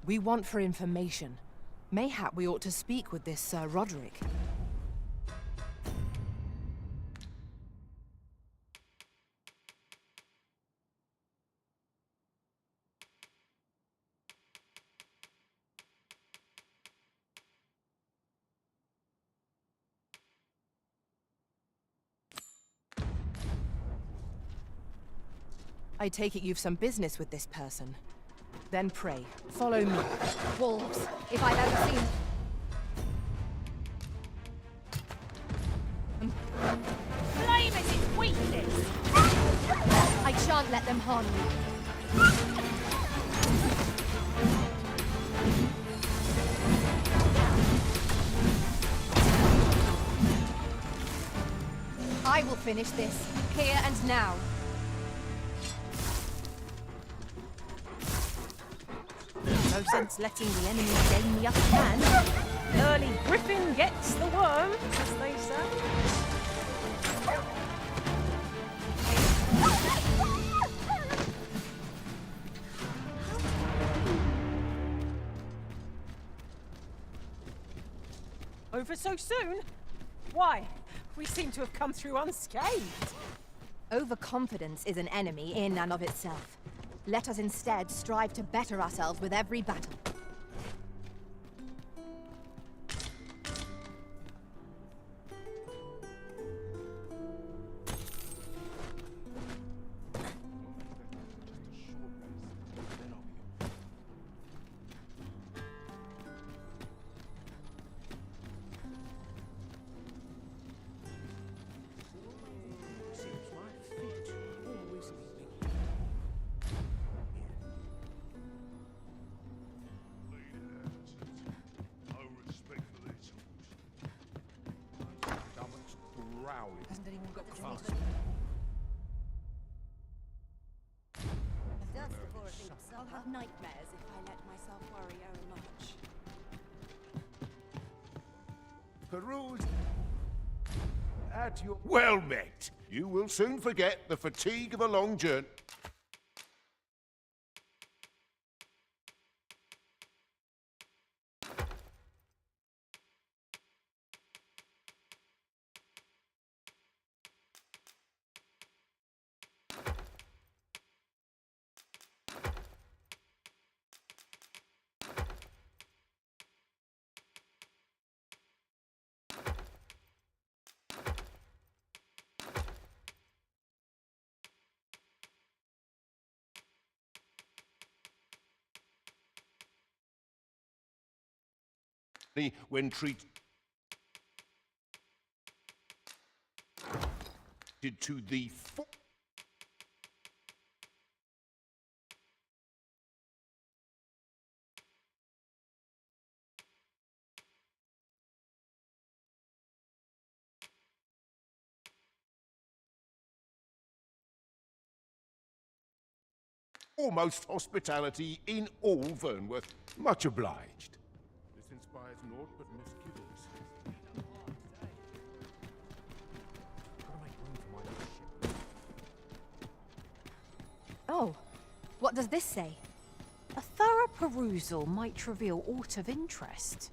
We want for information. Mayhap we ought to speak with this Sir Roderick. I take it you've some business with this person. Then pray, follow me. Wolves, if I've ever seen... Flame is its weakness! I shan't let them harm you. I will finish this, here and now. No sense letting the enemy gain the upper hand. Early griffin gets the worm, as they say. Over so soon? Why? We seem to have come through unscathed. Overconfidence is an enemy in and of itself. Let us instead strive to better ourselves with every battle. Hasn't anyone got close? I'll have nightmares if I let myself worry over much. Peruse at your... Well met! You will soon forget the fatigue of a long journey. When treated to the foremost hospitality in all Vernworth. Much obliged. This inspires naught but misgivings. Oh, what does this say? A thorough perusal might reveal aught of interest.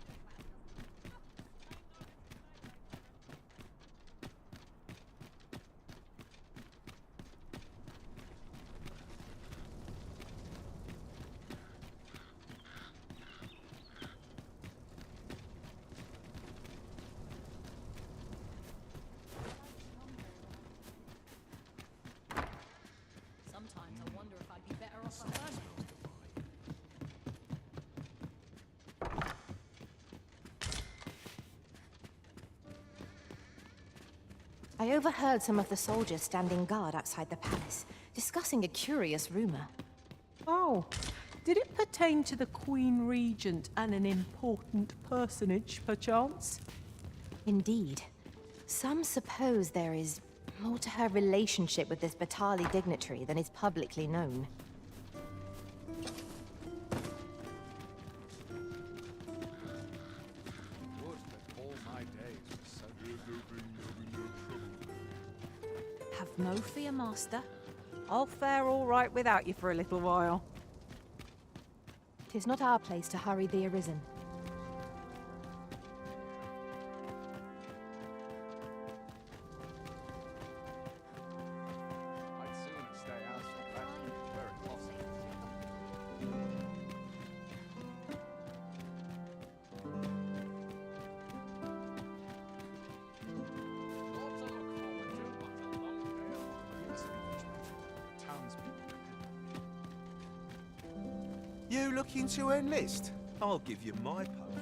Sometimes I wonder if I'd be better off alone. I overheard some of the soldiers standing guard outside the palace, discussing a curious rumor. Oh, did it pertain to the Queen Regent and an important personage, perchance? Indeed. Some suppose there is more to her relationship with this Batali dignitary than is publicly known. Have no fear, Master. I'll fare all right without you for a little while. 'Tis not our place to hurry the Arisen. I'd sooner stay out of that where it's possible. Lots to look forward to, but a long day of work. Townspeople. You looking to enlist? I'll give you my post.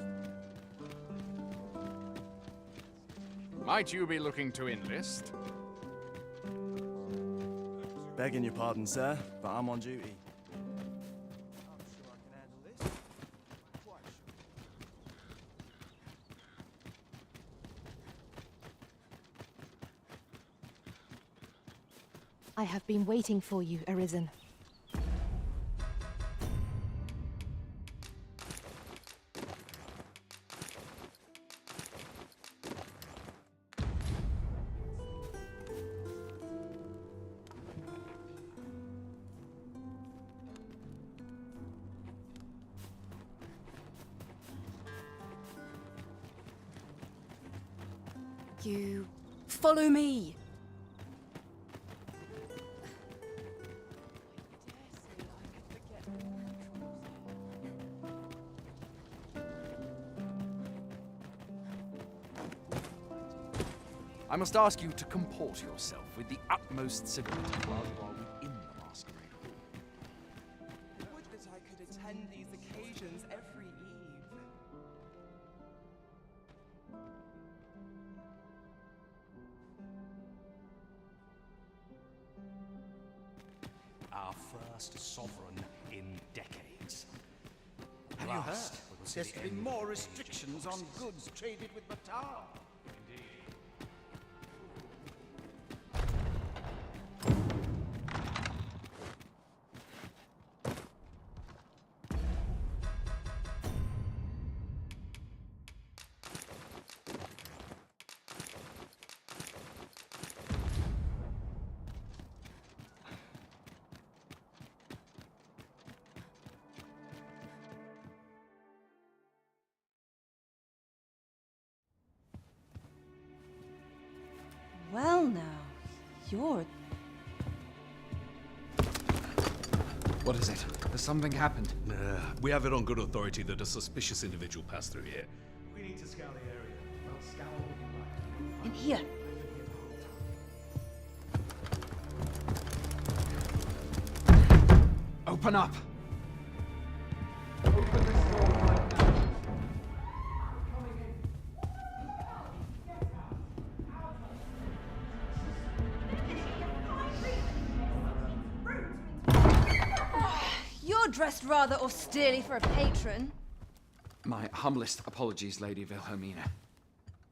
Might you be looking to enlist? Begging your pardon, sir, but I'm on duty. I'm sure I can handle this. Quite sure. I have been waiting for you, Arisen. You follow me. I must ask you to comport yourself with the utmost civility while you are within the masquerade hall. Would that I could attend these occasions every eve. Our first sovereign in decades. Have you heard? There's been more restrictions on goods traded with Batar. Well now, you're... What is it? Has something happened? We have it on good authority that a suspicious individual passed through here. We need to scour the area. Well, scour what you like. in here. Open up! You're dressed rather austerely for a patron. My humblest apologies, Lady Wilhelmina.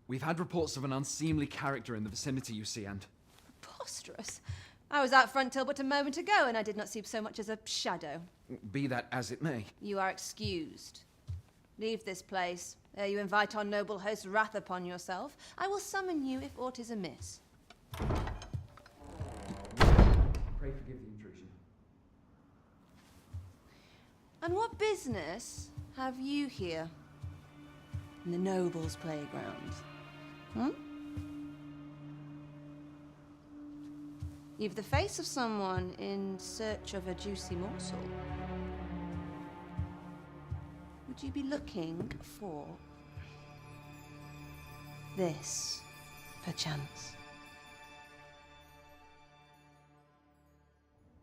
We've had reports of an unseemly character in the vicinity, you see, and... Preposterous. I was out front till but a moment ago, and I did not see so much as a shadow. Be that as it may. You are excused. Leave this place, ere you invite our noble host's wrath upon yourself. I will summon you if aught is amiss. Pray forgive the intrusion. And what business have you here? In the nobles' playgrounds? Hmm? You've the face of someone in search of a juicy morsel. Would you be looking for this, perchance?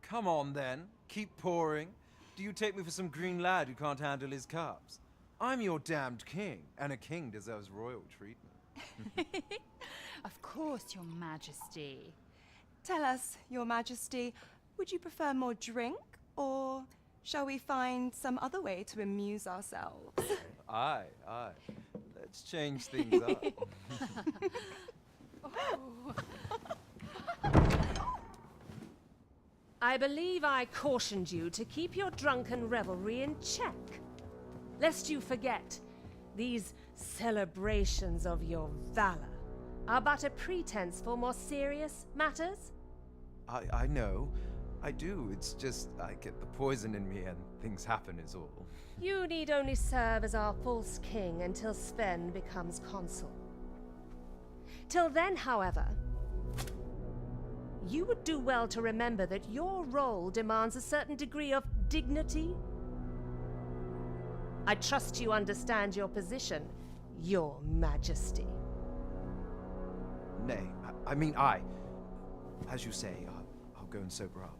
Come on, then. Keep pouring. Do you take me for some green lad who can't handle his cups? I'm your damned king, and a king deserves royal treatment. Of course, Your Majesty. Tell us, Your Majesty, would you prefer more drink, or shall we find some other way to amuse ourselves? Aye. Let's change things up. I believe I cautioned you to keep your drunken revelry in check, lest you forget these celebrations of your valor are but a pretense for more serious matters. I know, I do, it's just I get the poison in me and things happen is all. You need only serve as our false king until Sven becomes consul. Till then, however, you would do well to remember that your role demands a certain degree of dignity. I trust you understand your position, Your Majesty. Nay, as you say, I'll go and sober up.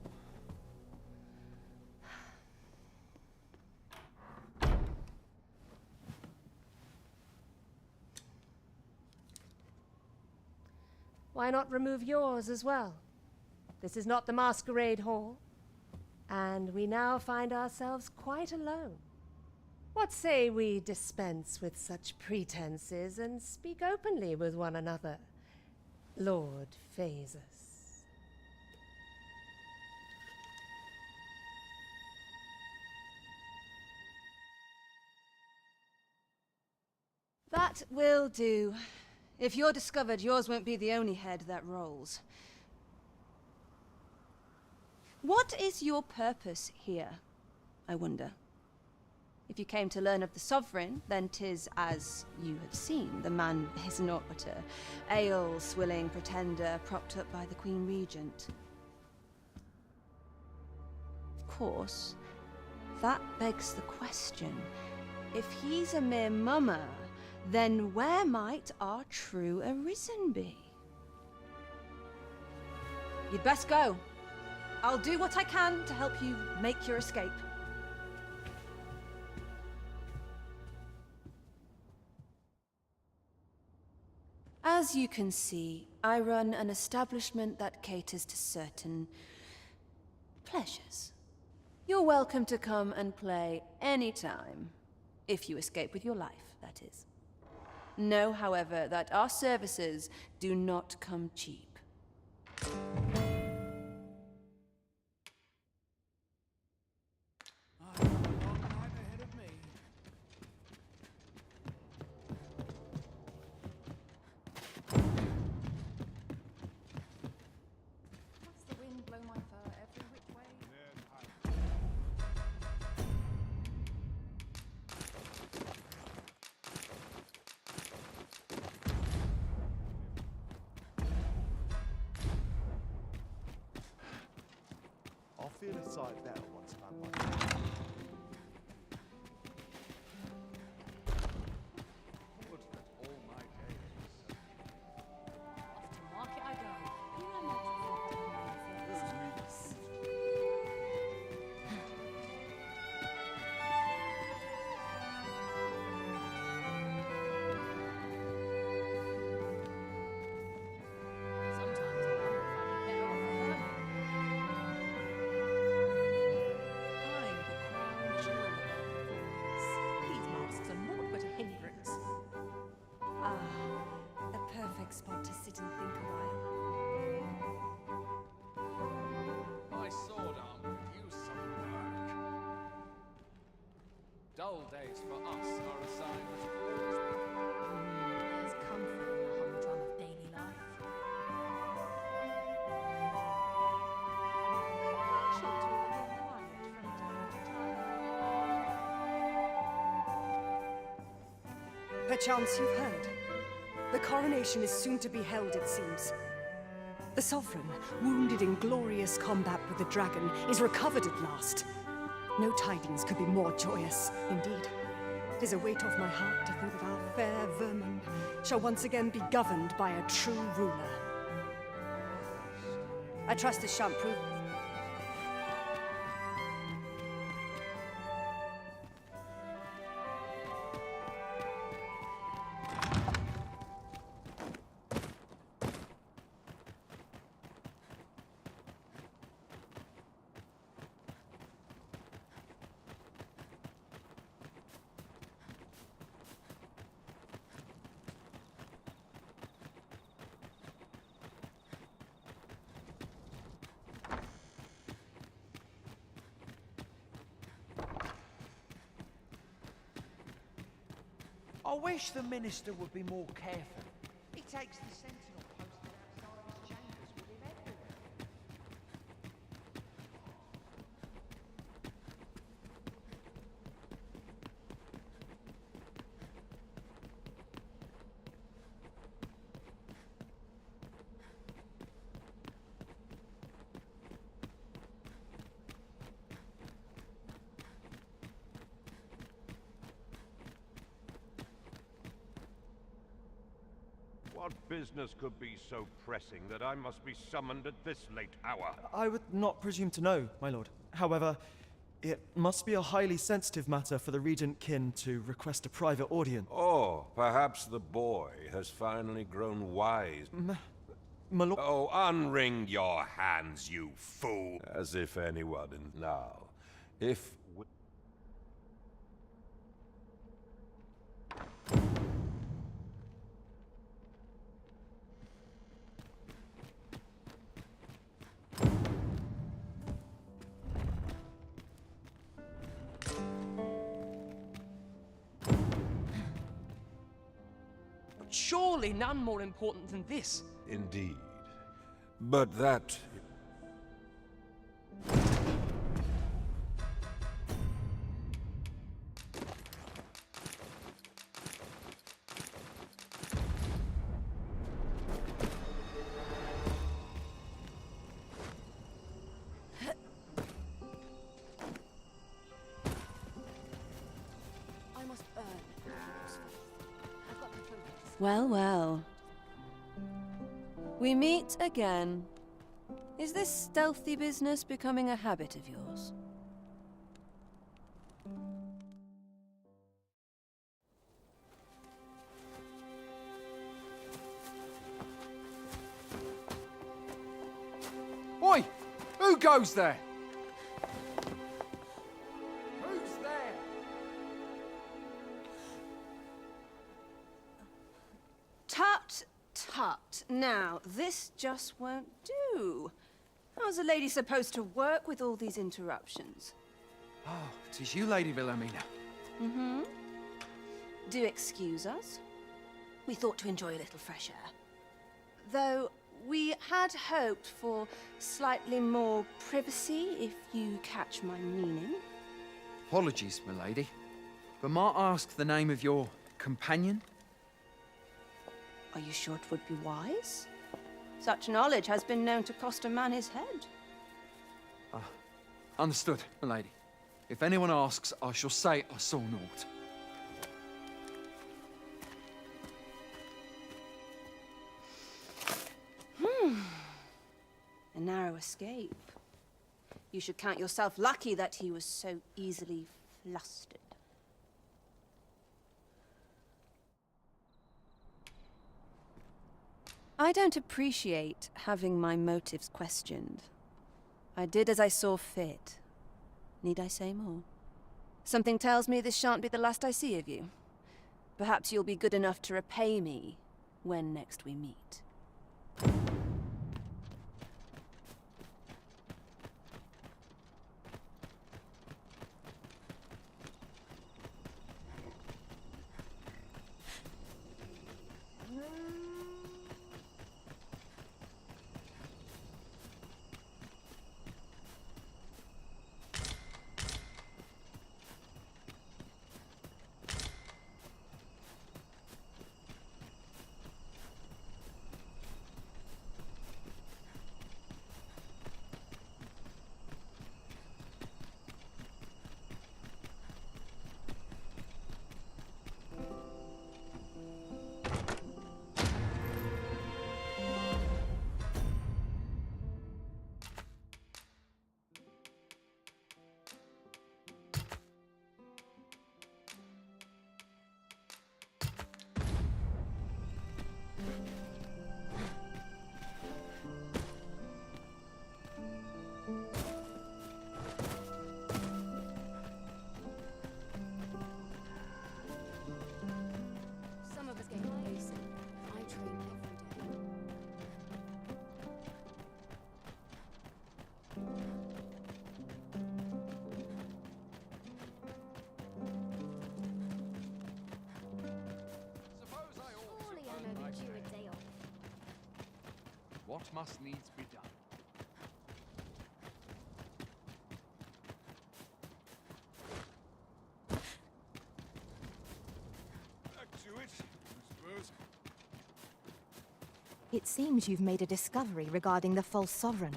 Why not remove yours as well? This is not the masquerade hall, and we now find ourselves quite alone. What say we dispense with such pretenses and speak openly with one another, Lord Phaesus? That will do. If you're discovered, yours won't be the only head that rolls. What is your purpose here, I wonder? If you came to learn of the Sovereign, then 'tis as you have seen. The man is naught but a ale-swilling pretender propped up by the Queen Regent. Of course, that begs the question. If he's a mere mummer, then where might our true Arisen be? You'd best go. I'll do what I can to help you make your escape. As you can see, I run an establishment that caters to certain pleasures. You're welcome to come and play anytime, if you escape with your life, that is. Know, however, that our services do not come cheap. I'll feel a sight better once I'm on my feet. Off to market I go. You know not to spot to sit and think a while. My sword arm could use some work. Dull days for us are a sign that There's comfort in the humdrum of daily life. Perchance you've heard. The coronation is soon to be held, it seems. The Sovereign, wounded in glorious combat with the dragon, is recovered at last. No tidings could be more joyous, indeed. 'Tis a weight off my heart to think that our fair vermin shall once again be governed by a true ruler. I trust this shan't prove... I wish the minister would be more careful. He takes the sentinel posted outside his chambers with him everywhere. What business could be so pressing that I must be summoned at this late hour? I would not presume to know, my lord. However, it must be a highly sensitive matter for the regent kin to request a private audience. Oh, perhaps the boy has finally grown wise. My lord... Oh, unring your hands, you fool! As if anyone in... Now, if... Surely none more important than this. Indeed. But that... I must earn Emperor's faith. I've got my focus. Well, well. We meet again. Is this stealthy business becoming a habit of yours? Oi! Who goes there? Who's there? Tut, tut. Now, this just won't do. How's a lady supposed to work with all these interruptions? Oh, it is you, Lady Wilhelmina. Mm-hmm. Do excuse us. We thought to enjoy a little fresh air. Though we had hoped for slightly more privacy, if you catch my meaning. Apologies, milady. But might I ask the name of your companion? Are you sure it would be wise? Such knowledge has been known to cost a man his head. Understood, milady. If anyone asks, I shall say I saw naught. A narrow escape. You should count yourself lucky that he was so easily flustered. I don't appreciate having my motives questioned. I did as I saw fit. Need I say more? Something tells me this shan't be the last I see of you. Perhaps you'll be good enough to repay me when next we meet. Some of us get complacent. I train every day. Surely I'm overdue a day off. What must needs be done? Back to it, I suppose. It seems you've made a discovery regarding the false sovereign.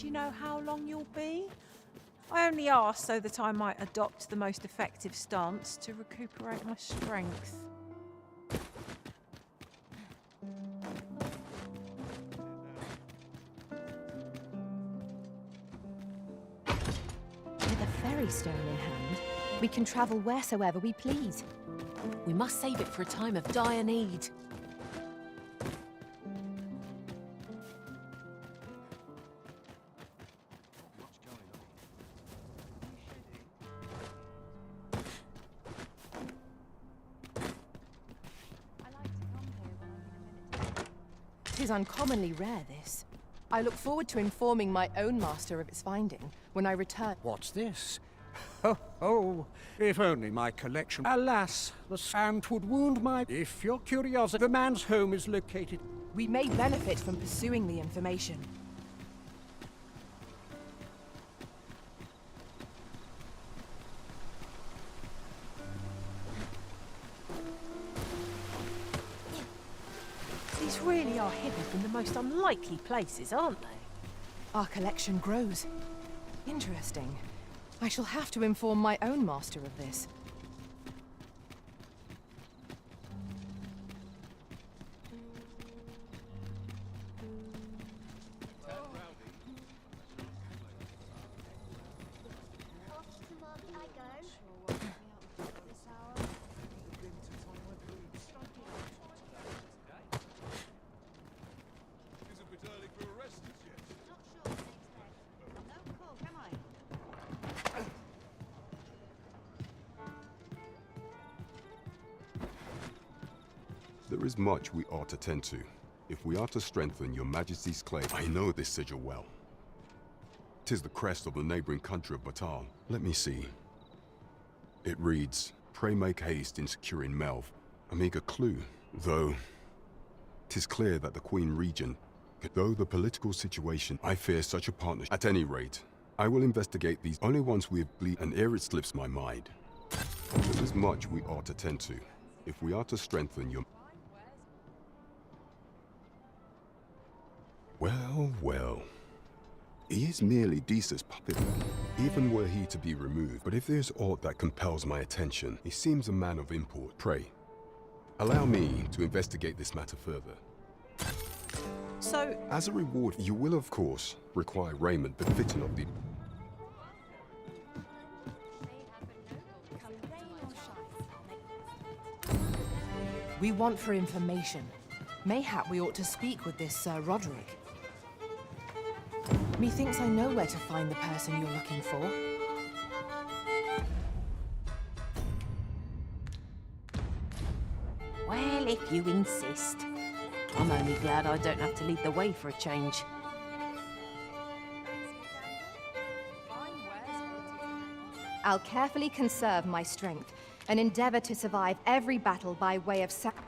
Do you know how long you'll be? I only asked so that I might adopt the most effective stance to recuperate my strength. With a ferry stone in hand, we can travel wheresoever we please. We must save it for a time of dire need. Tis uncommonly rare, this. I look forward to informing my own master of its finding when I return. What's this? Ho, ho! If only my collection... Alas, the sand would wound my... If your curiosity, the man's home is located... We may benefit from pursuing the information. These really are hidden in the most unlikely places, aren't they? Our collection grows. Interesting. I shall have to inform my own master of this. There is much we ought to tend to, if we are to strengthen your Majesty's claim. I know this sigil well. 'Tis the crest of the neighboring country of Batal. Let me see. It reads, "Pray make haste in securing Melv." A meager clue, though 'tis clear that the Queen Regent, though the political situation, I fear such a partnership. At any rate, I will investigate these only once we have and ere it slips my mind. There is much we ought to tend to, if we are to strengthen your... Well, well. He is merely Desa's puppet, even were he to be removed. But if there's aught that compels my attention, he seems a man of import. Pray, allow me to investigate this matter further. So... As a reward, you will, of course, require raiment befitting of the... We want for information. Mayhap we ought to speak with this Sir Roderick. Methinks I know where to find the person you're looking for. Well, if you insist. I'm only glad I don't have to lead the way for a change. I'll carefully conserve my strength and endeavor to survive every battle by way of sacrifice.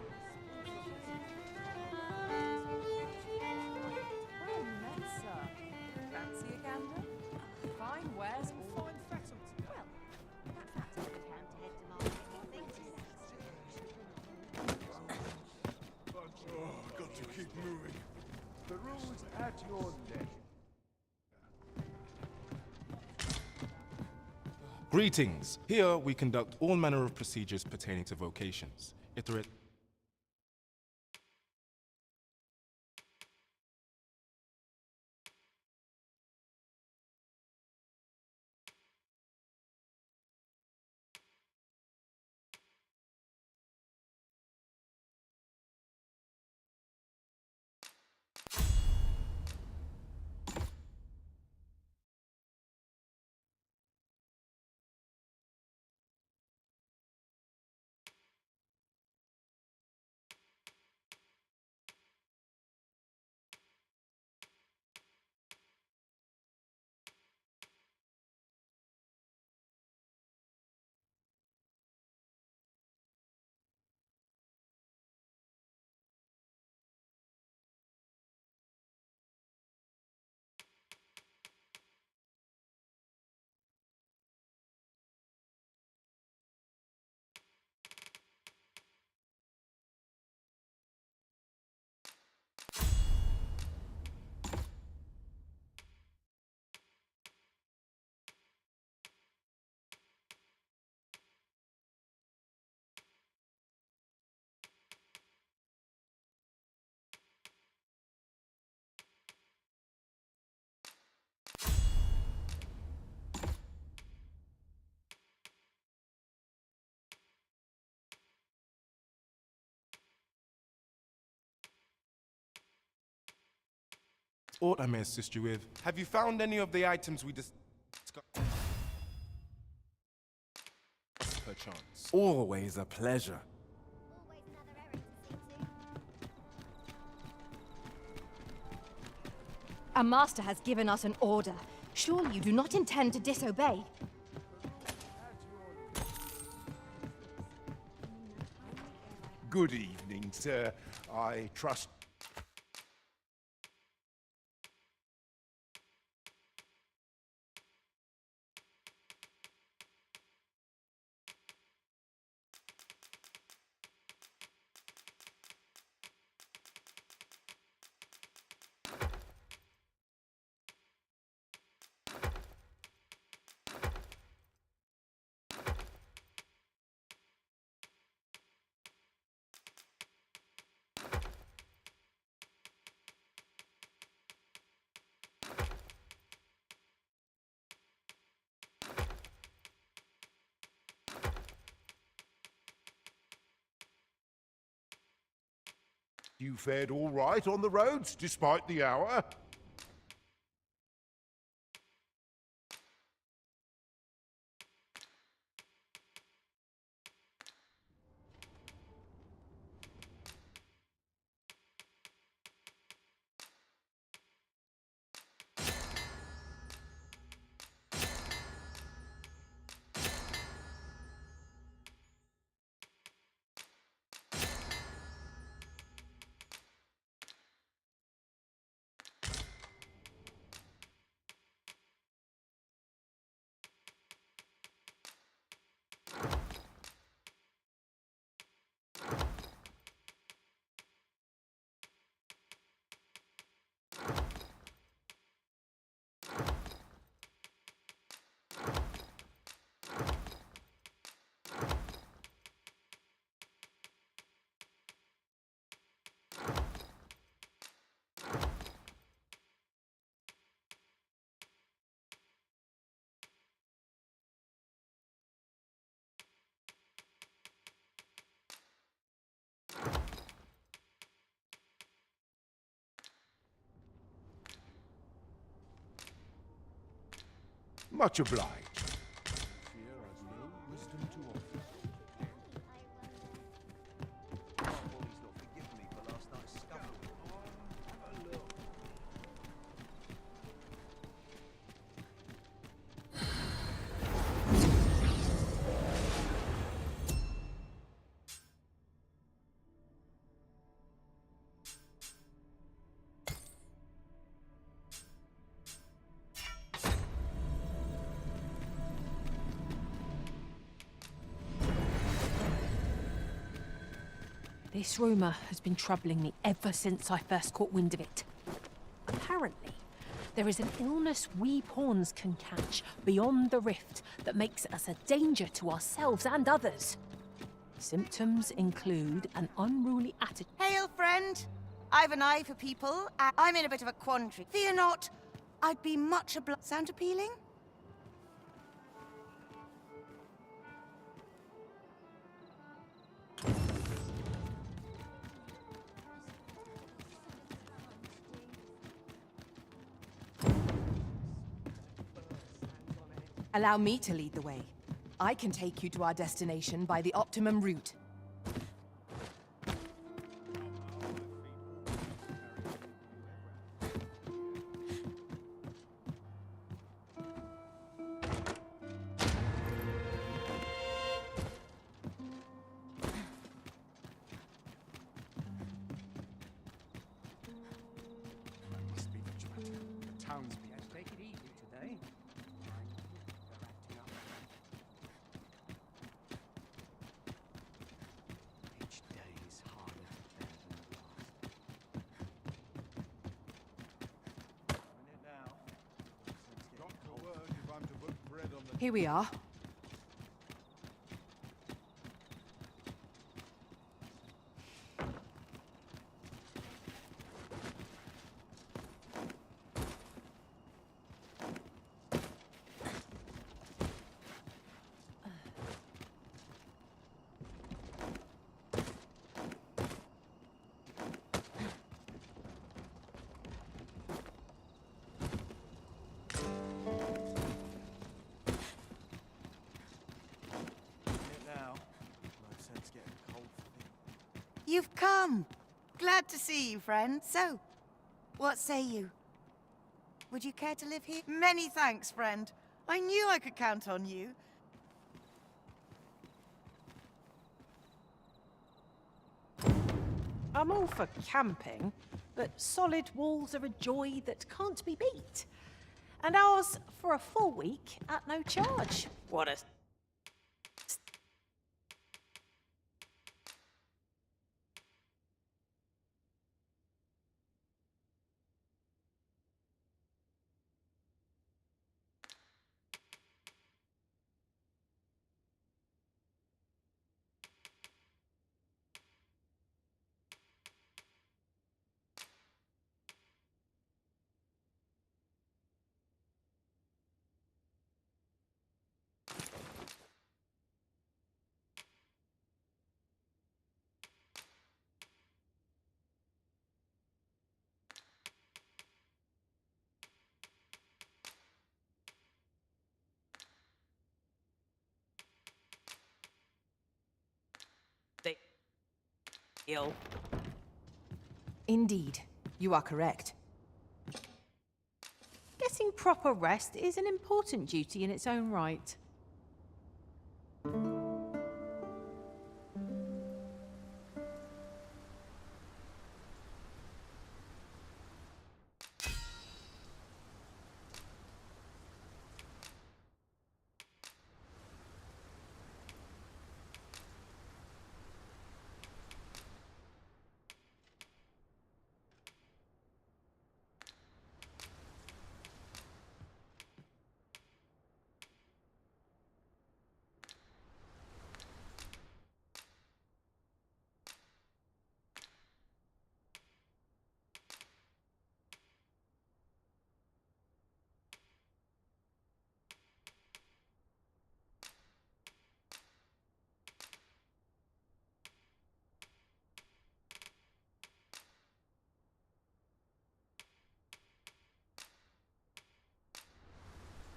The rules at your neck. Greetings. Here we conduct all manner of procedures pertaining to vocations. Iterate Aught I may assist you with? Have you found any of the items we discussed? Perchance. Always a pleasure. Our master has given us an order. Surely you do not intend to disobey? Good evening, sir. I trust... You fared all right on the roads, despite the hour? Much obliged. Fear has no wisdom to offer. This rumour has been troubling me ever since I first caught wind of it. Apparently, there is an illness we pawns can catch beyond the rift that makes us a danger to ourselves and others. Symptoms include an unruly attitude. Hail, friend! I've an eye for people, and I'm in a bit of a quandary. Fear not, I'd be much obliged. Sound appealing? Allow me to lead the way. I can take you to our destination by the optimum route. Take it easy today. Each day is harder to bear than the last. Here we are. you've come. Glad to see you, friend. So, what say you? Would you care to live here? Many thanks, friend. I knew I could count on you. I'm all for camping, but solid walls are a joy that can't be beat. And ours for a full week at no charge. What a... Ill. Indeed, you are correct. Getting proper rest is an important duty in its own right.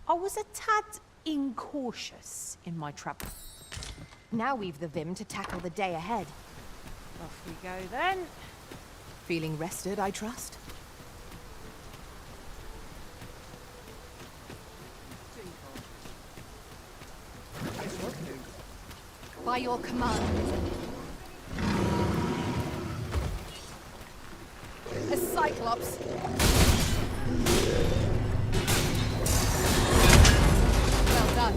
I was a tad incautious in my travel. Now we've the vim to tackle the day ahead. Off we go then. Feeling rested, I trust? By your command. A Cyclops. Well done.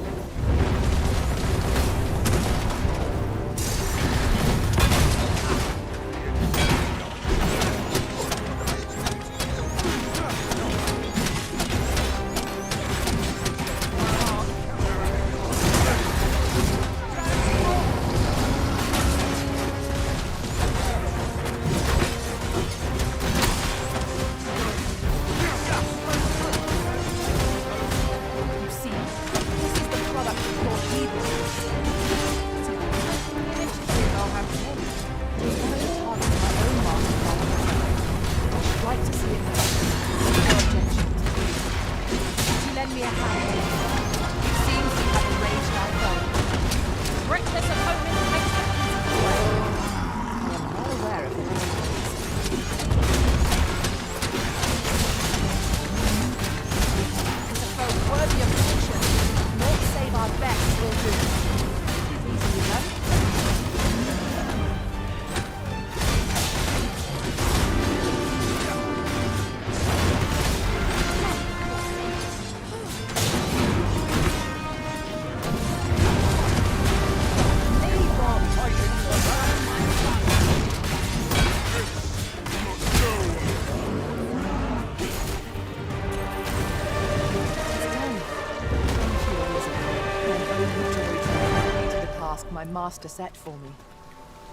My master set for me.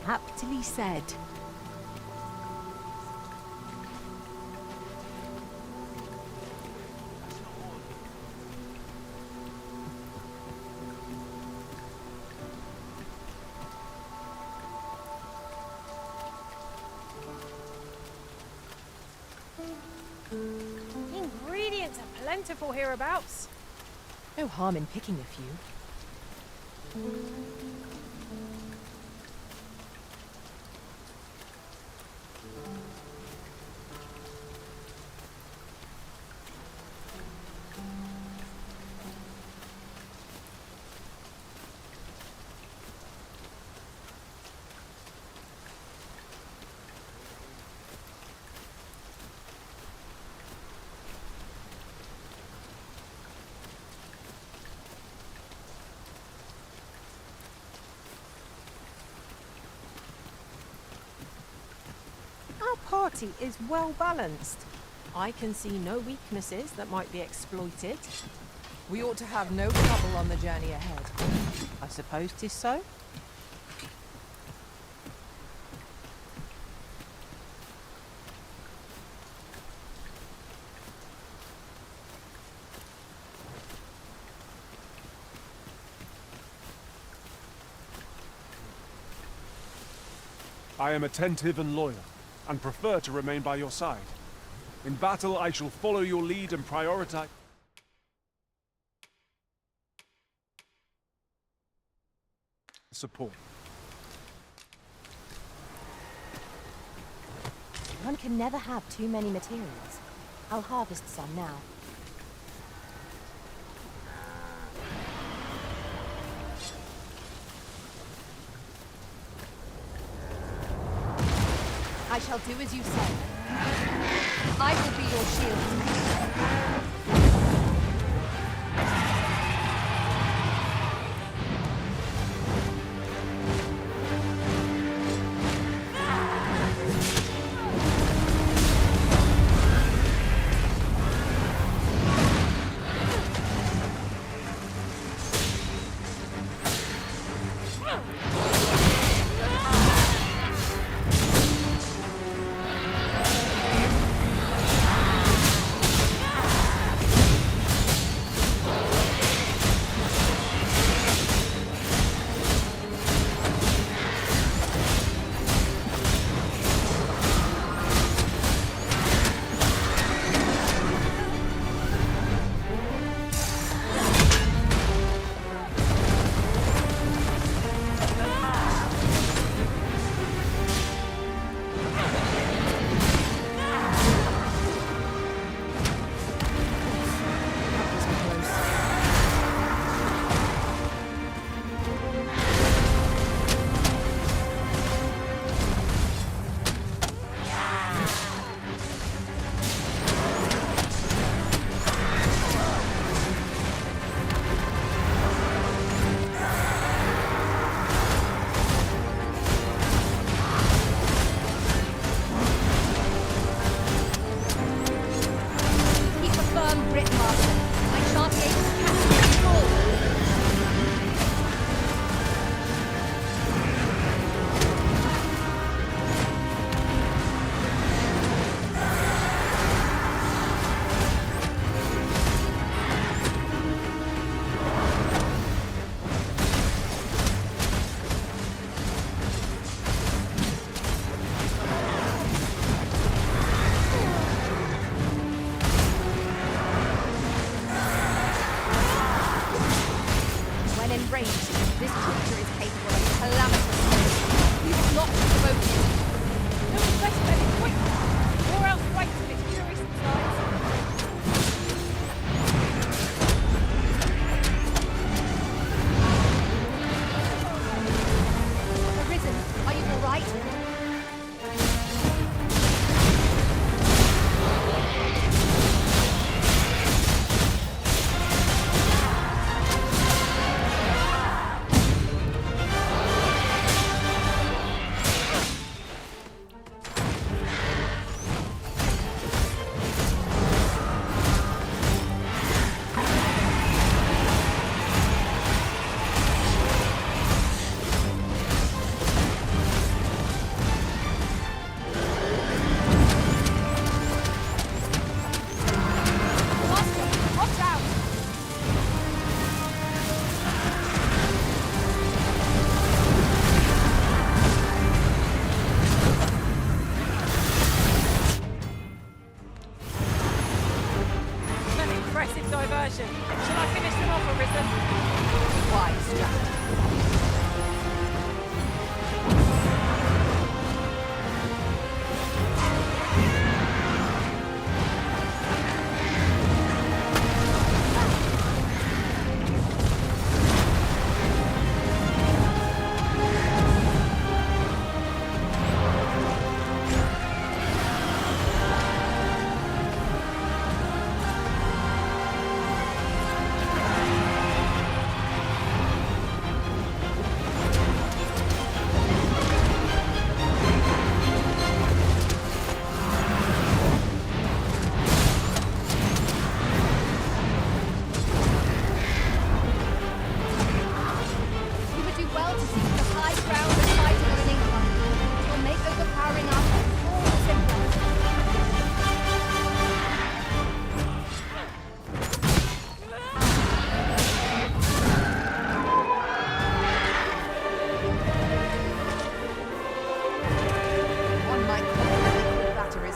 Aptly said. Ingredients are plentiful hereabouts. No harm in picking a few. party is well balanced. I can see no weaknesses that might be exploited. We ought to have no trouble on the journey ahead. I suppose 'tis so. I am attentive and loyal, and prefer to remain by your side. In battle, I shall follow your lead and prioritize support. One can never have too many materials. I'll harvest some now. I shall do as you say. I will be your shield.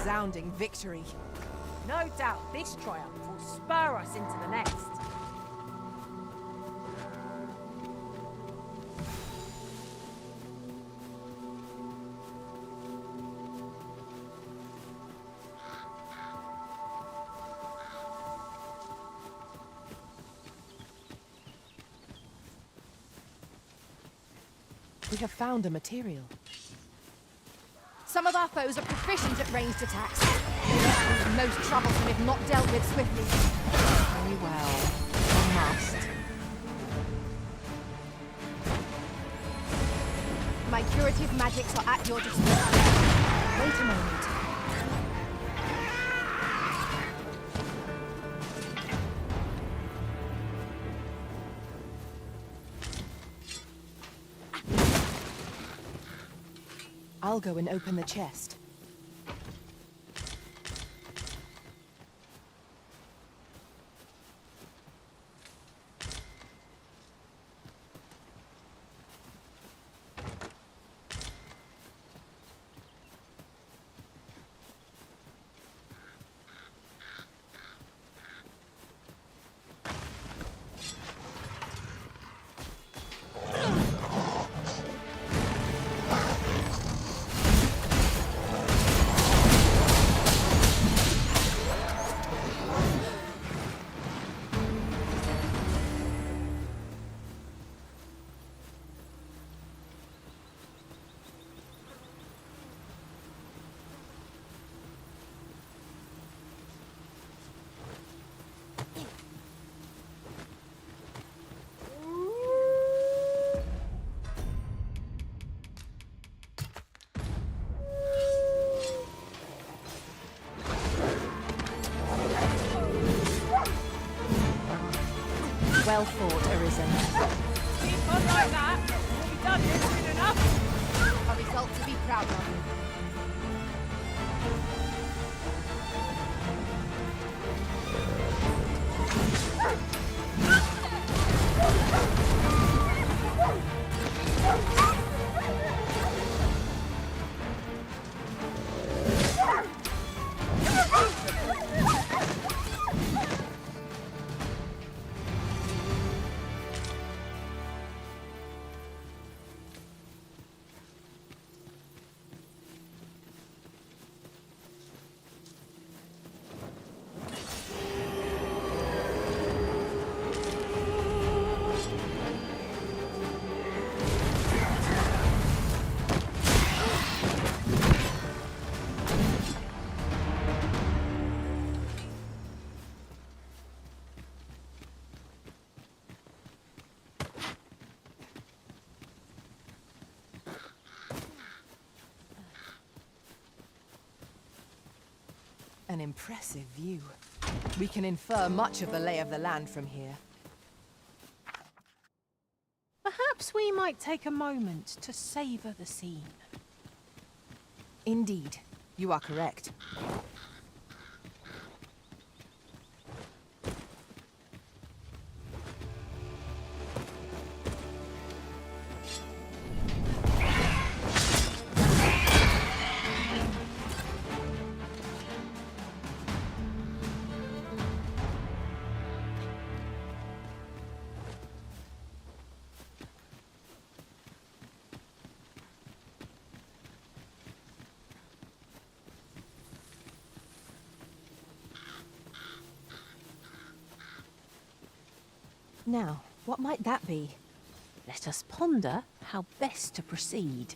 resounding victory. No doubt this triumph will spur us into the next. We have found a material. Some of our foes are proficient at ranged attacks. They will be most troublesome if not dealt with swiftly. Very well. One must. My curative magics are at your disposal. Wait a moment. I'll go and open the chest. Well fought, Arisen. Keep on like that. We'll be done here soon enough. A result to be proud of. An impressive view. We can infer much of the lay of the land from here. Perhaps we might take a moment to savor the scene. Indeed, you are correct. Now, what might that be? Let us ponder how best to proceed.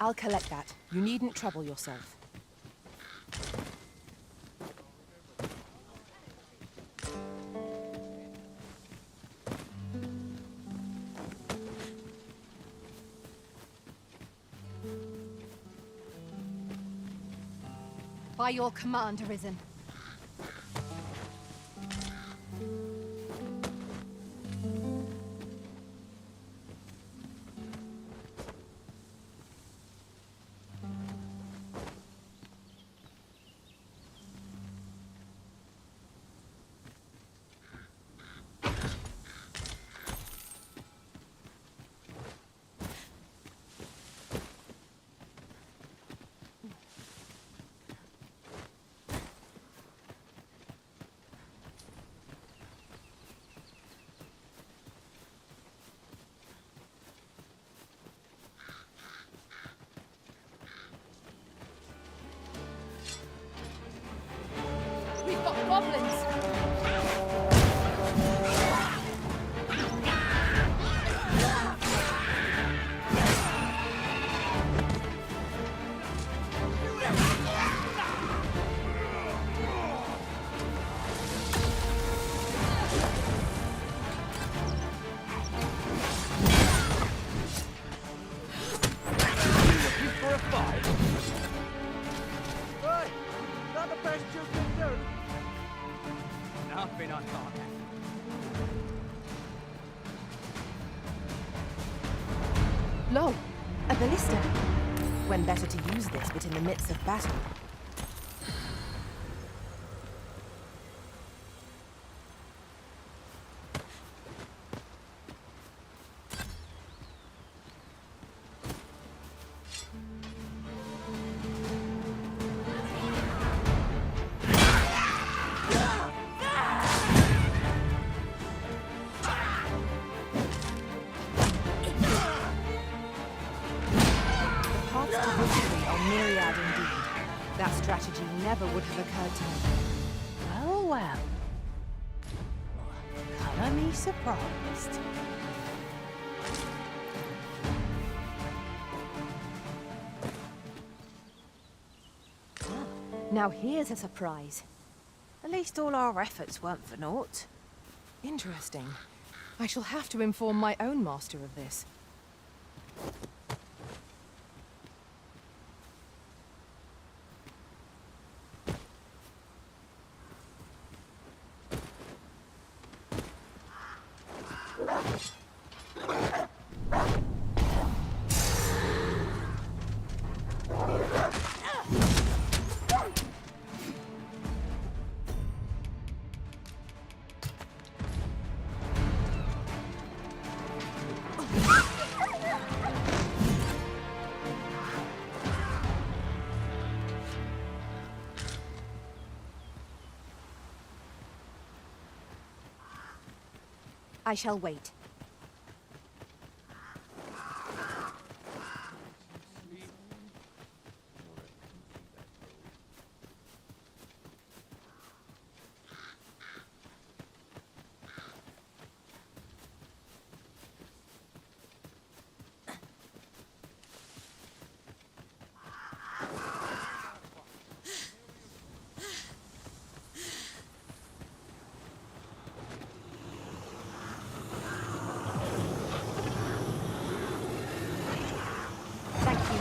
I'll collect that. You needn't trouble yourself. By your command, Arisen. We've got goblins! For a fight? Hey, not the best you can do. Nothing I can't. Lo, a ballista. When better to use this but in the midst of battle. Myriad indeed. That strategy never would have occurred to me. Well, well. Colour me surprised. Now here's a surprise. At least all our efforts weren't for naught. Interesting. I shall have to inform my own master of this. I shall wait.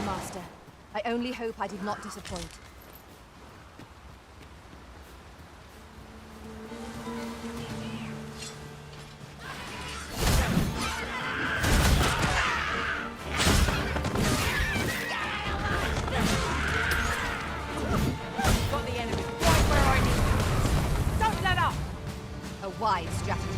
Master. I only hope I did not disappoint. Got the enemy right where I need them. Don't let up! A wise strategy.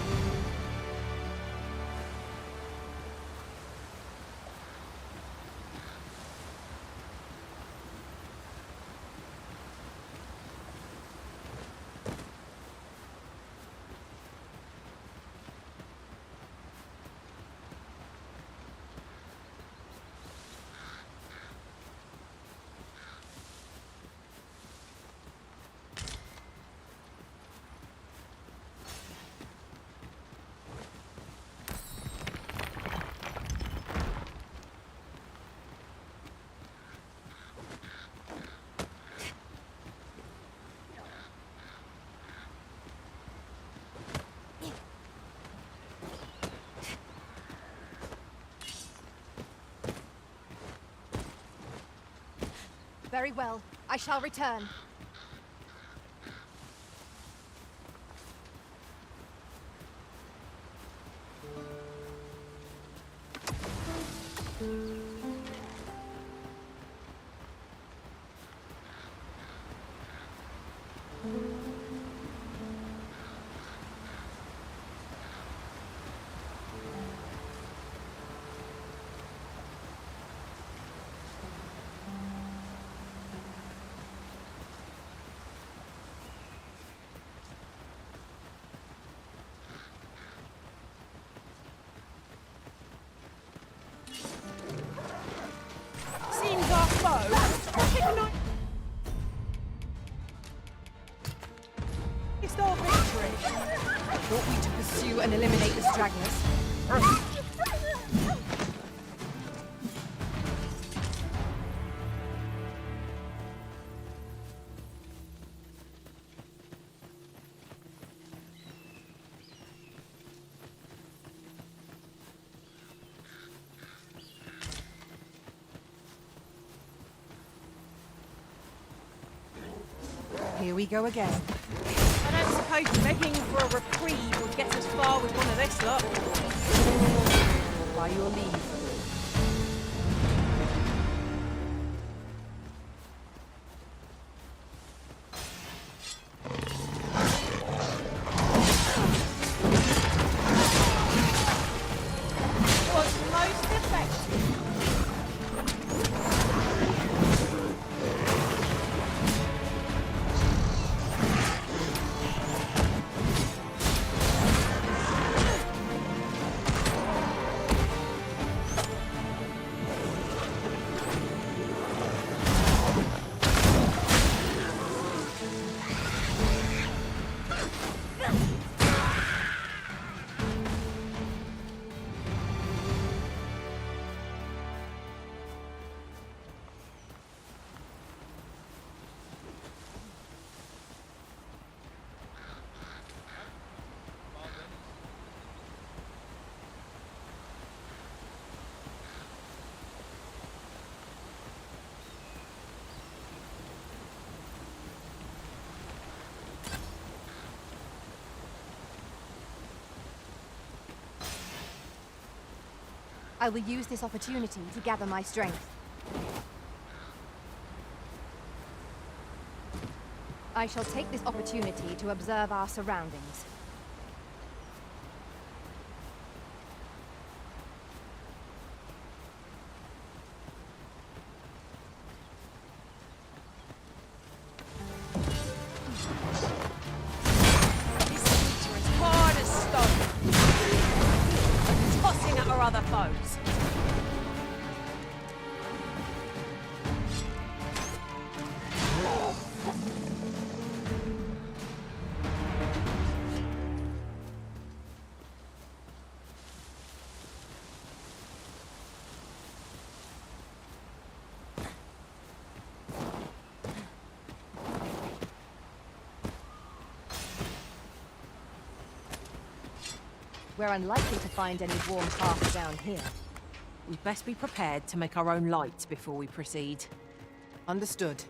Very well. I shall return. Want me to pursue and eliminate the stragglers? Here we go again. I don't suppose begging for a reprieve would get us far with one of this lot. By your leave. Was most effective. I will use this opportunity to gather my strength. I shall take this opportunity to observe our surroundings. This creature is hard as stone. Tossing at our other foes. We're unlikely to find any warm paths down here. We'd best be prepared to make our own light before we proceed. Understood.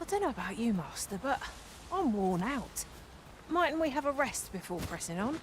I don't know about you, Master, but I'm worn out. Mightn't we have a rest before pressing on?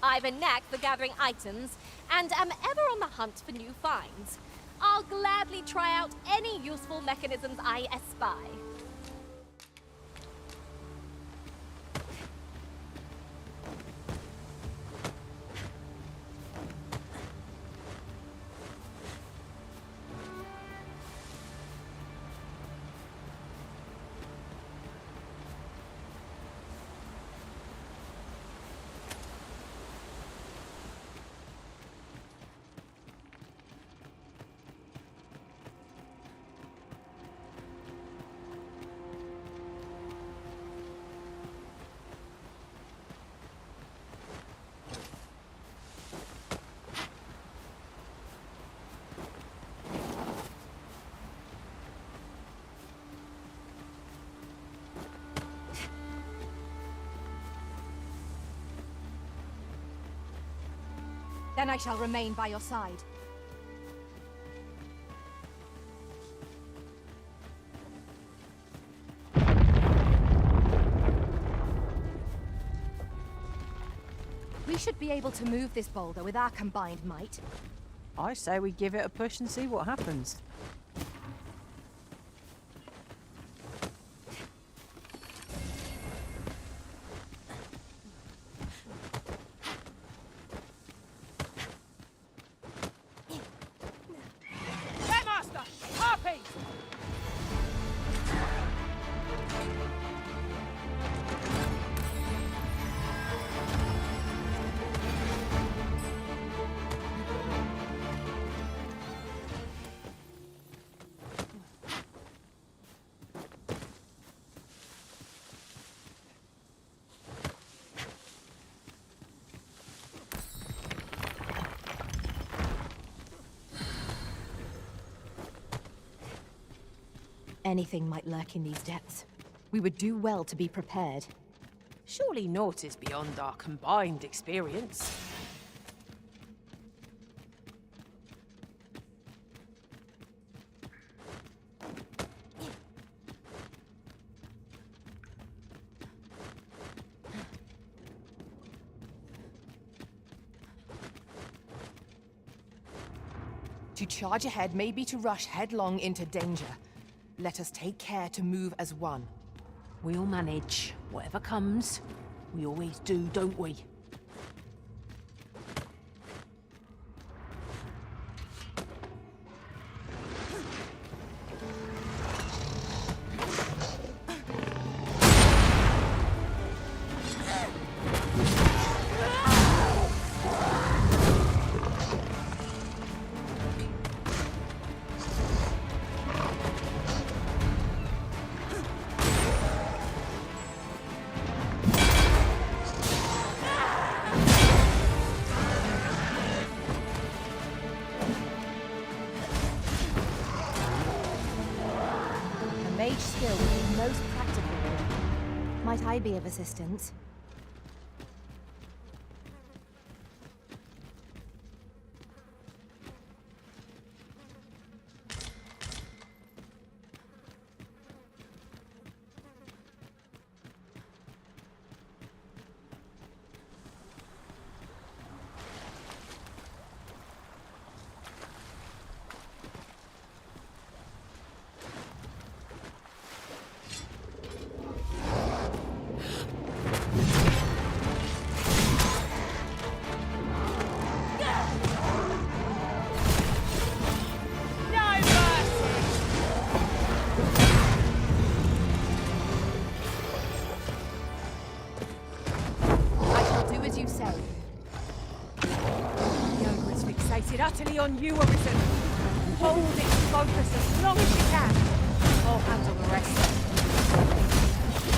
I've a knack for gathering items, and am ever on the hunt for new finds. I'll gladly try out any useful mechanisms I espy. then I shall remain by your side. We should be able to move this boulder with our combined might. I say we give it a push and see what happens. Headmaster! Harpy! Anything might lurk in these depths. We would do well to be prepared. Surely naught is beyond our combined experience. To charge ahead may be to rush headlong into danger. Let us take care to move as one. We'll manage. Whatever comes, we always do, don't we? Mage skill would be most practical here. Might I be of assistance? Utterly on you, Arisen. Hold its focus as long as you can. I'll handle the rest.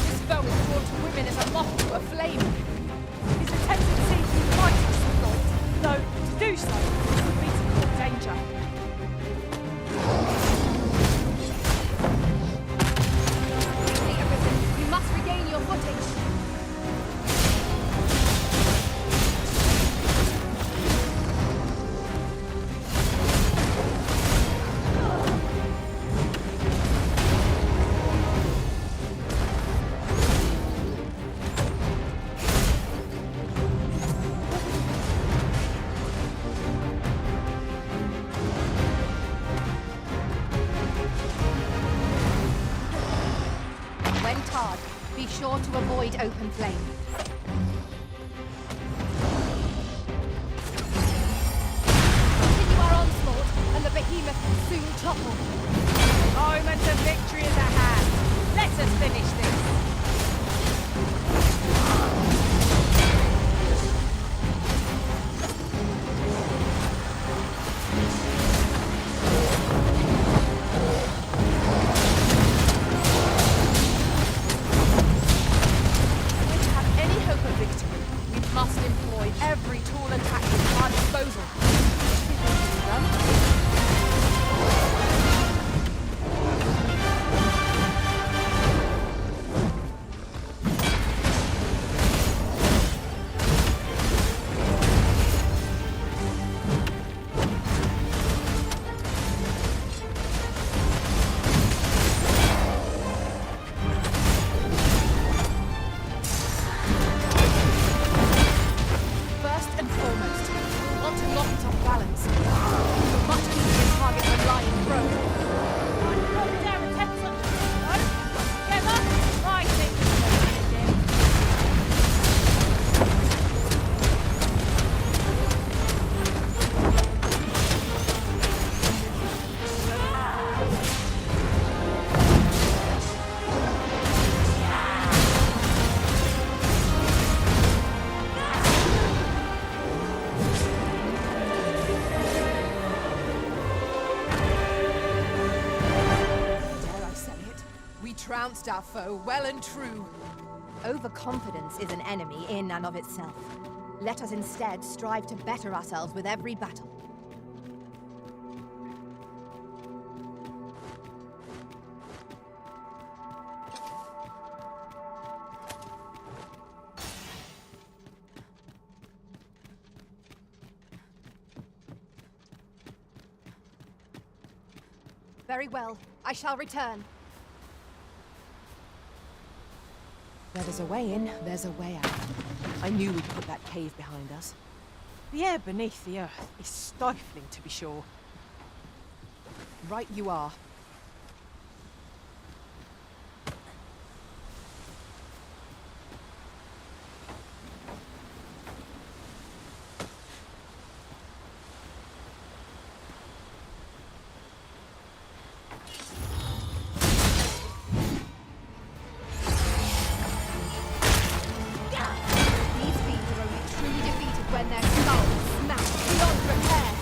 This foe is drawn to women as a moth to a flame. His tendency might have thought, though to do so would be to court danger. Quickly, Arisen, you must regain your footing. Be sure to avoid open flame. Continue our onslaught, and the behemoth will soon topple. Moment of victory is at hand. Let us finish this. trounced our foe well and true. Overconfidence is an enemy in and of itself. Let us instead strive to better ourselves with every battle. Very well. I shall return. Where there's a way in, there's a way out. I knew we'd put that cave behind us. The air beneath the earth is stifling, to be sure. Right you are. When their skulls smash beyond repair.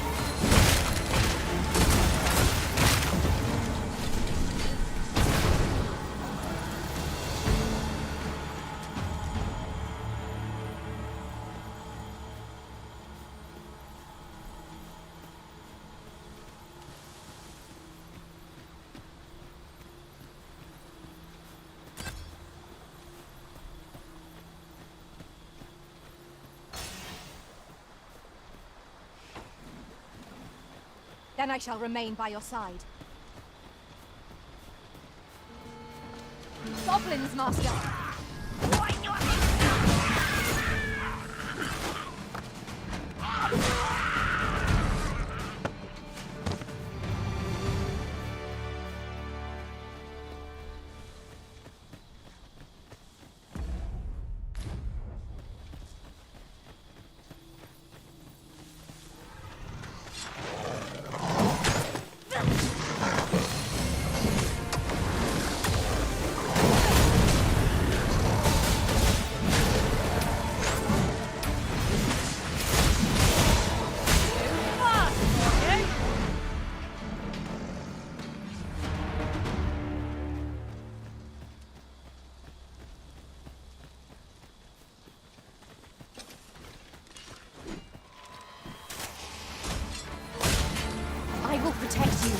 Then I shall remain by your side. Goblins, Master! I will protect you.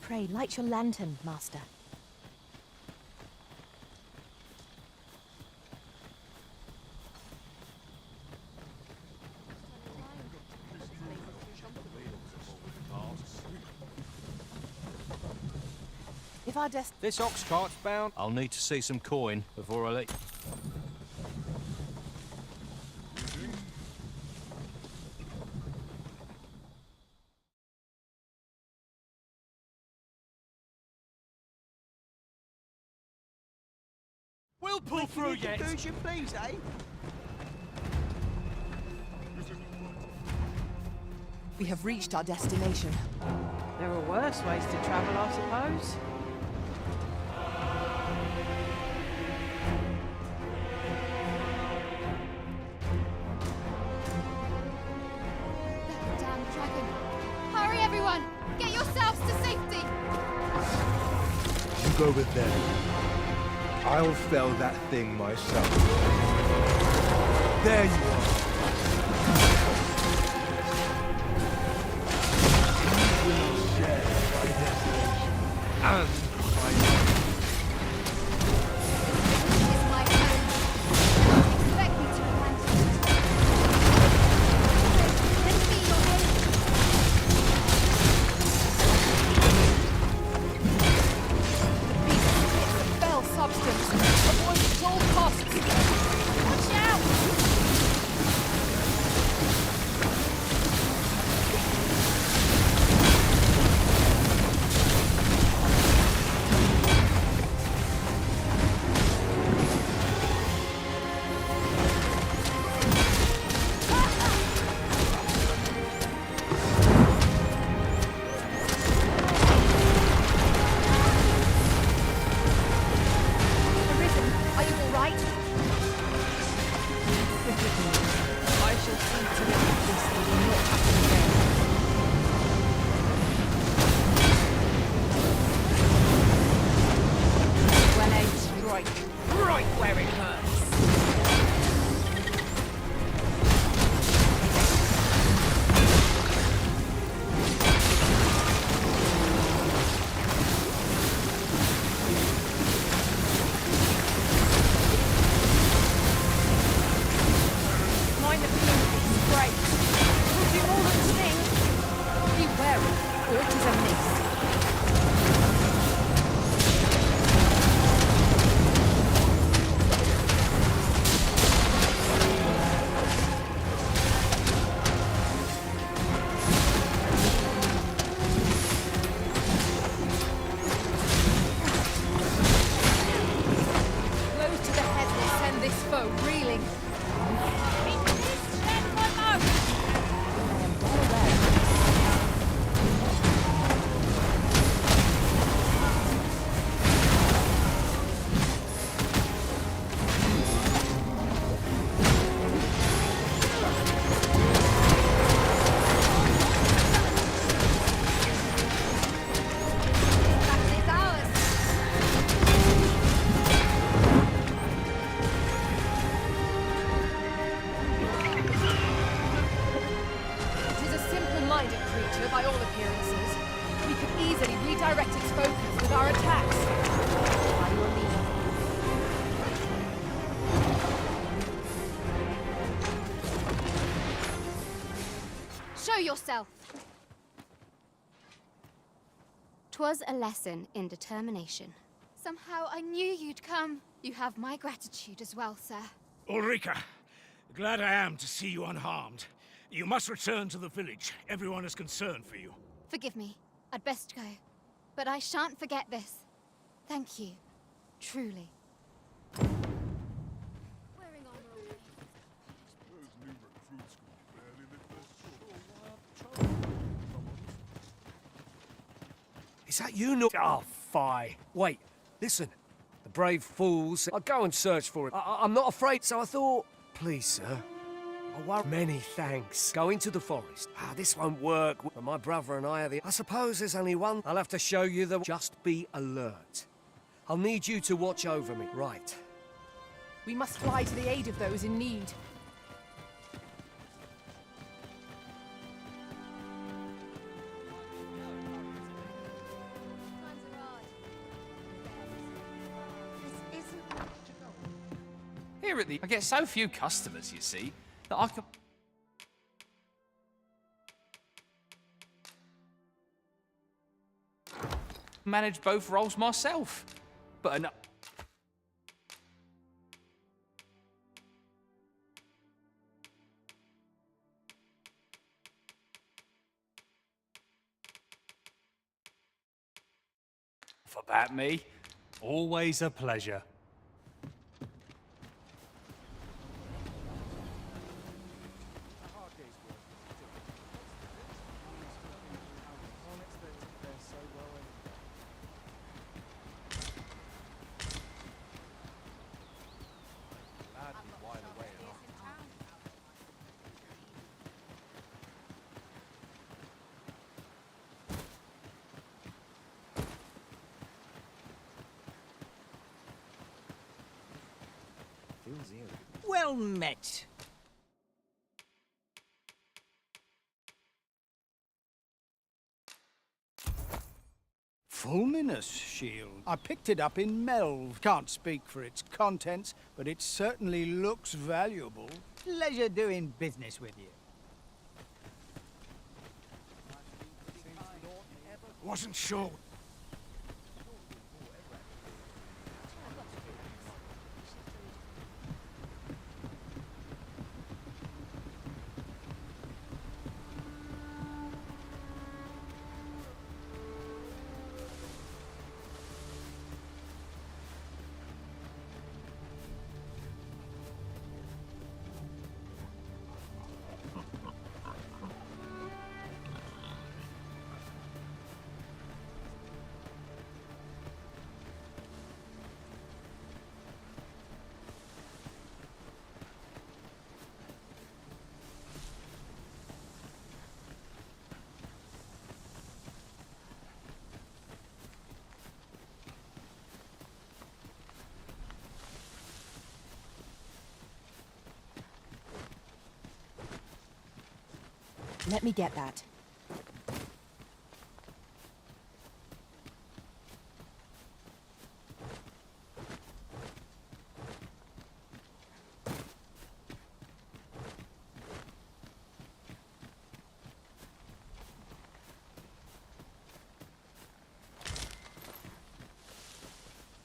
Pray, light your lantern, Master. If our This ox cart's bound. I'll need to see some coin before I leave. We'll pull through yet. Do as you please, eh? we have reached our destination. There are worse ways to travel, I suppose. Damn dragon. Hurry, everyone! Get yourselves to safety! You go with them. I'll fell that thing myself. There you are. You will share my desolation and my love. This is my home. Expect me to repent. Lend me your aid. It's a fell substance. Avoid it at all costs. Watch out! proceed to defeat this, they will not happen again. Well-aimed strike, right where it hurts. Mind the field spray. Will do more than sting. Be wary, aught is amiss. Blows to the head will send this foe reeling. It is a simple-minded creature by all appearances. We could easily redirect its focus with our attacks. By your leave. Show yourself! 'Twas a lesson in determination. Somehow I knew you'd come. You have my gratitude as well, sir. Ulrika, glad I am to see you unharmed. You must return to the village. Everyone is concerned for you. Forgive me. I'd best go. But I shan't forget this. Thank you. Truly. Is that you, no? Oh, fie. Wait, listen. The brave fools. I'll go and search for it. I'm not afraid, so I thought... Please, sir. I won't. Many thanks. Go into the forest. This won't work. But my brother and I are the... I suppose there's only one. I'll have to show you the... Just be alert. I'll need you to watch over me. Right. We must fly to the aid of those in need. Here at the... I get so few customers, you see, that I could... manage both roles myself. But enough... about me. Always a pleasure. Well met. Fulminous shield. I picked it up in Melv. Can't speak for its contents, but it certainly looks valuable. Pleasure doing business with you. Wasn't sure. Let me get that.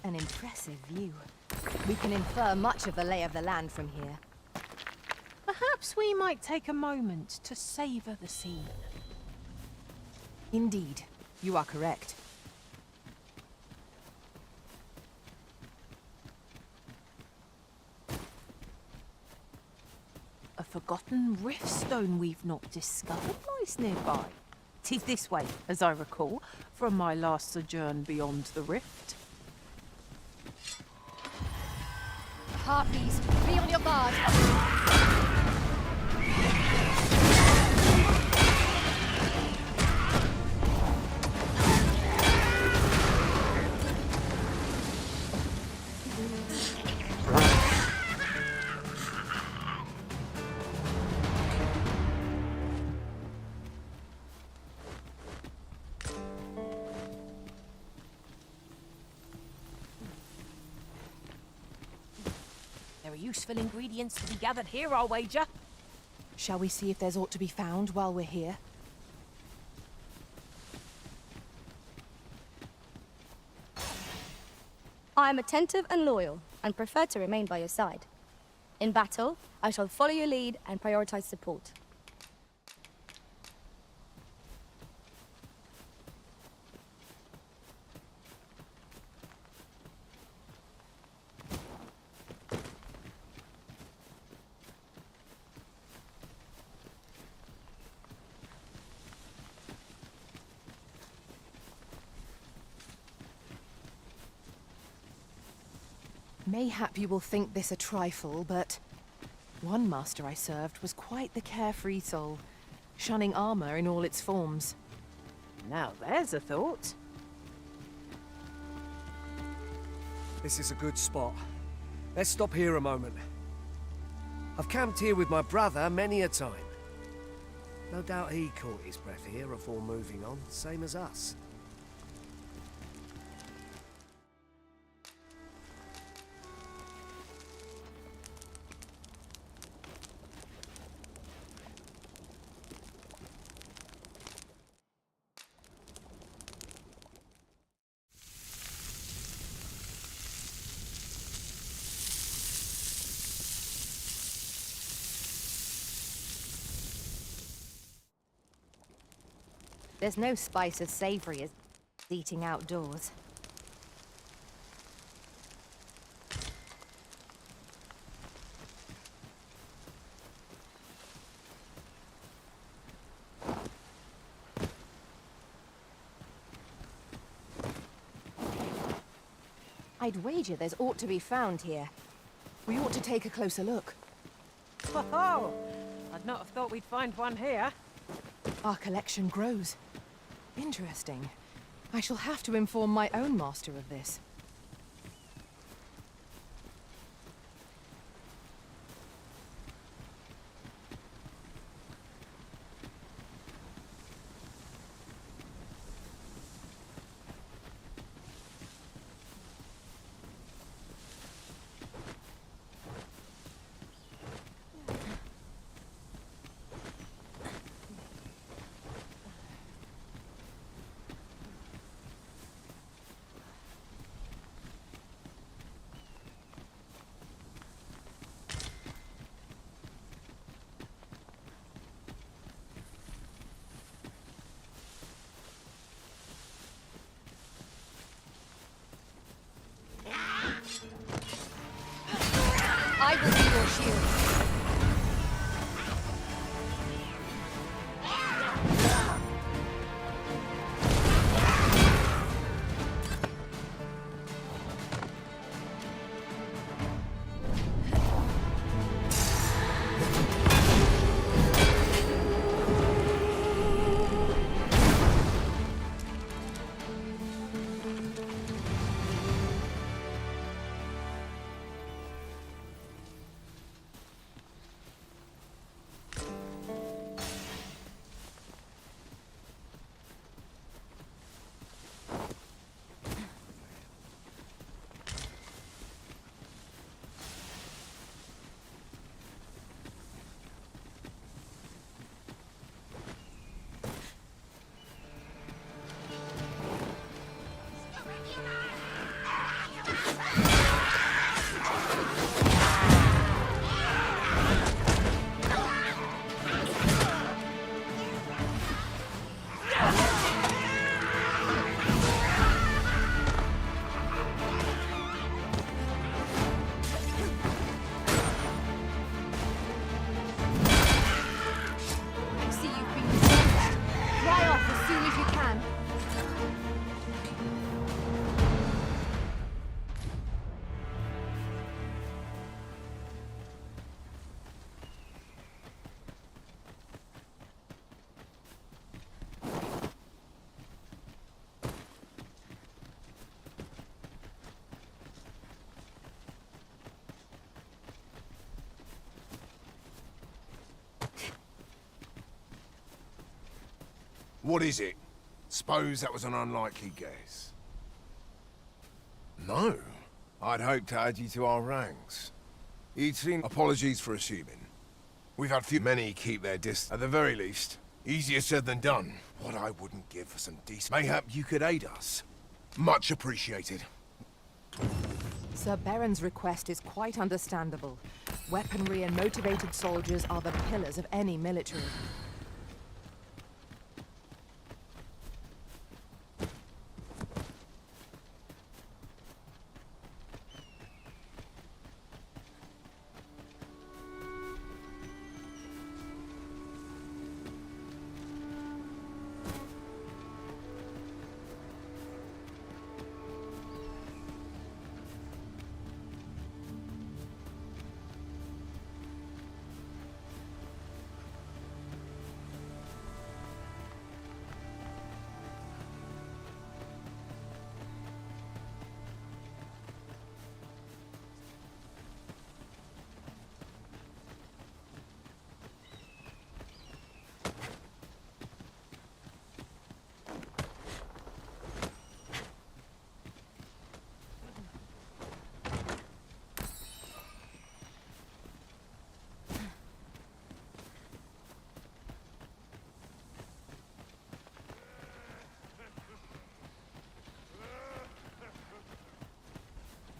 An impressive view. We can infer much of the lay of the land from here. Perhaps we might take a moment to savor the scene. Indeed, you are correct. A forgotten rift stone we've not discovered lies nearby. 'Tis this way, as I recall, from my last sojourn beyond the rift. Harpies, be on your guard. There are useful ingredients to be gathered here, I'll wager. Shall we see if there's aught to be found while we're here? I am attentive and loyal, and prefer to remain by your side. In battle, I shall follow your lead and prioritize support. Mayhap you will think this a trifle, but one master I served was quite the carefree soul, shunning armor in all its forms. Now there's a thought. This is a good spot. Let's stop here a moment. I've camped here with my brother many a time. No doubt he caught his breath here before moving on, same as us. There's no spice as savory as eating outdoors. I'd wager there's aught to be found here. We ought to take a closer look. Oh, I'd not have thought we'd find one here. Our collection grows. Interesting. I shall have to inform my own master of this. I will be your shield. What is it? Suppose that was an unlikely guess. No. I'd hoped to add you to our ranks. You'd seen apologies for assuming. We've had many keep their distance, at the very least. Easier said than done. What I wouldn't give for some decent... Mayhap you could aid us. Much appreciated. Sir Baron's request is quite understandable. Weaponry and motivated soldiers are the pillars of any military.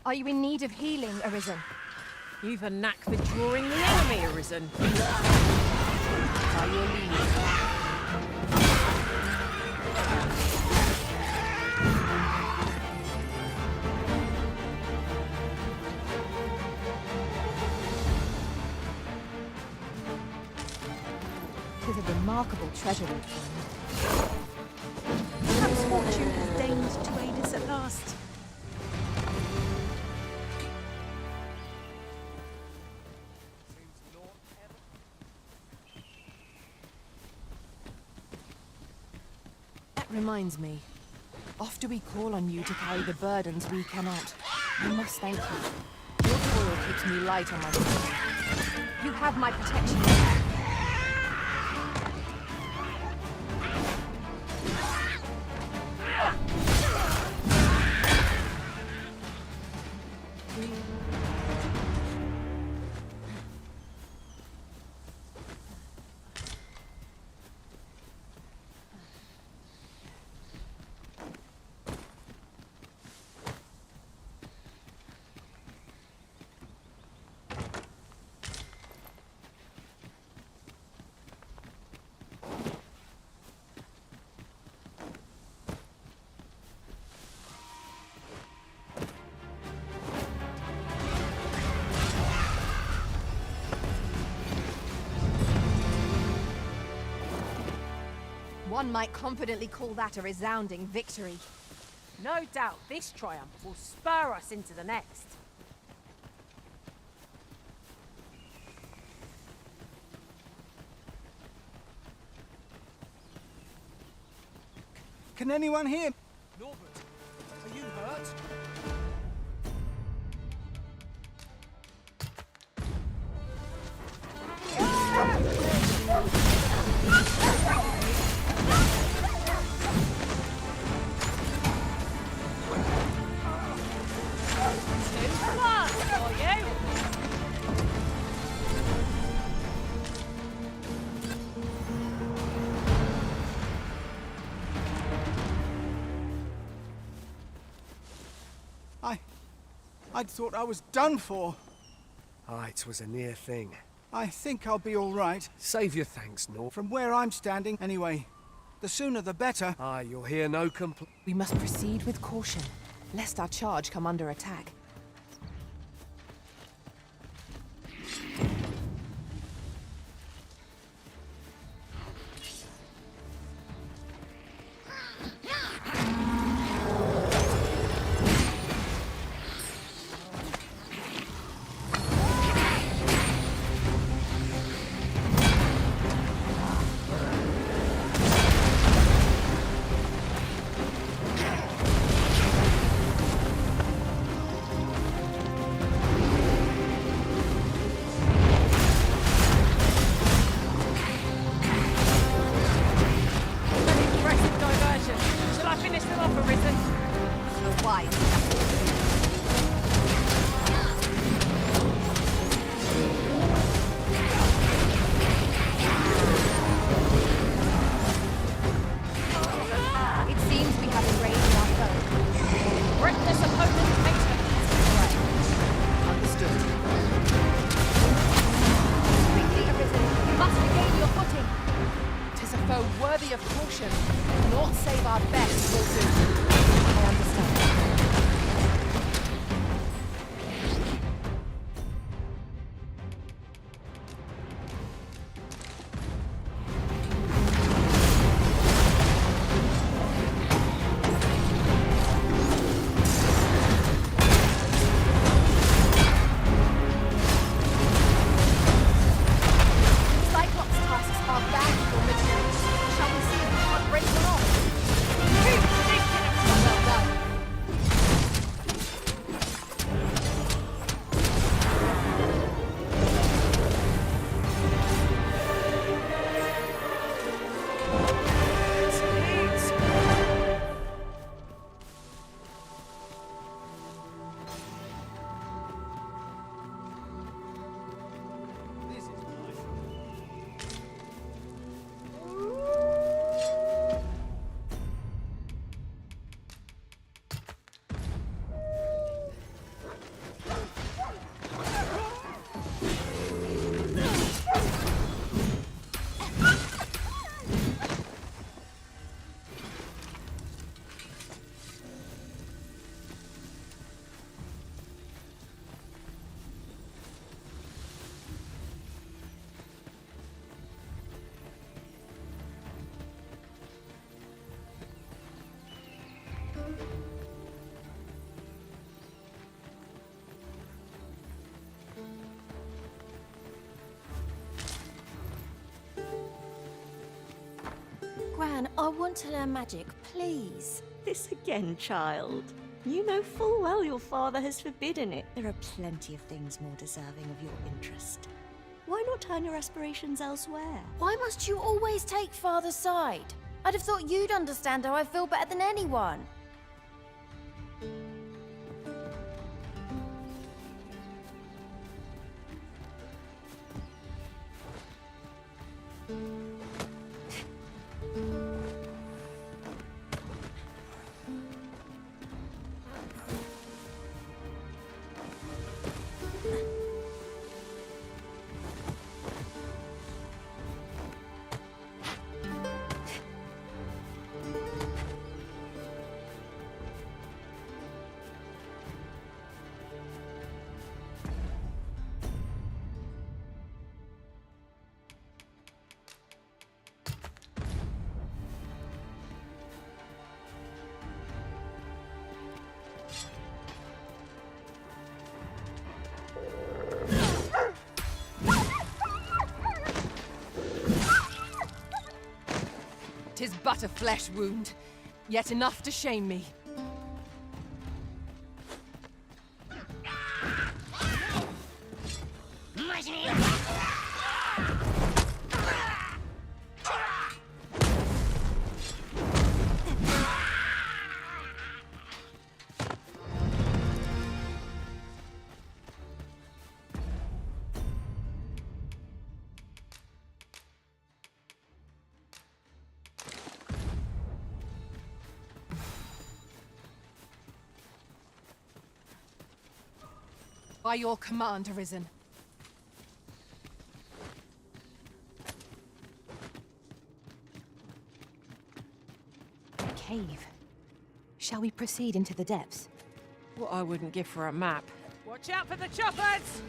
Are you in need of healing, Arisen? You've a knack for drawing the enemy, Arisen. By your lead. Tis a remarkable treasure we've found. Perhaps fortune has deigned to aid us at last. That reminds me. Oft do we call on you to carry the burdens we cannot. I must thank you. Your toil keeps me light on my soul. You have my protection. One might confidently call that a resounding victory. No doubt this triumph will spur us into the next. Can anyone hear? Norbert, are you hurt? I'd thought I was done for. Aye, 'twas a near thing. I think I'll be all right. Save your thanks, Nor. From where I'm standing, anyway. The sooner the better. Aye, you'll hear no complaint. We must proceed with caution, lest our charge come under attack. our best will do. I understand. Cyclops tasks are valuable materials. Shall we see if we can't break them off? Well done. Gran, I want to learn magic, please. This again, child. You know full well your father has forbidden it. There are plenty of things more deserving of your interest. Why not turn your aspirations elsewhere? Why must you always take Father's side? I'd have thought you'd understand how I feel better than anyone. Tis but a flesh wound, yet enough to shame me. By your command, Arisen. A cave. Shall we proceed into the depths? What I wouldn't give for a map. Watch out for the choppers!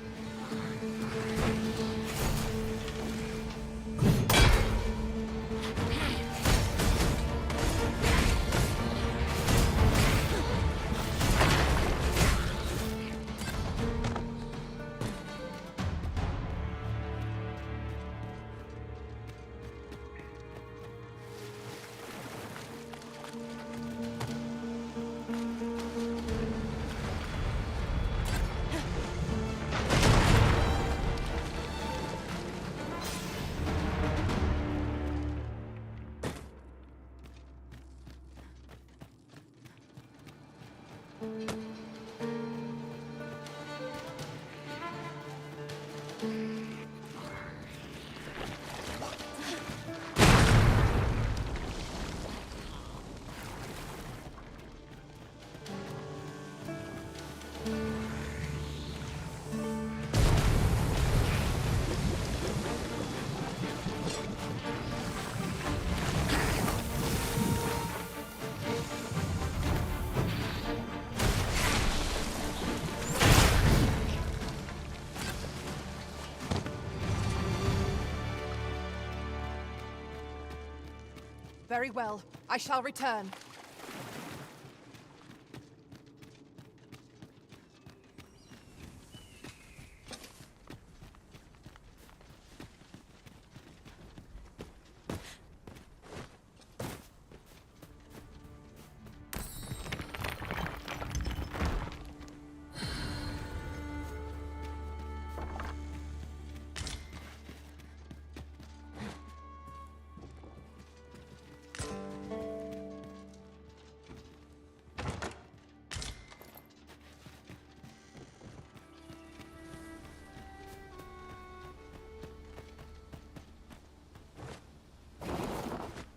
Very well. I shall return.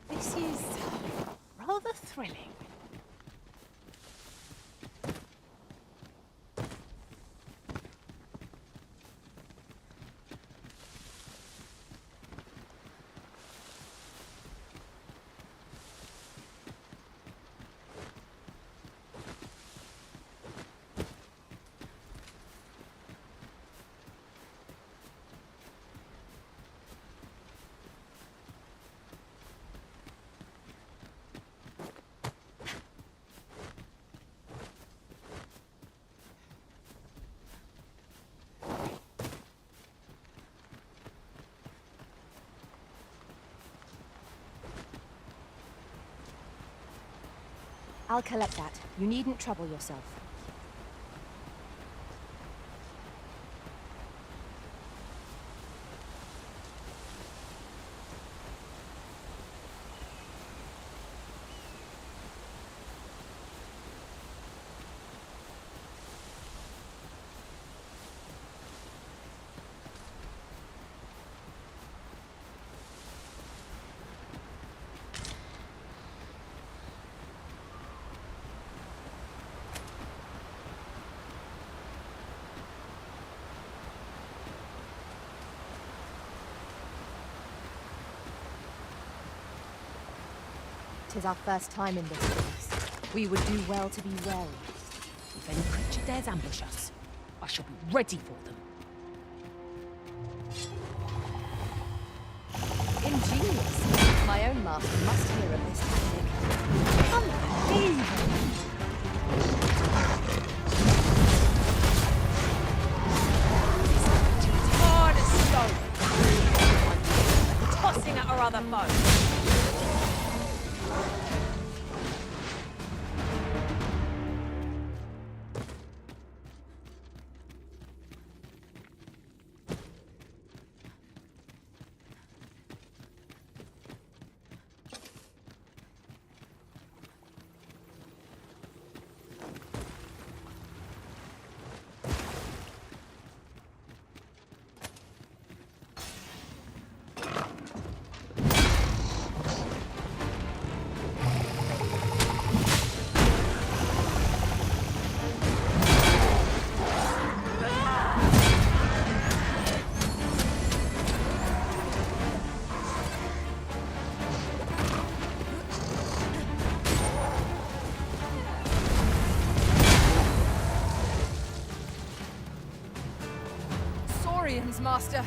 This is rather thrilling. I'll collect that. You needn't trouble yourself. Tis our first time in this place. We would do well to be wary. If any creature dares ambush us, I shall be ready for them. Ingenious. My own master must hear of this tactic. Unbelievable. Hard as stone. Tossing at our other foe. Master.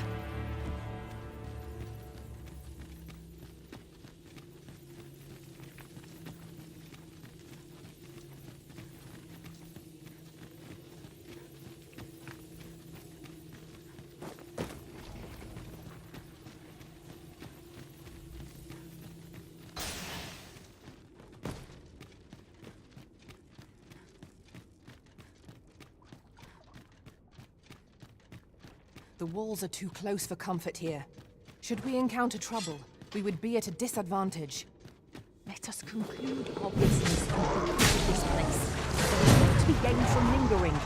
The walls are too close for comfort here. Should we encounter trouble, we would be at a disadvantage. Let us conclude our business and get out of this place. There is little to be gained from lingering.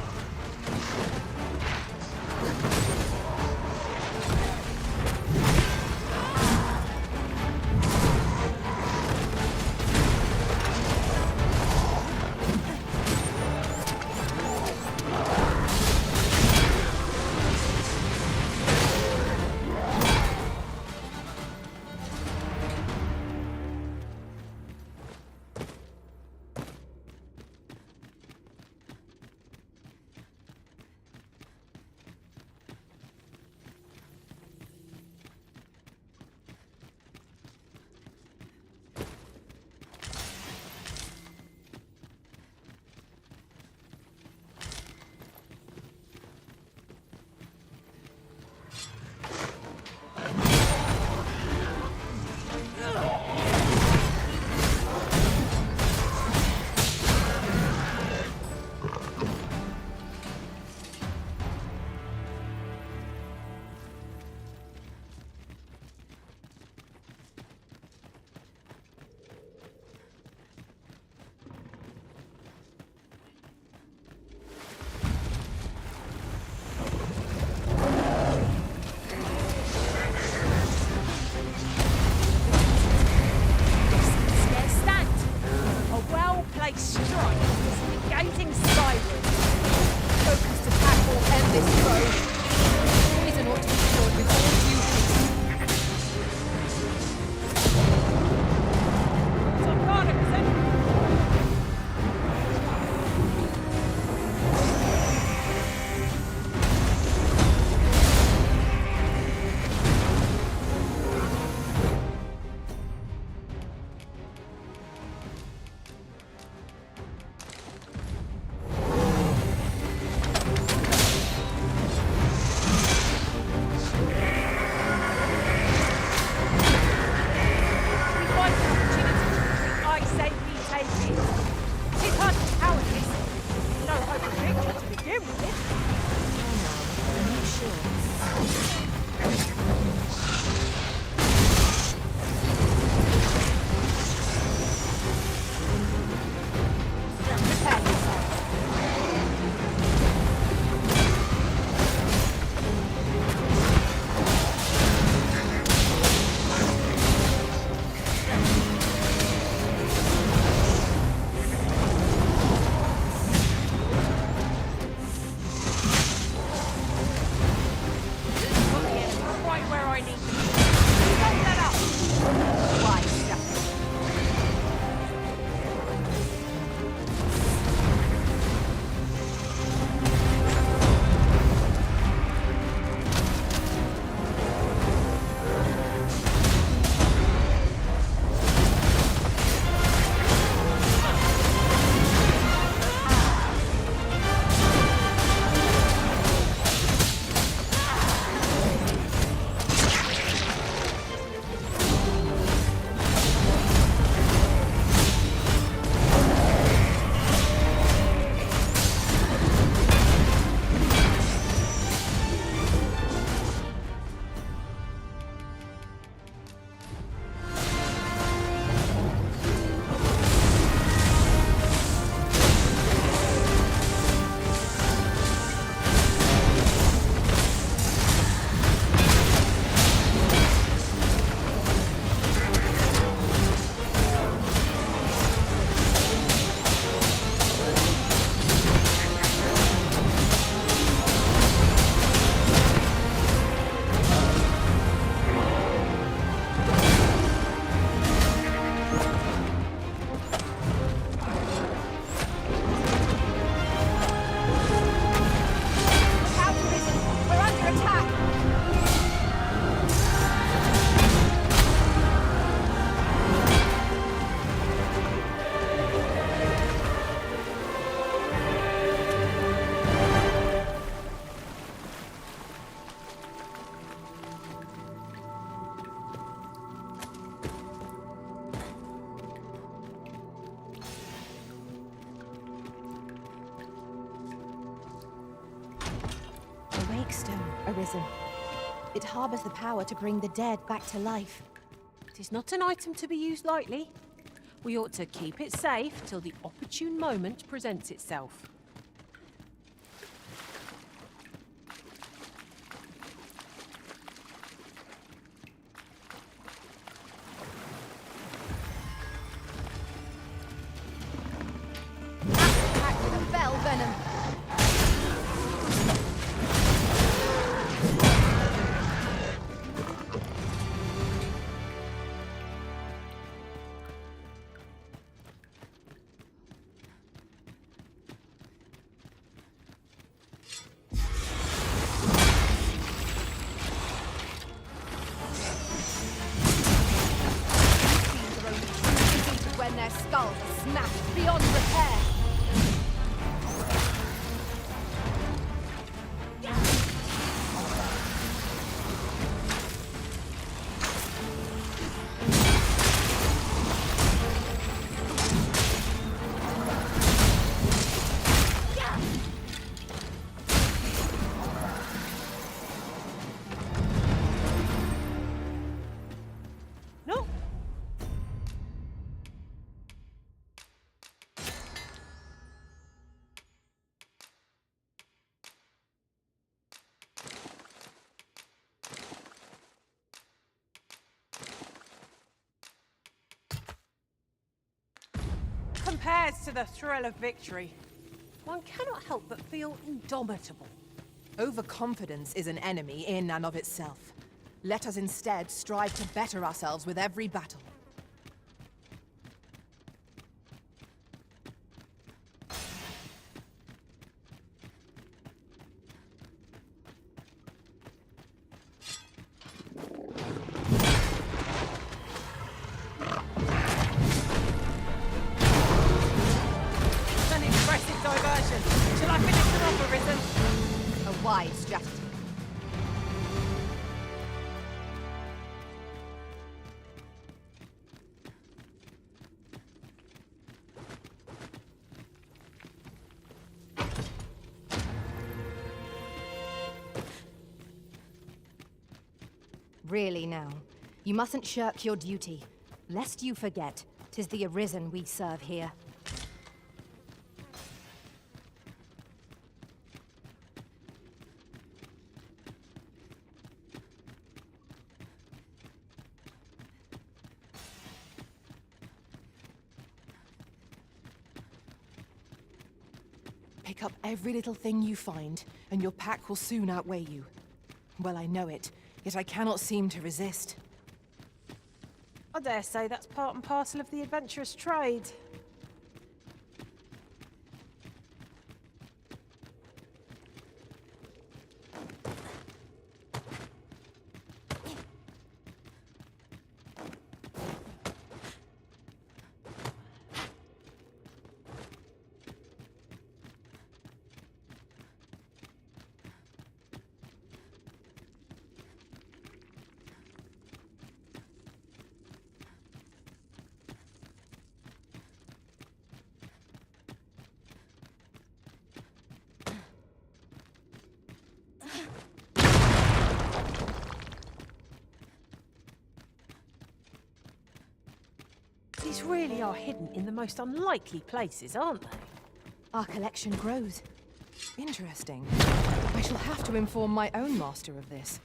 Arisen. It harbors the power to bring the dead back to life. It is not an item to be used lightly. We ought to keep it safe till the opportune moment presents itself. Packed with a bell venom. When their skulls are smashed beyond repair. No. Compared to the thrill of victory, one cannot help but feel indomitable. Overconfidence is an enemy in and of itself. Let us instead strive to better ourselves with every battle. An impressive diversion. Shall I finish them off, Arisen? A wise strategy. Really now, you mustn't shirk your duty, lest you forget 'tis the Arisen we serve here. Pick up every little thing you find, and your pack will soon outweigh you. Well, I know it, yet I cannot seem to resist. I dare say that's part and parcel of the adventurous trade. These really are hidden in the most unlikely places, aren't they? Our collection grows. Interesting. I shall have to inform my own master of this.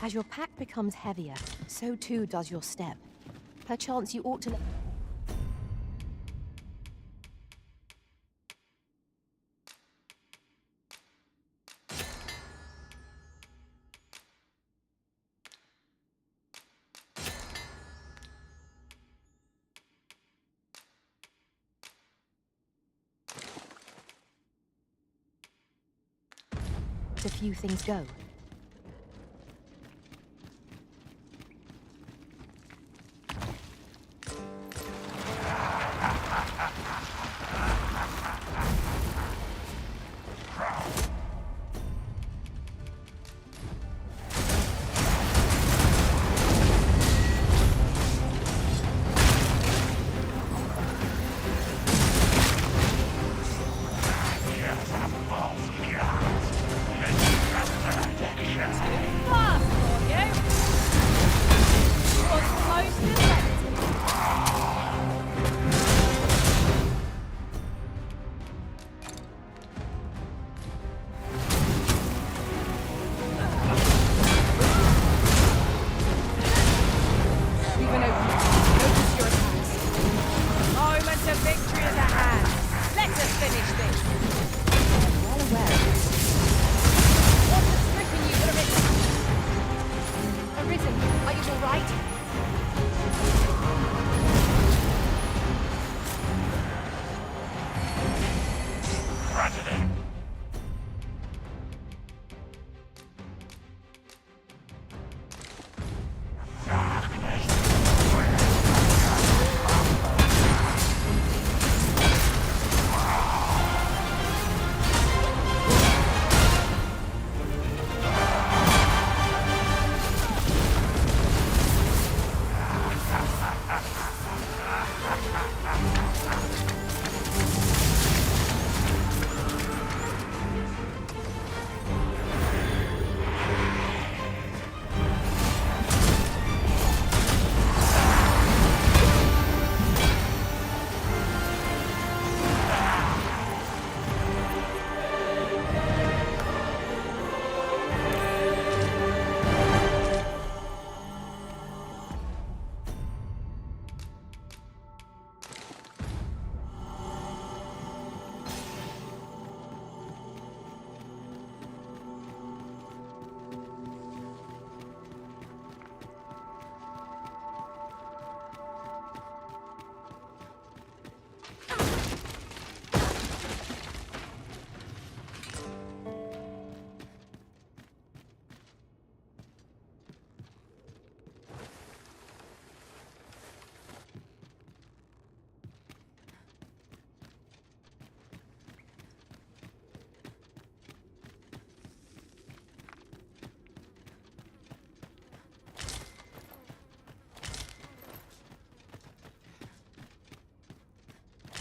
As your pack becomes heavier, so too does your step. Perchance you ought to... To few things go.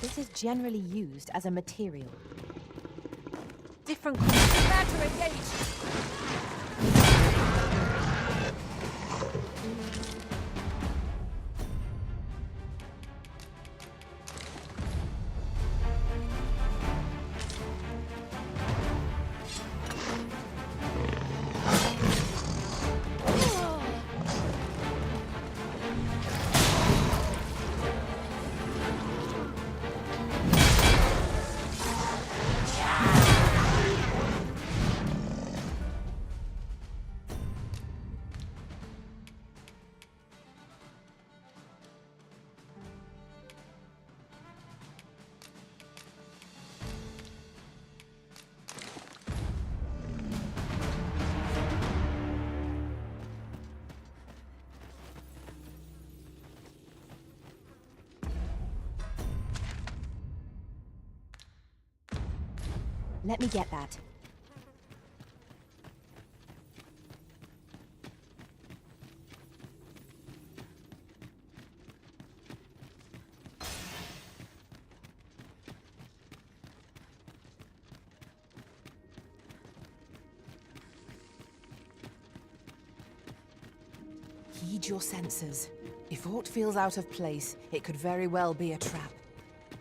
This is generally used as a material. Different prepare to engage. Let me get that. Heed your senses. If aught feels out of place, it could very well be a trap.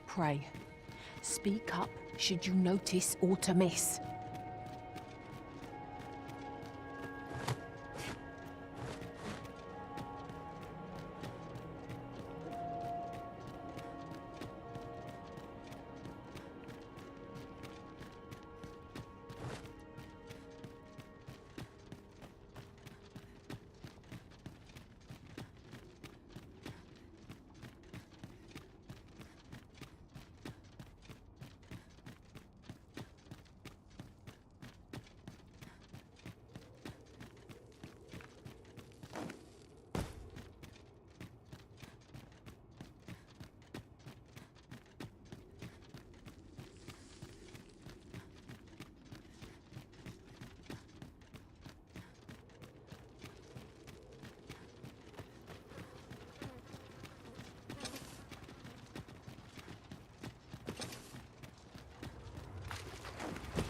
Pray. Speak up should you notice aught amiss.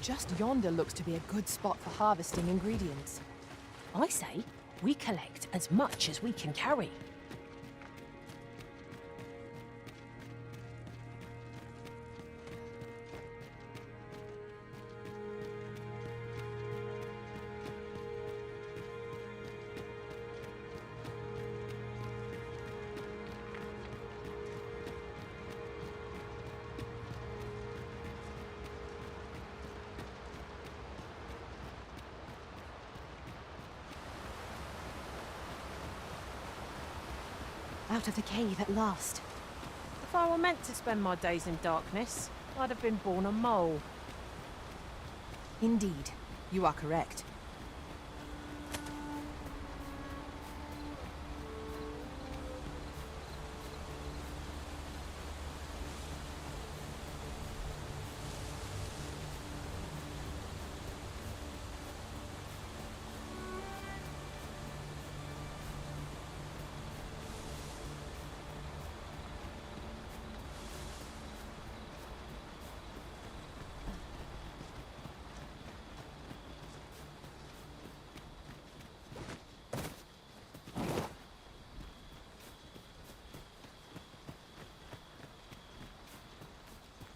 Just yonder looks to be a good spot for harvesting ingredients. I say, we collect as much as we can carry. Out of the cave at last. If I were meant to spend my days in darkness, I'd have been born a mole. Indeed, you are correct.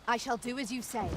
I shall do as you say.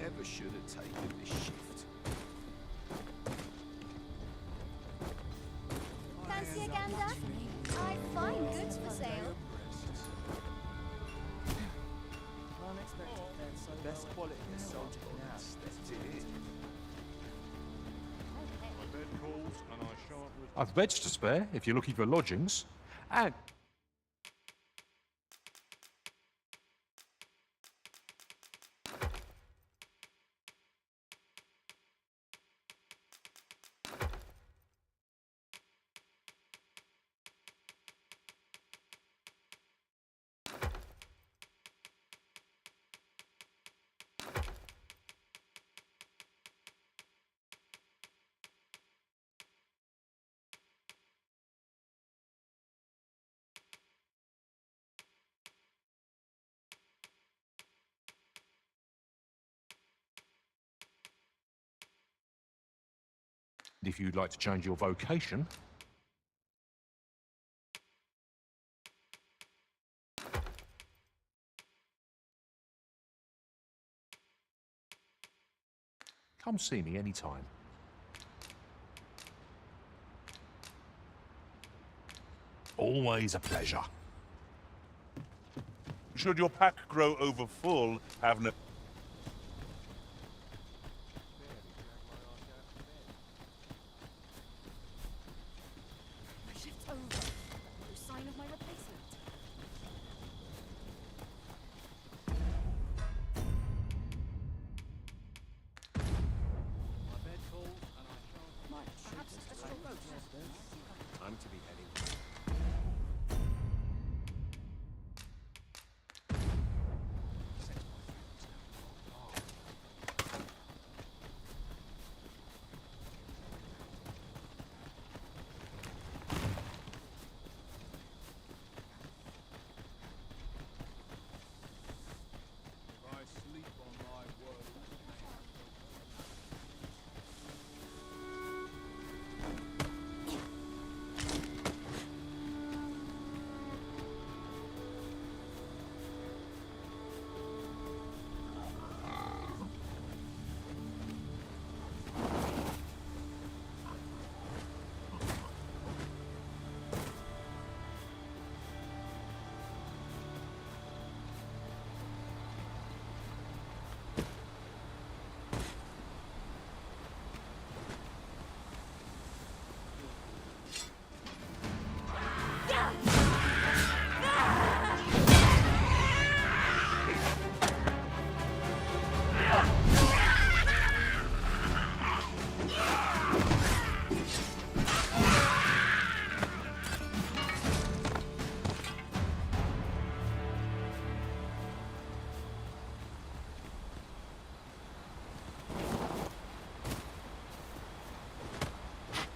Never should have taken this shift. Fancy a gander? I find goods for sale. Best quality is sold now. I've beds to spare if you're looking for lodgings. And if you'd like to change your vocation, come see me anytime. Always a pleasure. Should your pack grow over full, have no... My shift's over. No sign of my replacement. Perhaps it's just your boat. I'm to be heading.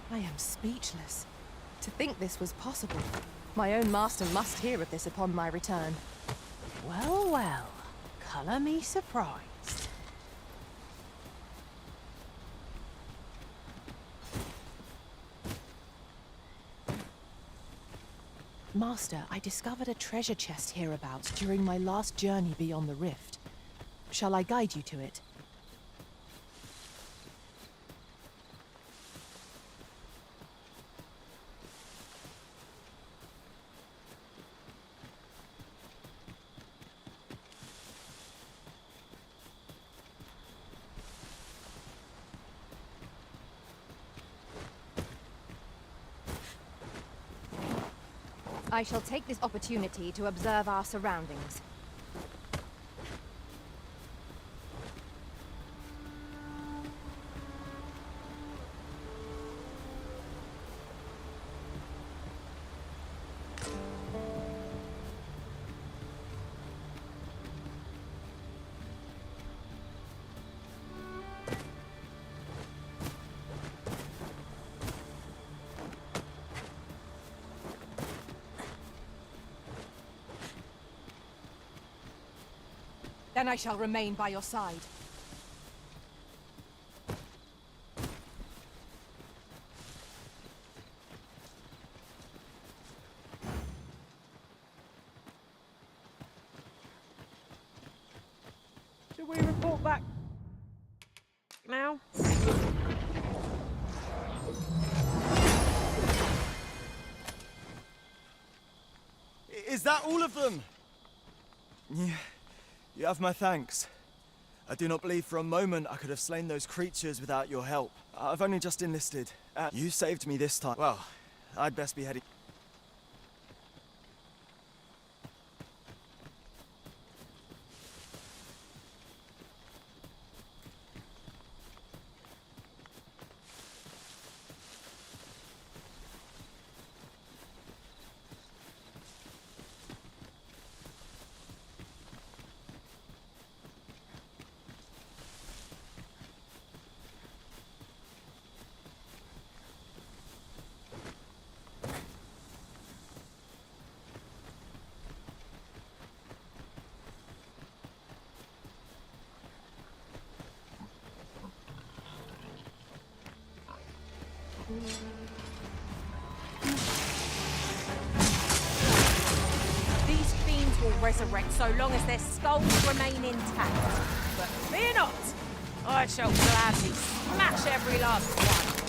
I am speechless. To think this was possible. My own master must hear of this upon my return. Well, well. Colour me surprised. Master, I discovered a treasure chest hereabouts during my last journey beyond the rift. Shall I guide you to it? I shall take this opportunity to observe our surroundings. Then I shall remain by your side. Should we report back now? Is that all of them? Yeah. You have my thanks. I do not believe for a moment I could have slain those creatures without your help. I've only just enlisted, and you saved me this time. Well, I'd best be heading. These fiends will resurrect so long as their skulls remain intact. But fear not! I shall gladly smash every last one.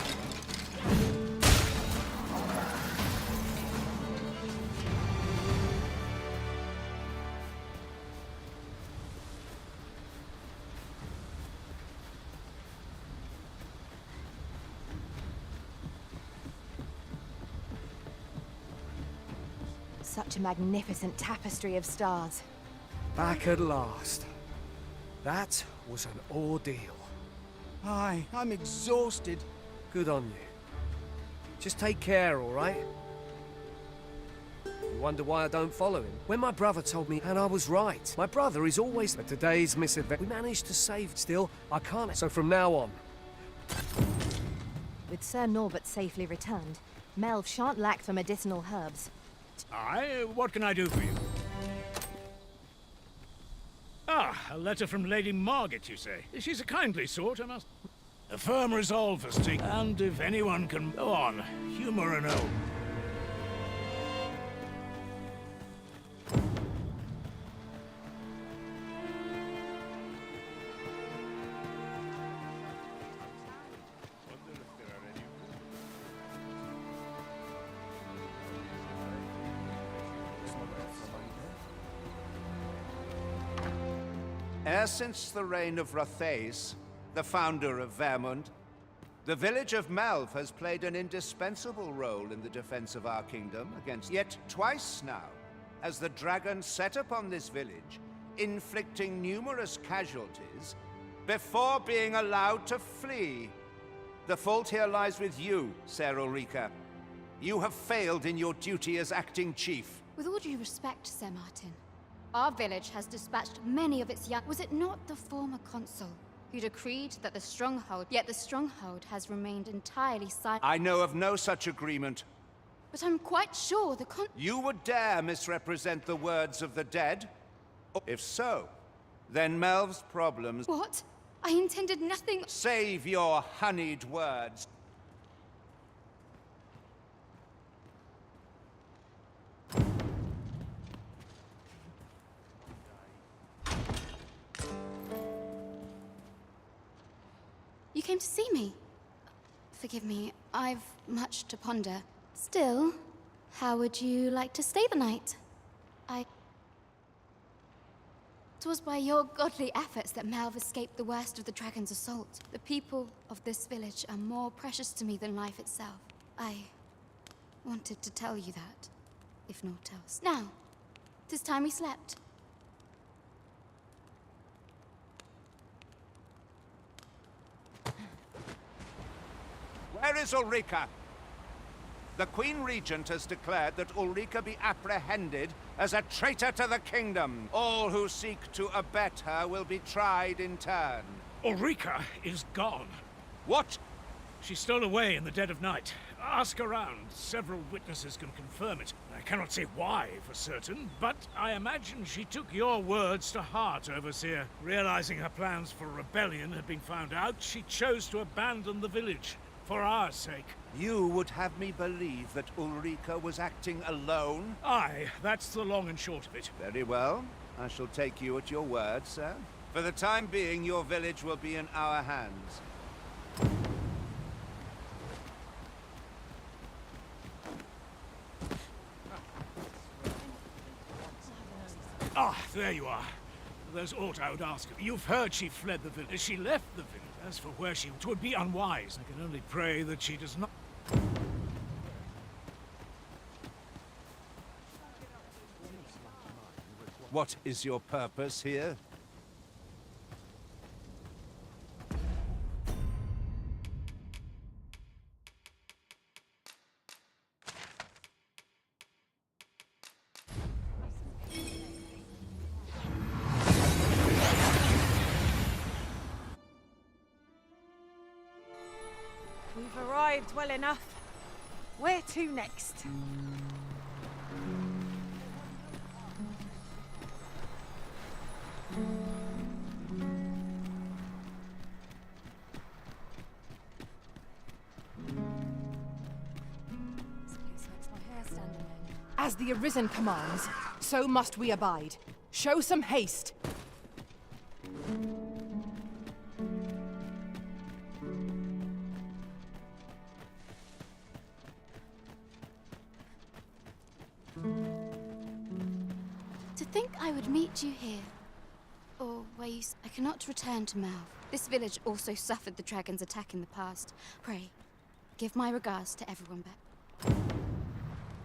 Such a magnificent tapestry of stars. Back at last. That was an ordeal. Aye, I'm exhausted. Good on you. Just take care, all right? You wonder why I don't follow him? When my brother told me, and I was right. My brother is always... But today's misadventure, we managed to save. Still, I can't... So from now on... With Sir Norbert safely returned, Melv shan't lack for medicinal herbs. Aye, what can I do for you? Ah, a letter from Lady Margaret, you say? She's a kindly sort, I must... A firm resolve has taken, and if anyone can... Go on, humour an old. Ever since the reign of Rothace, the founder of Vermund, the village of Melv has played an indispensable role in the defense of our kingdom against... Yet twice now, as the dragon set upon this village, inflicting numerous casualties, before being allowed to flee. The fault here lies with you, Ser Ulrika. You have failed in your duty as acting chief. With all due respect, Sir Martin, our village has dispatched many of its young... Was it not the former consul who decreed that the stronghold... Yet the stronghold has remained entirely silent... I know of no such agreement. But I'm quite sure the You would dare misrepresent the words of the dead? If so, then Melv's problems... What? I intended nothing... Save your honeyed words. You came to see me. Forgive me, I've much to ponder. Still, how would you like to stay the night? It was by your godly efforts that Melv escaped the worst of the dragon's assault. The people of this village are more precious to me than life itself. I wanted to tell you that, if naught else. Now, 'tis time we slept. Where is Ulrika? The Queen Regent has declared that Ulrika be apprehended as a traitor to the kingdom. All who seek to abet her will be tried in turn. Ulrika is gone. What? She stole away in the dead of night. Ask around. Several witnesses can confirm it. I cannot say why for certain, but I imagine she took your words to heart, Overseer. Realizing her plans for rebellion had been found out, she chose to abandon the village. For our sake. You would have me believe that Ulrika was acting alone? Aye, that's the long and short of it. Very well. I shall take you at your word, sir. For the time being, your village will be in our hands. Ah, there you are. there's aught I would ask of. You've heard she fled the village. She left the village. As for where she... 'twould be unwise. I can only pray that she does not... What is your purpose here? We've arrived well enough. Where to next? As the Arisen commands, so must we abide. Show some haste. To think I would meet you here. Or where you... I cannot return to Malv. This village also suffered the dragon's attack in the past. Pray, give my regards to everyone back.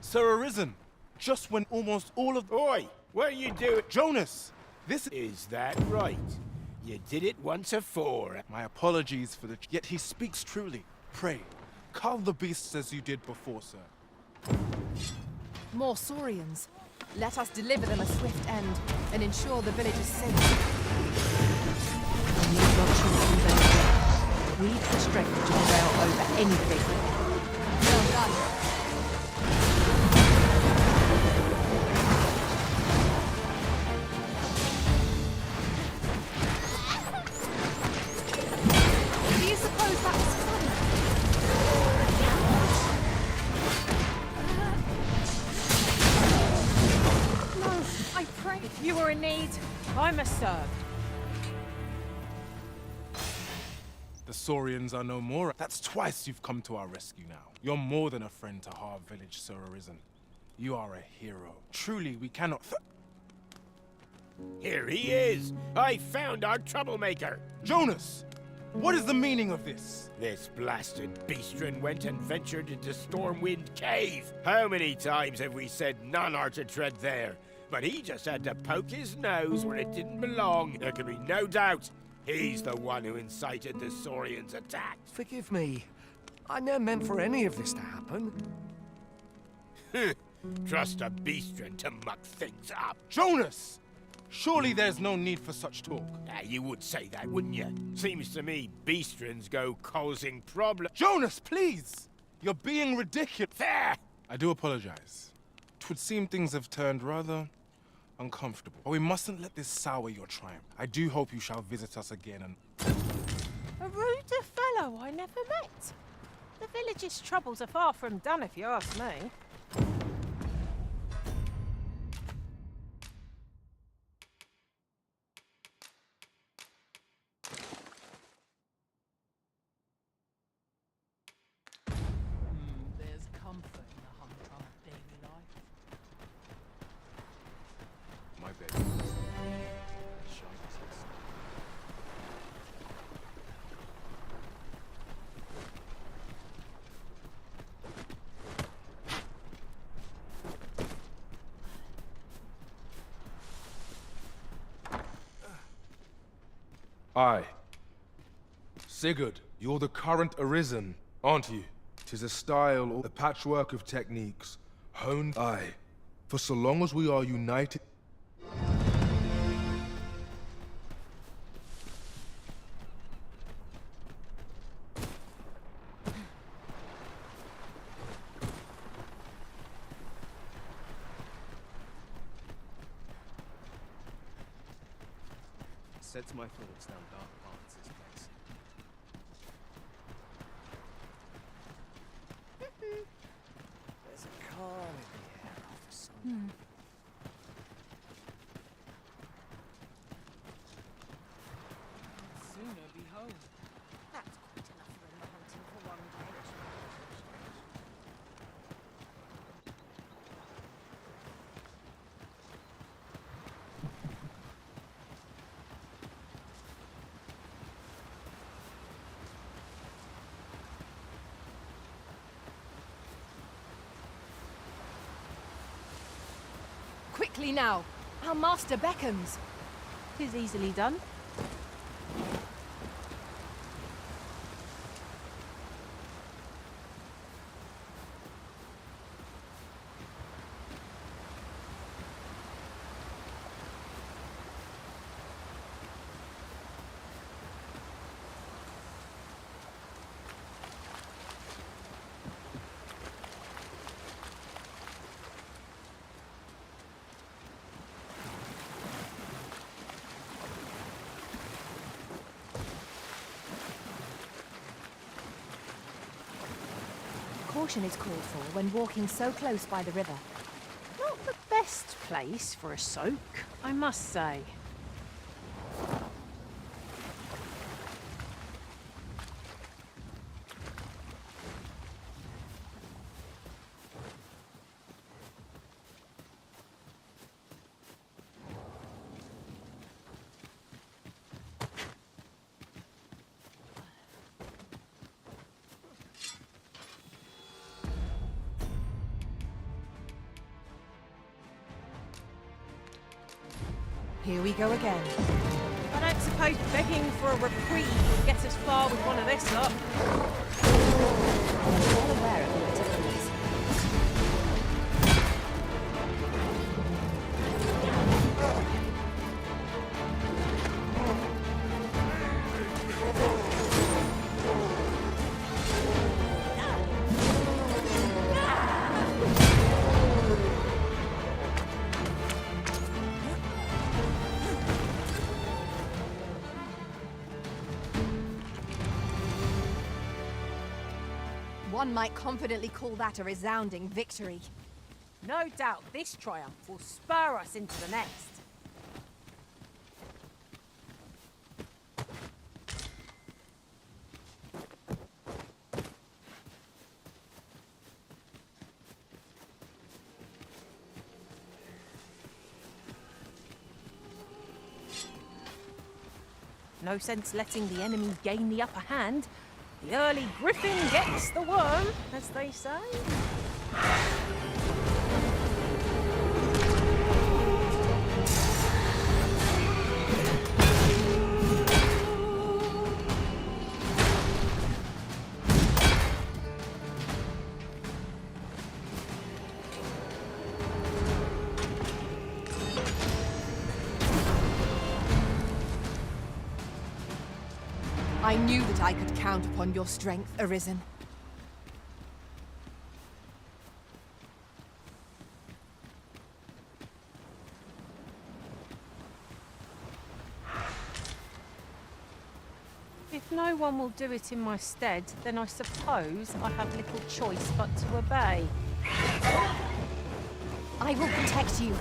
Sir Arisen, just when almost all of... Oi! What are you doing? Jonas! This... Is that right? You did it once afore. My apologies for the... Yet he speaks truly. Pray, cull the beasts as you did before, sir. More Saurians. Let us deliver them a swift end and ensure the village is safe. I need not choose them. We've the strength to prevail over anything. Well done. Do you suppose that was funny? No, I pray. If you were in need, I must serve. The Saurians are no more. That's twice you've come to our rescue now. You're more than a friend to Harv Village, Sir Arisen. You are a hero. Truly, we cannot Here he is! I found our troublemaker! Jonas! What is the meaning of this? This blasted beastren went and ventured into Stormwind Cave. How many times have we said none are to tread there? But he just had to poke his nose where it didn't belong. There can be no doubt he's the one who incited the Saurians' attack. Forgive me. I never meant for any of this to happen. Trust a beastren to muck things up. Jonas! Surely there's no need for such talk. You would say that, wouldn't you? Seems to me beastrens go causing problems. Jonas, please! You're being ridiculous. There! I do apologize. 'Twould seem things have turned rather uncomfortable. But we mustn't let this sour your triumph. I do hope you shall visit us again and... A ruder fellow I never met. The village's troubles are far from done, if you ask me. There's comfort in the humdrum of daily life. My bed. Aye. Sigurd, you're the current Arisen, aren't you? 'Tis a style or a patchwork of techniques, honed. Aye. For so long as we are united... Sets my thoughts down dark paths, this place. There's a calm in the air after sun. Sooner be home. That's quite enough for the hunting for one day. quickly now. Our master beckons. 'Tis easily done. Caution is called for when walking so close by the river. Not the best place for a soak, I must say. Here we go again. I don't suppose begging for a reprieve will get us far with one of this lot. I'm well aware of your difficulties. One might confidently call that a resounding victory. No doubt this triumph will spur us into the next. No sense letting the enemy gain the upper hand. The early griffin gets the worm, as they say. I knew that I could count upon your strength, Arisen. If no one will do it in my stead, then I suppose I have little choice but to obey. I will protect you.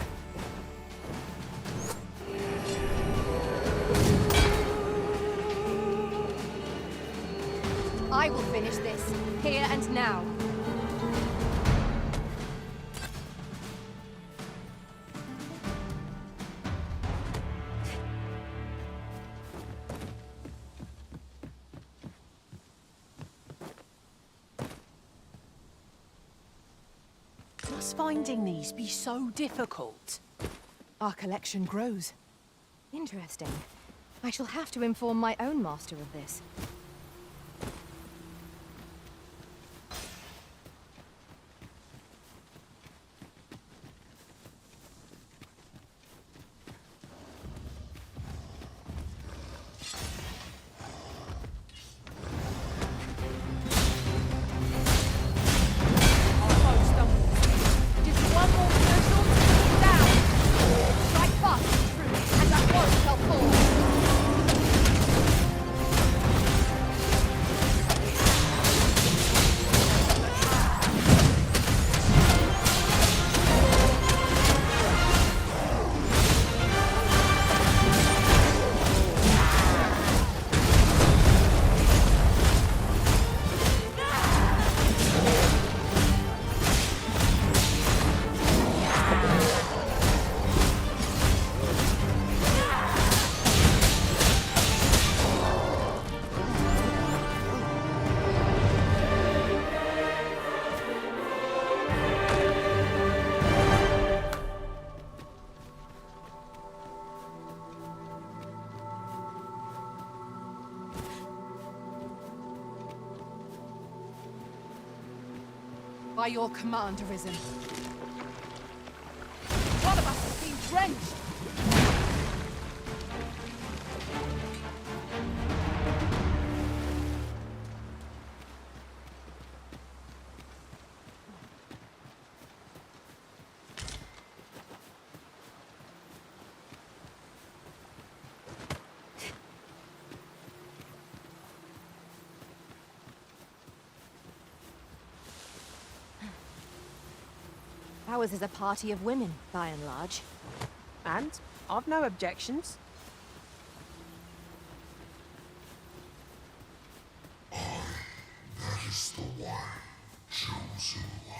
I will finish this, here and now. Must finding these be so difficult? Our collection grows. Interesting. I shall have to inform my own master of this. By your command, Arisen. One of us has been drenched! Ours is a party of women, by and large. And I've no objections. That is the one, chosen one.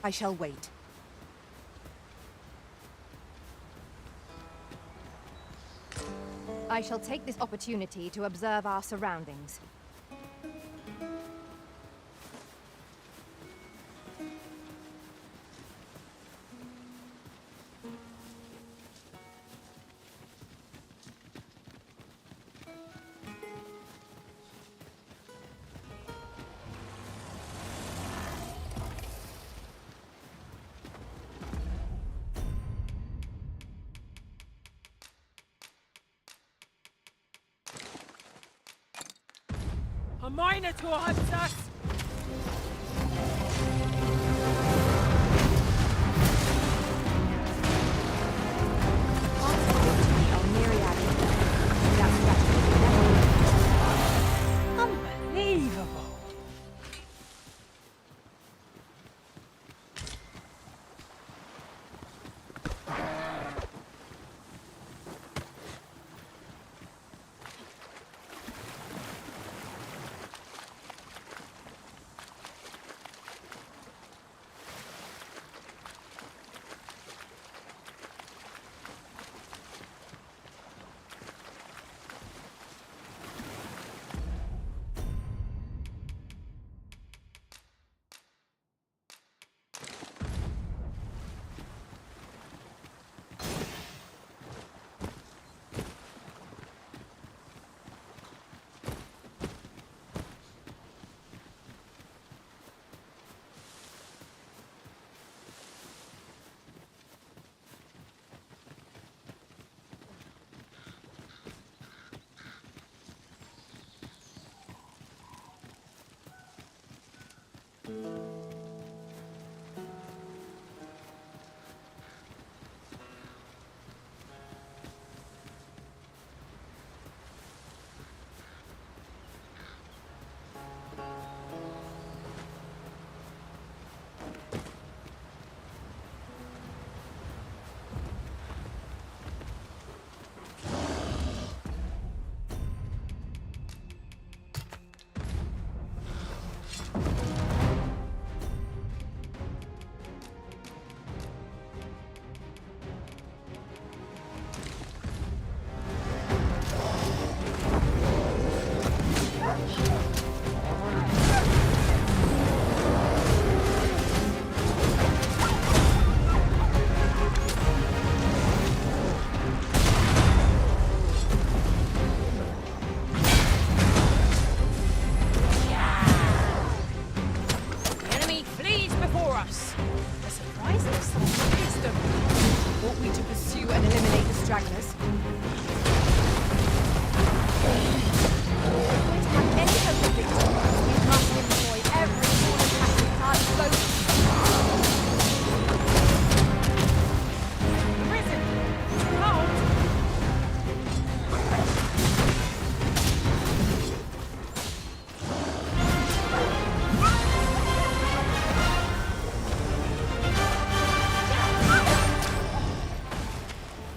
I shall wait. I shall take this opportunity to observe our surroundings. A Minotaur hunts us! Unbelievable!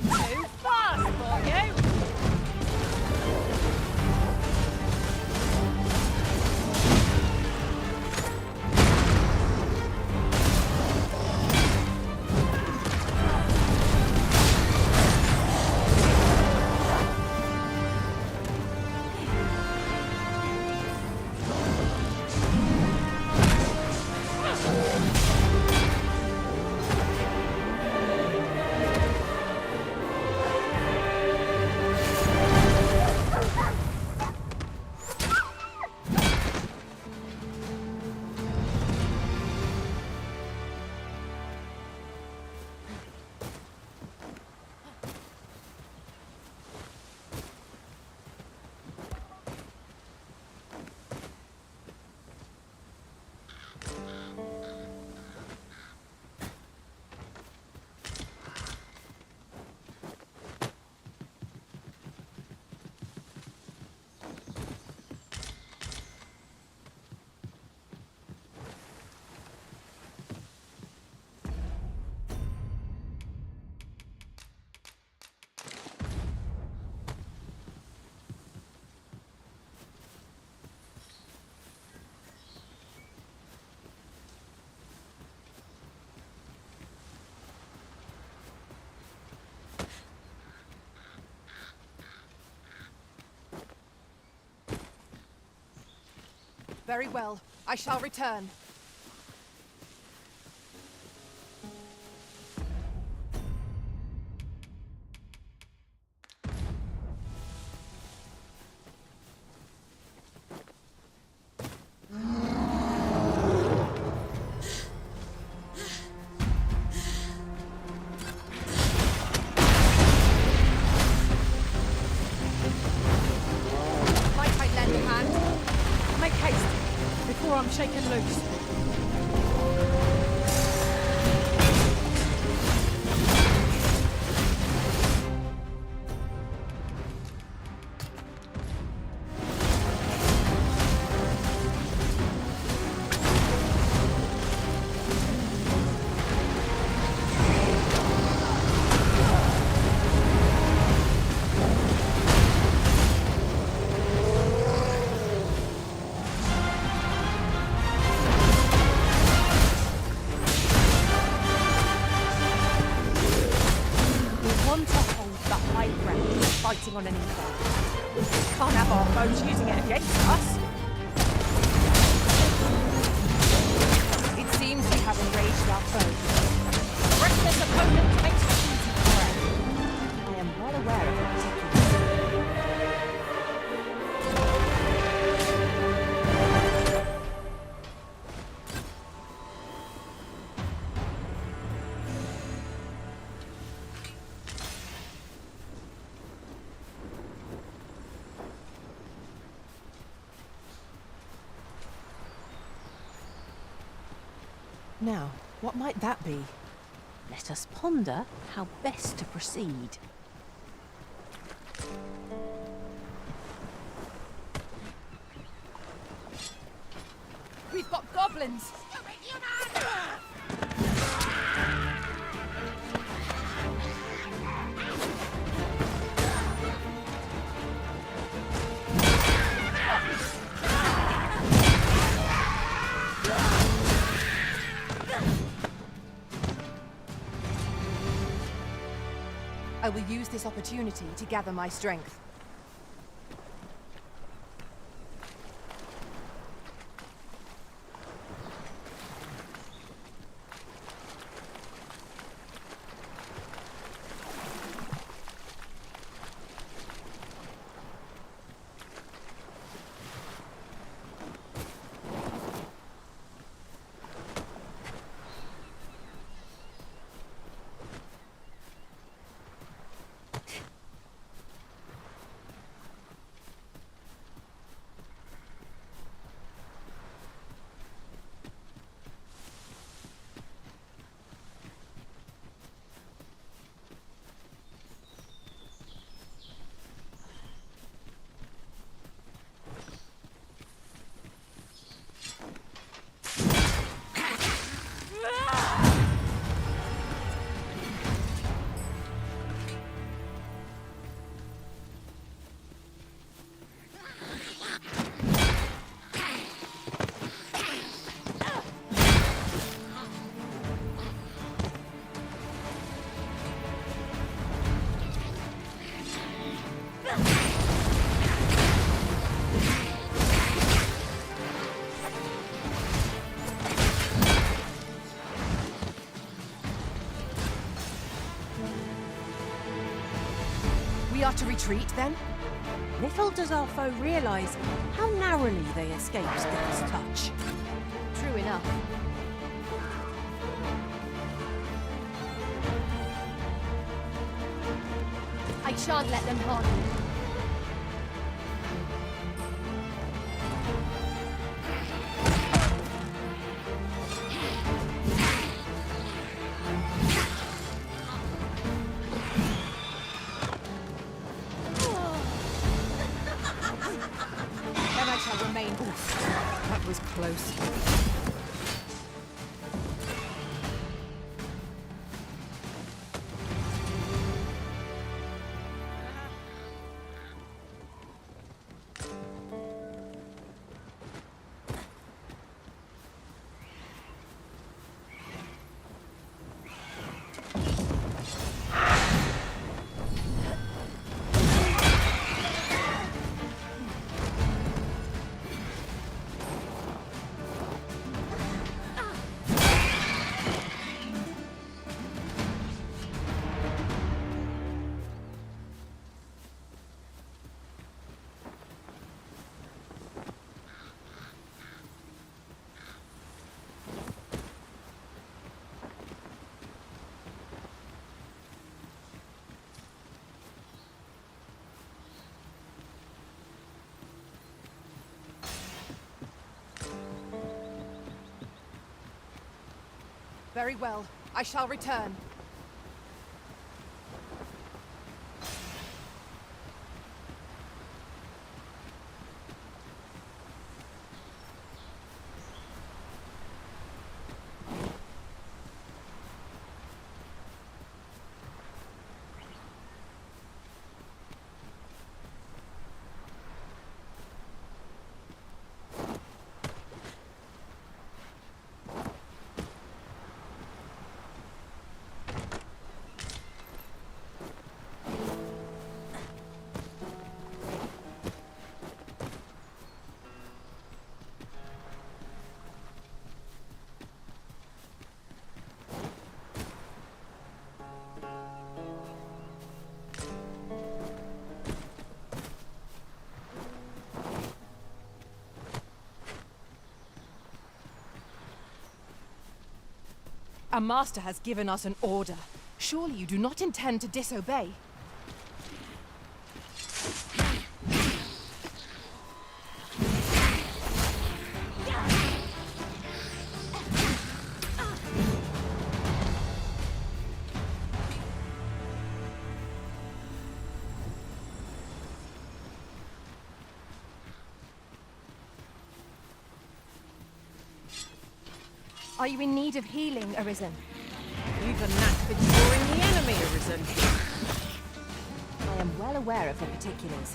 Too fast for you! Very well. I shall return. Might I lend a hand? Make haste, before I'm shaken loose. Fighting on any foe. Can't have our foes using it against us. It seems we have enraged our foes. Reckless opponent makes it easy for us. I am well aware of the particulars. Now, what might that be? Let us ponder how best to proceed. We've got goblins! I will use this opportunity to gather my strength. We are to retreat, then? Little does our foe realise how narrowly they escaped Death's touch. True enough. I shan't let them harm you. Then I shall remain. Oof, that was close. Very well. I shall return. A master has given us an order. Surely you do not intend to disobey? Are you in need of healing, Arisen? You've a knack for drawing the enemy, Arisen. I am well aware of the particulars.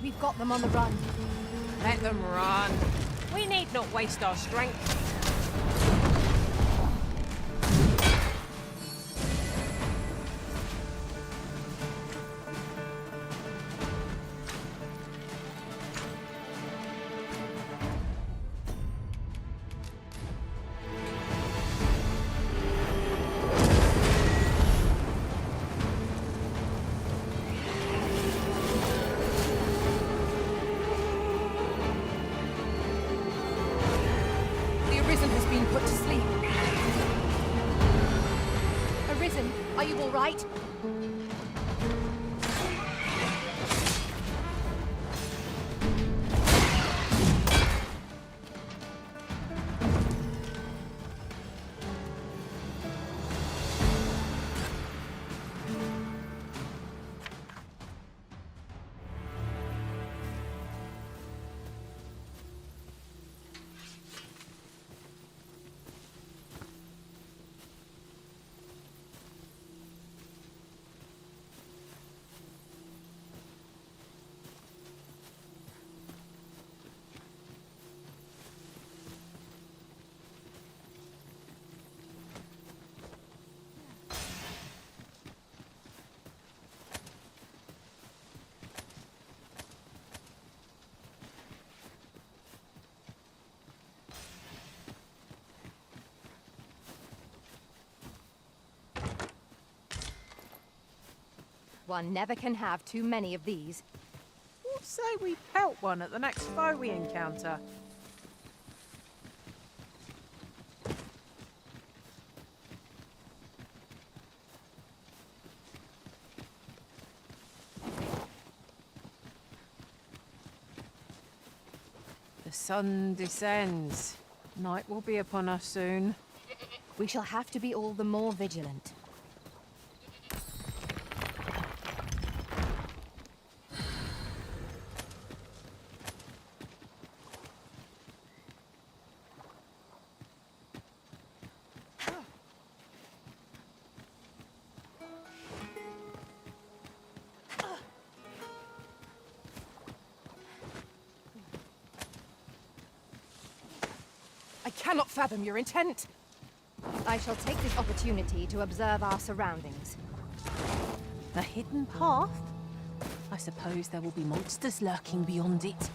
We've got them on the run. Let them run. We need not waste our strength. Put to sleep. Arisen, are you all right? One never can have too many of these. What Say we pelt one at the next foe we encounter. The sun descends. Night will be upon us soon. We shall have to be all the more vigilant. I cannot fathom your intent. I shall take this opportunity to observe our surroundings. A hidden path? I suppose there will be monsters lurking beyond it.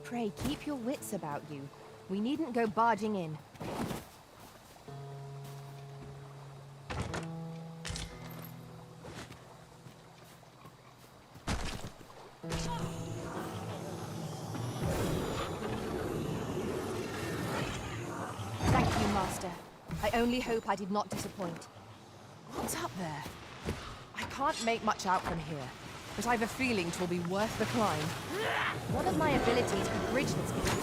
Pray, keep your wits about you. We needn't go barging in. Thank you, Master. I only hope I did not disappoint. What's up there? I can't make much out from here, but I've a feeling 'twill be worth the climb. One of my abilities could bridge this gap.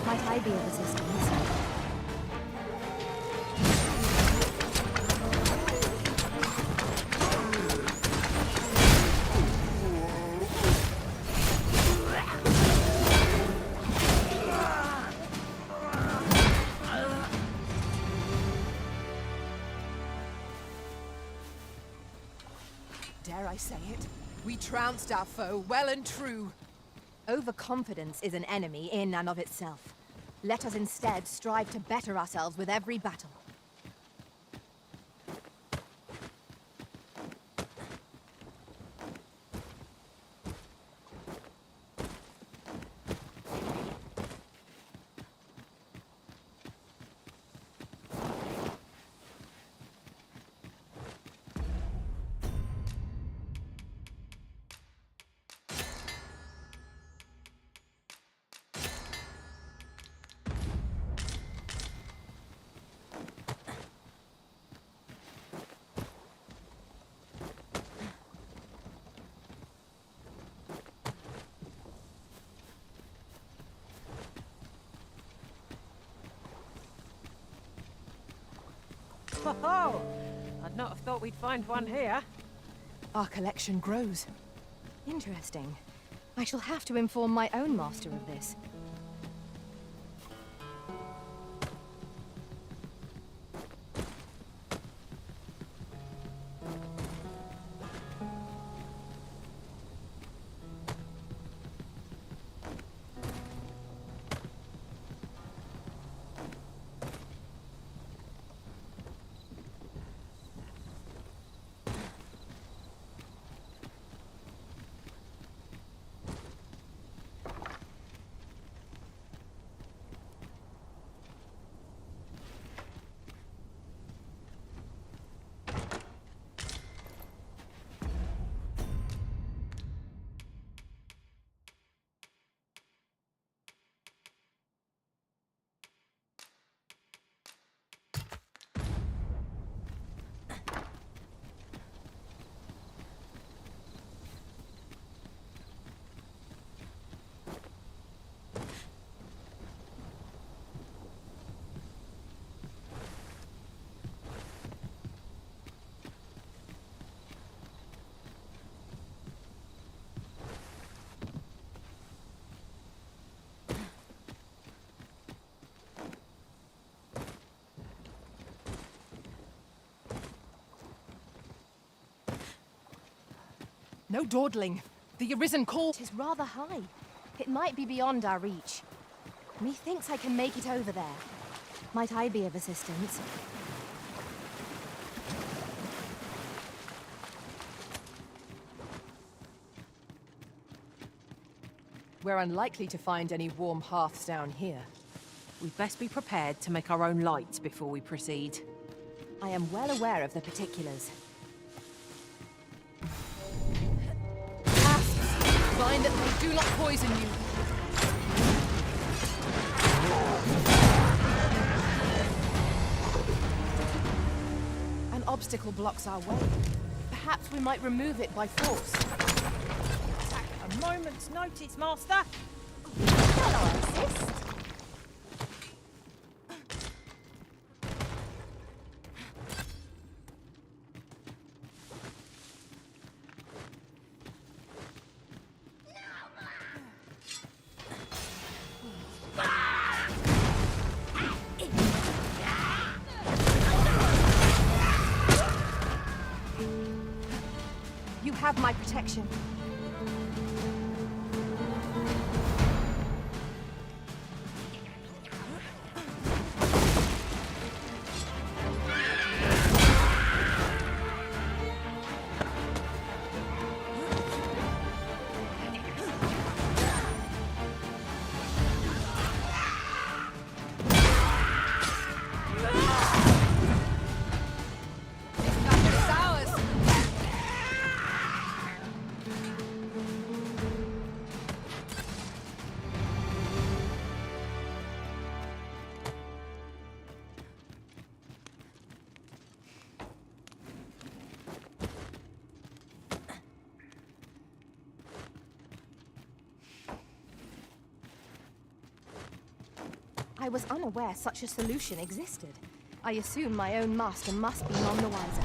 Might I be of assistance? Dare I say it? We trounced our foe well and true. Overconfidence is an enemy in and of itself. Let us instead strive to better ourselves with every battle. Oh, I'd not have thought we'd find one here. Our collection grows. Interesting. I shall have to inform my own master of this. No dawdling. The Arisen call. It is rather high. It might be beyond our reach. Methinks I can make it over there. Might I be of assistance? We're unlikely to find any warm hearths down here. We'd best be prepared to make our own light before we proceed. I am well aware of the particulars. Divine that they do not poison you. An obstacle blocks our way. Perhaps we might remove it by force. A moment's notice, Master. Shall I assist? You have my protection. I was unaware such a solution existed. I assume my own master must be none the wiser.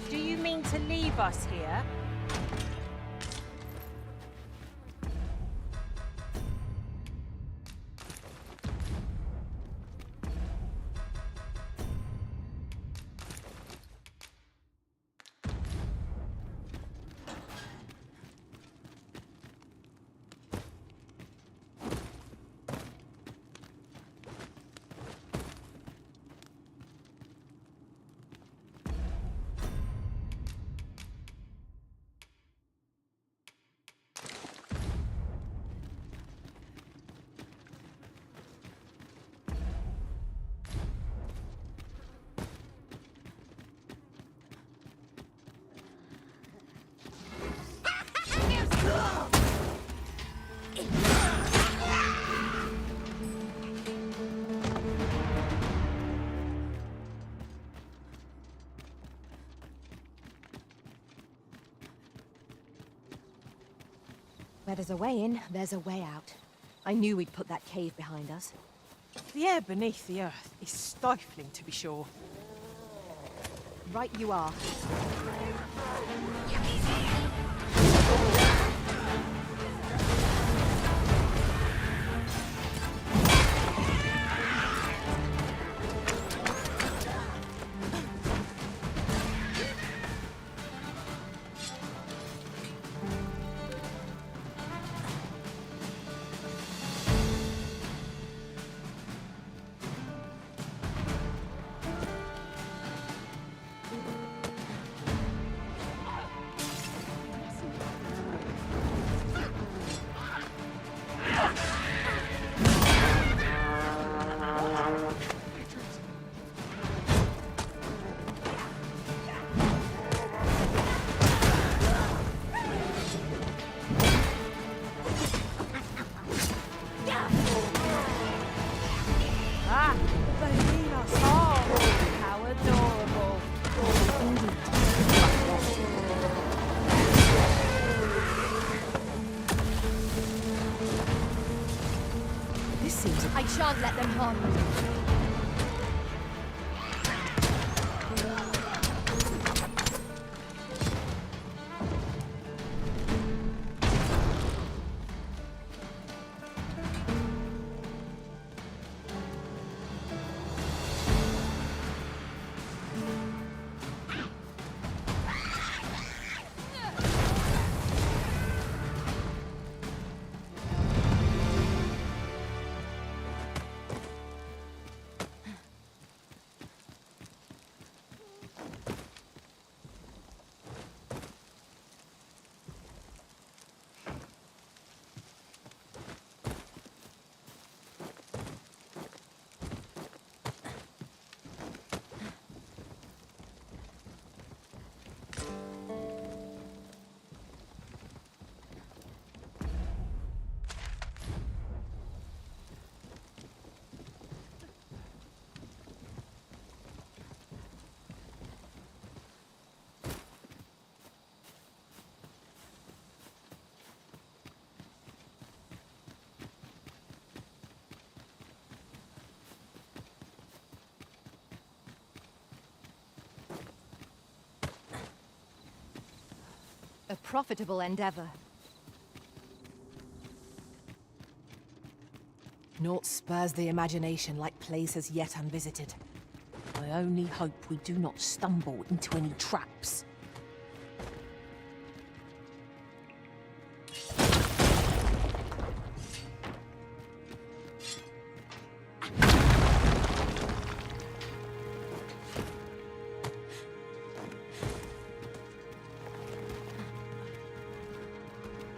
Do you mean to leave us here? Where there's a way in, there's a way out. I knew we'd put that cave behind us. The air beneath the earth is stifling, to be sure. Right you are. Ah, they mean us harm. How adorable. This seems... I shan't let them harm you. A profitable endeavor. Naught spurs the imagination like places yet unvisited. I only hope we do not stumble into any traps.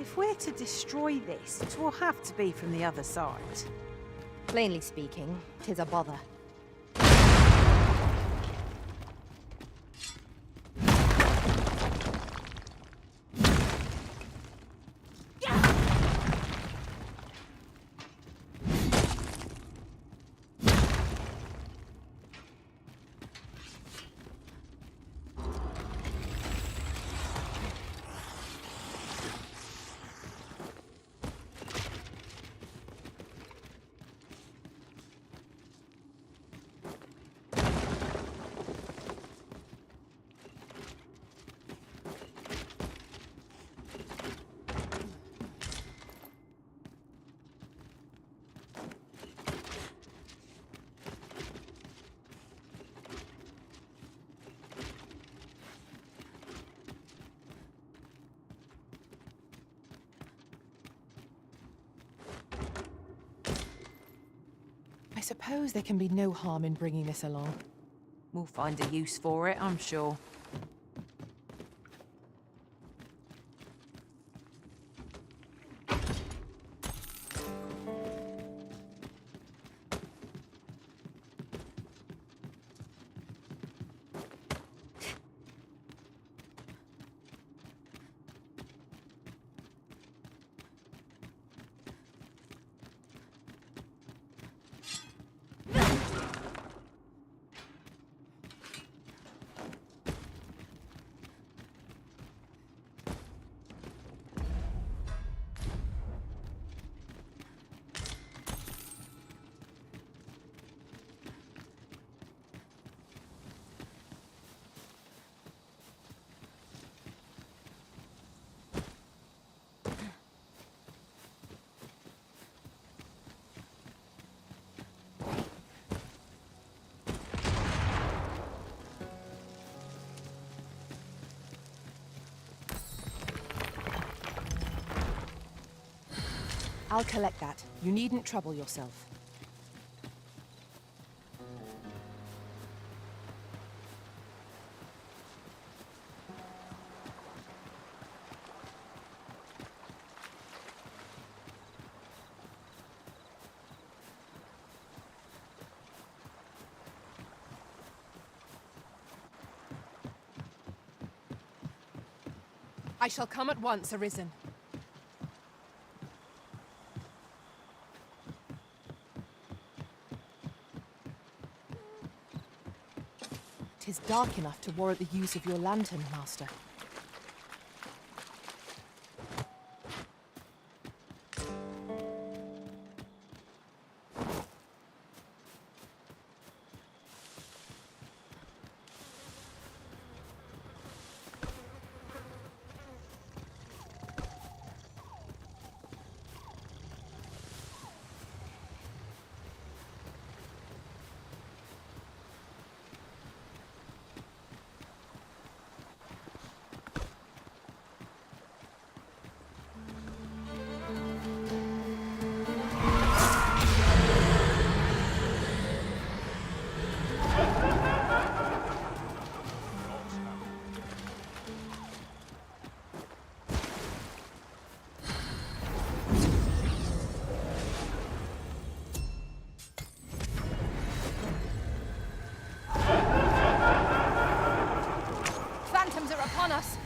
If we're to destroy this, it will have to be from the other side. Plainly speaking, 'tis a bother. I suppose there can be no harm in bringing this along. We'll find a use for it, I'm sure. I'll collect that. You needn't trouble yourself. I shall come at once, Arisen. 'Tis dark enough to warrant the use of your lantern, Master. Upon us!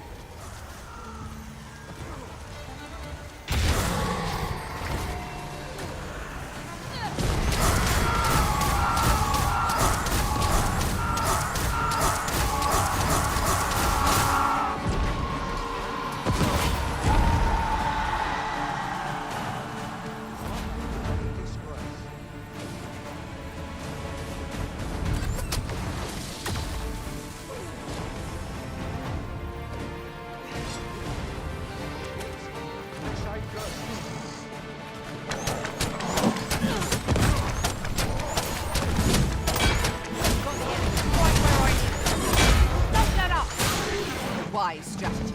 wise strategy.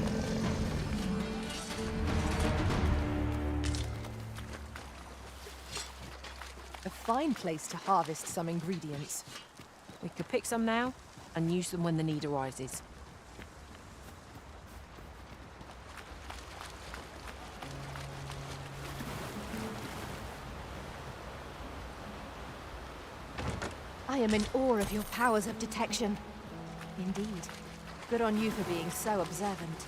A fine place to harvest some ingredients. We could pick some now and use them when the need arises. I am in awe of your powers of detection. Indeed. Good on you for being so observant.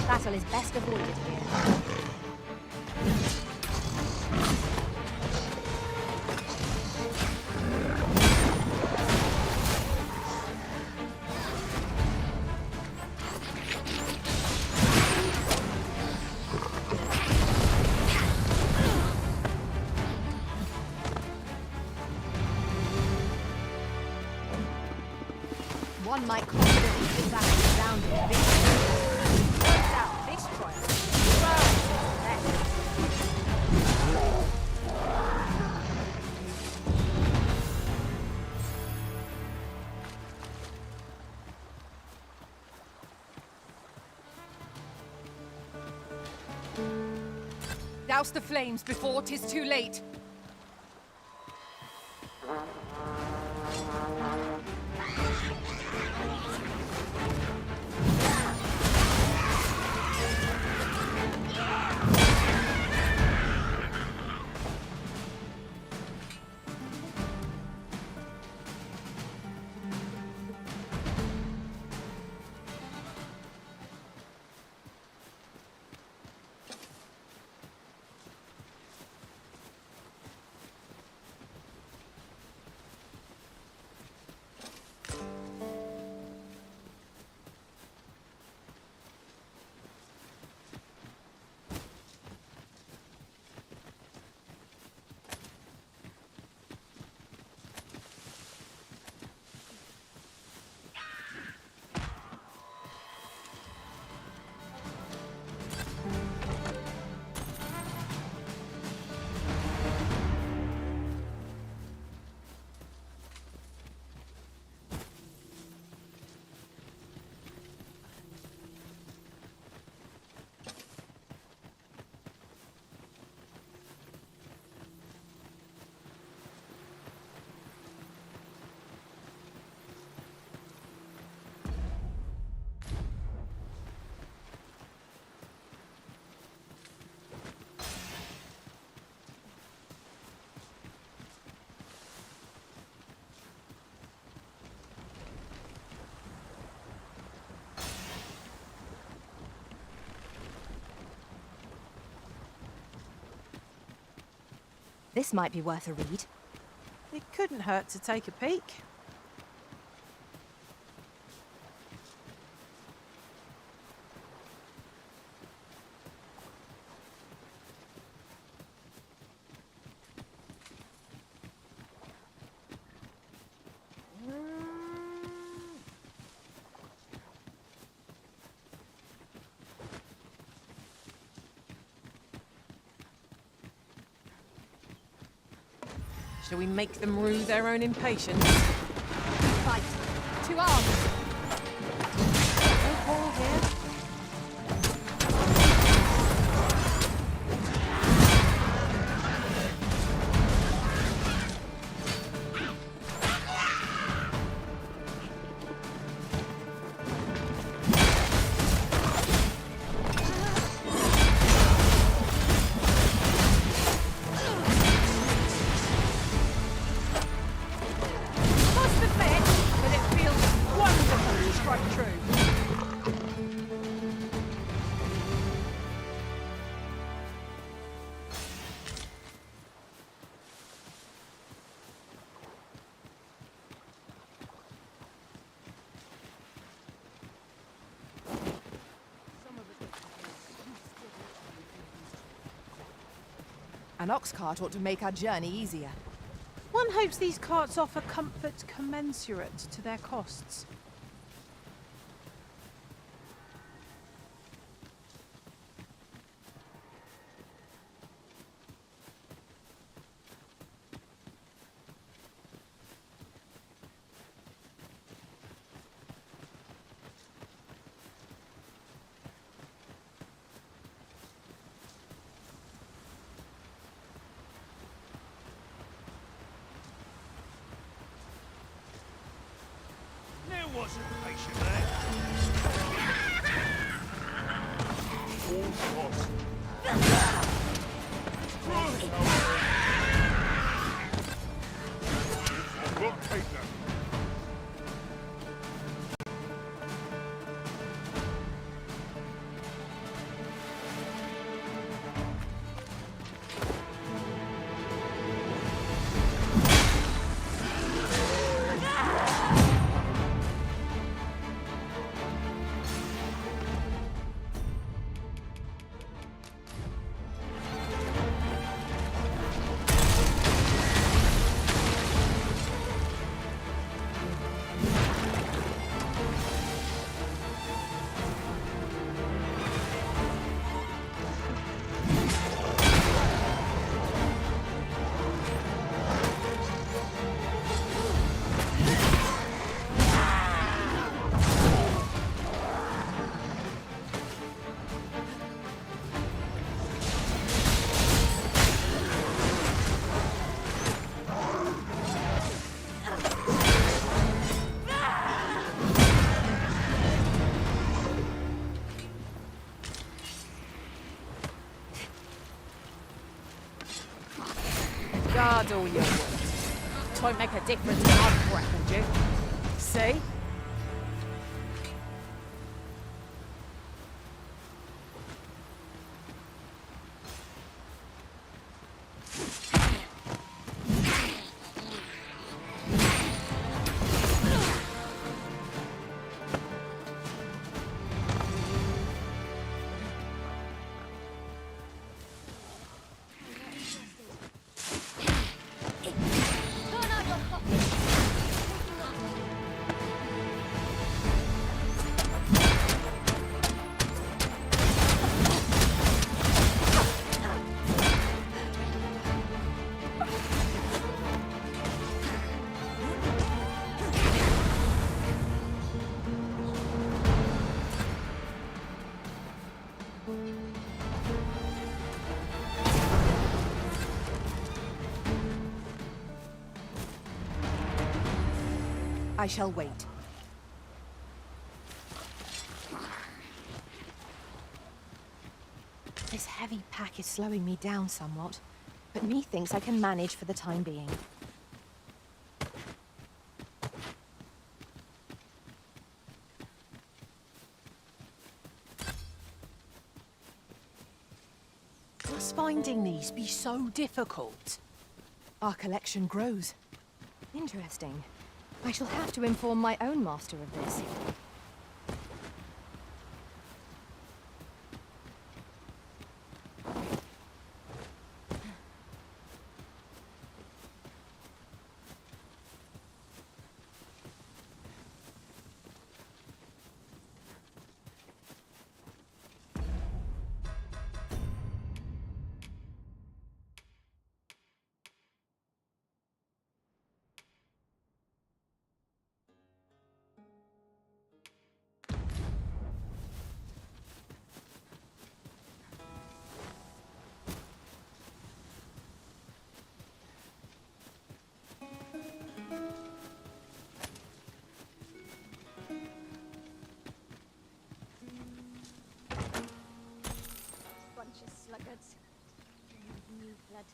Battle is best avoided here. One might confidently think that resounding victory. Worked out this trial. Douse the flames before 'tis too late. This might be worth a read. It couldn't hurt to take a peek. Shall we make them rue their own impatience? Fight! To arms! No quarrel here. An ox cart ought to make our journey easier. One hopes these carts offer comfort commensurate to their costs. There wasn't patient there. All lost. We'll take them. Guard all your words. Twon't make a difference when I've threatened you. See? I shall wait. This heavy pack is slowing me down somewhat, but methinks I can manage for the time being. Must finding these be so difficult? Our collection grows. Interesting. I shall have to inform my own master of this. Bunch of sluggards. New blood.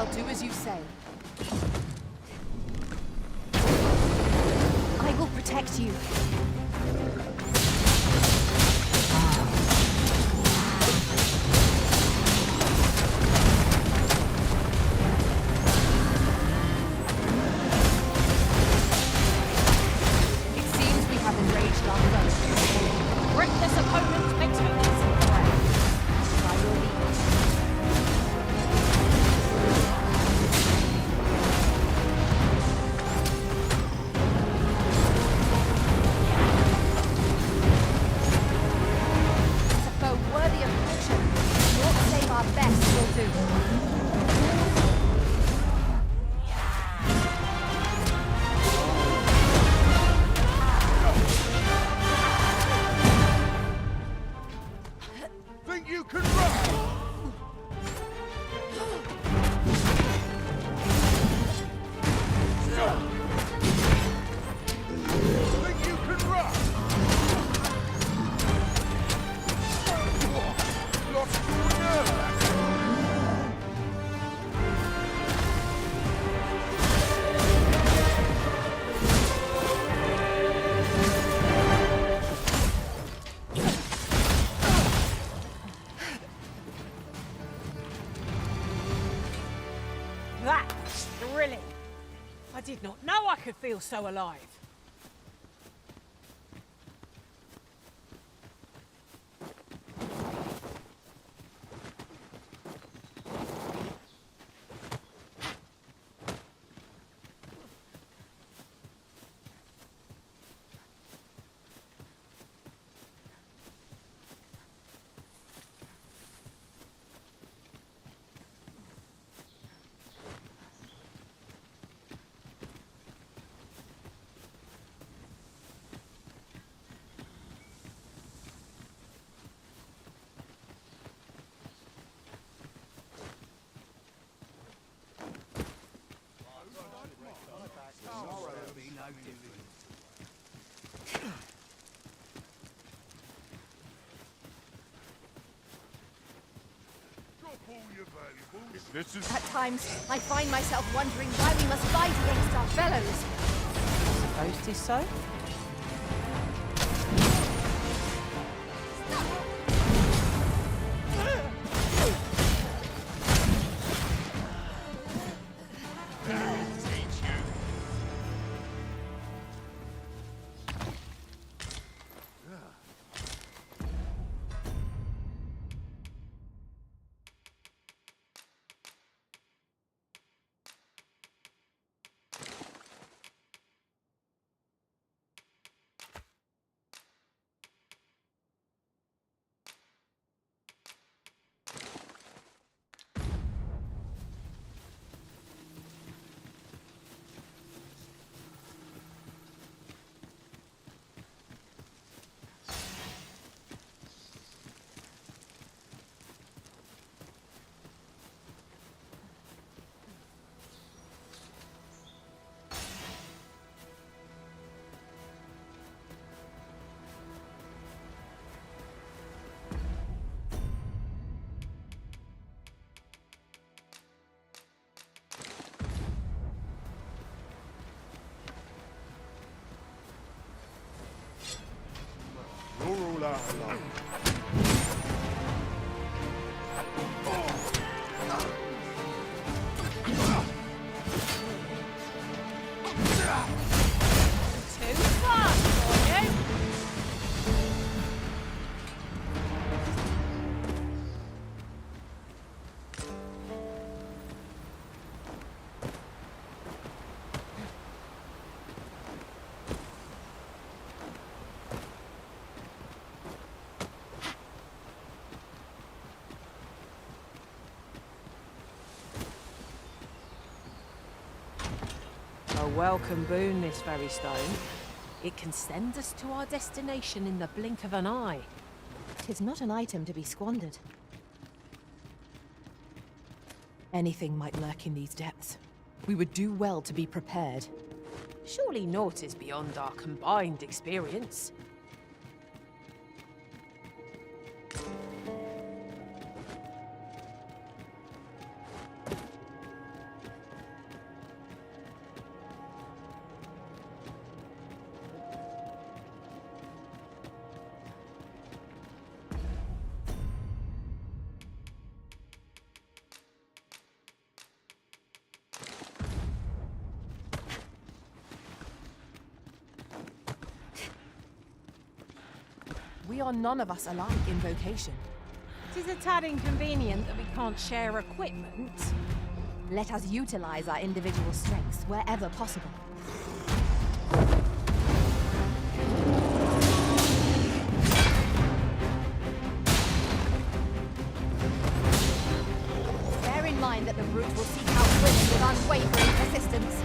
shall do as you say. I will protect you. It seems we have enraged our foes. Reckless opponent makes for easy prey. By your lead. It's a foe worthy of caution. Naught save our best will do. Think you can run? Think you can run? What? Lost your nerve? That's thrilling. I did not know I could feel so alive. This is... At times, I find myself wondering why we must fight against our fellows. Suppose 'tis so. You're all out of line. Too fast for you. A welcome boon, this very stone. It can send us to our destination in the blink of an eye. 'Tis not an item to be squandered. Anything might lurk in these depths. We would do well to be prepared. Surely naught is beyond our combined experience. We are none of us alike in vocation. It is a tad inconvenient that we can't share equipment. Let us utilize our individual strengths wherever possible. Bear in mind that the brute will seek out wins with unwavering persistence.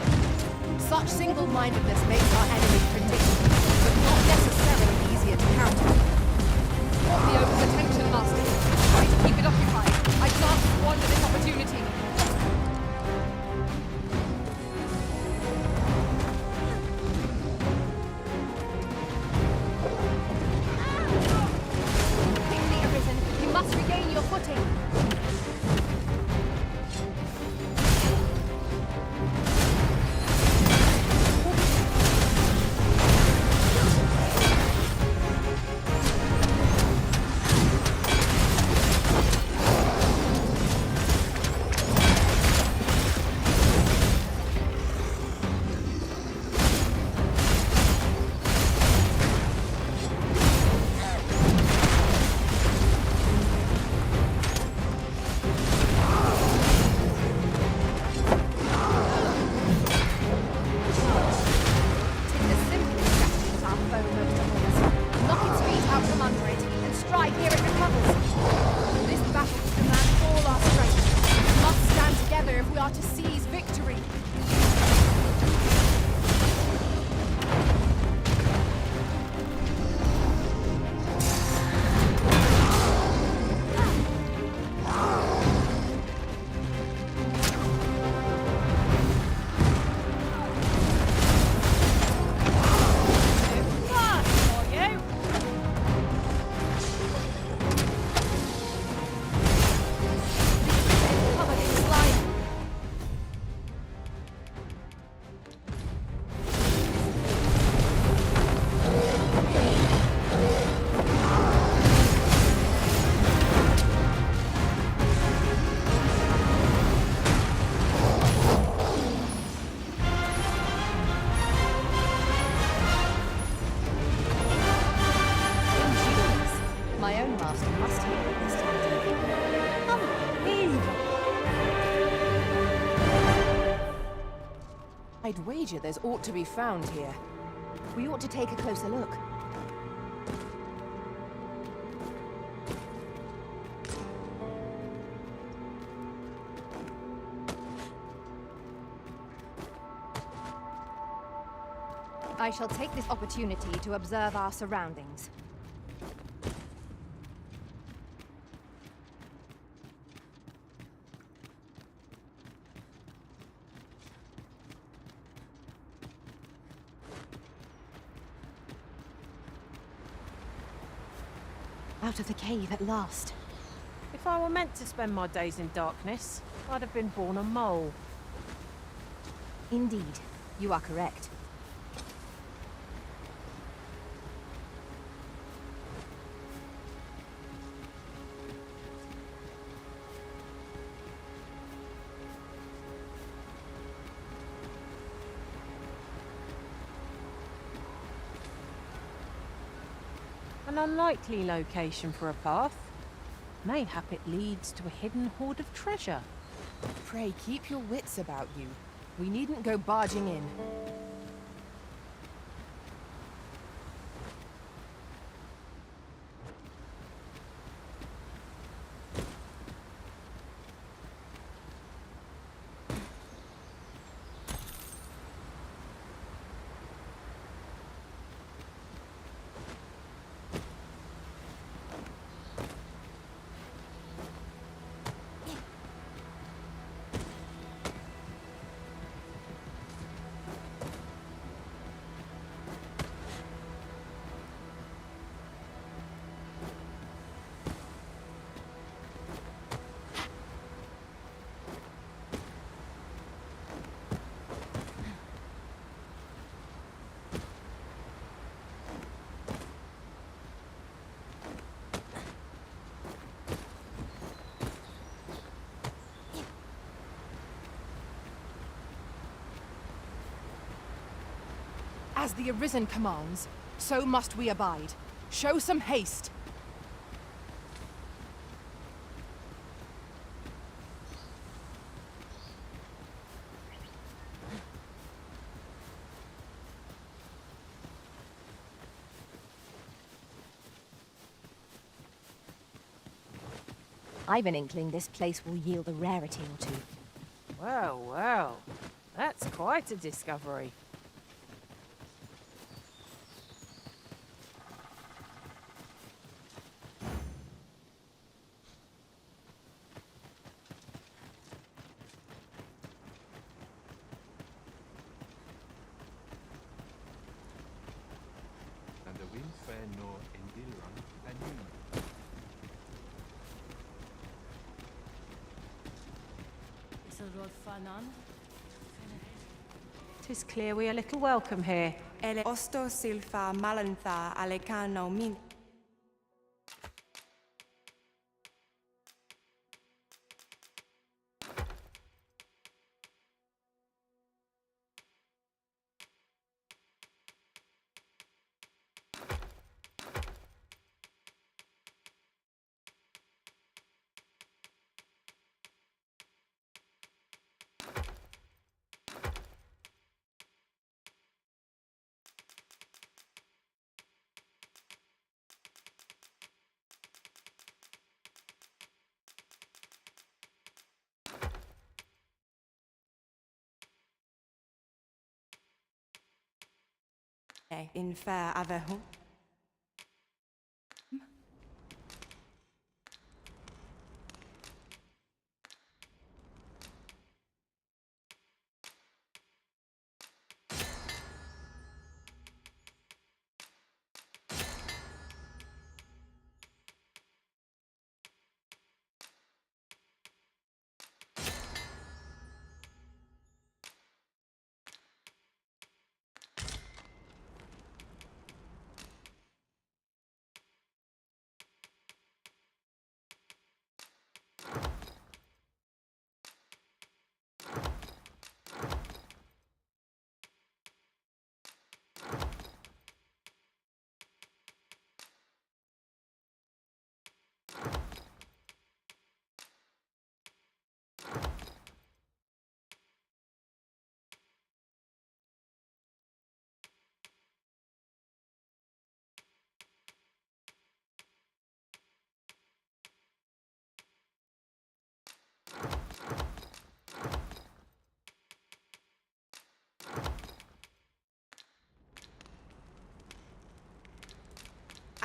Such single-mindedness makes our enemies predictable, but not necessarily easier to counter. Scorpio's attention, Master. Try to keep it occupied. I can't squander this opportunity. Quickly, Arisen. You must regain your footing. I'd wager there's aught to be found here. We ought to take a closer look. I shall take this opportunity to observe our surroundings. Out of the cave at last. If I were meant to spend my days in darkness, I'd have been born a mole. Indeed, you are correct. An unlikely location for a path. Mayhap it leads to a hidden hoard of treasure. Pray keep your wits about you. We needn't go barging in. As the Arisen commands, so must we abide. Show some haste. I've an inkling this place will yield a rarity or two. Well, well. That's quite a discovery. And the wind fair no endiran and you. Tis clear we are little welcome here. Ele osto silfa malantha alecano min. In fair avehu.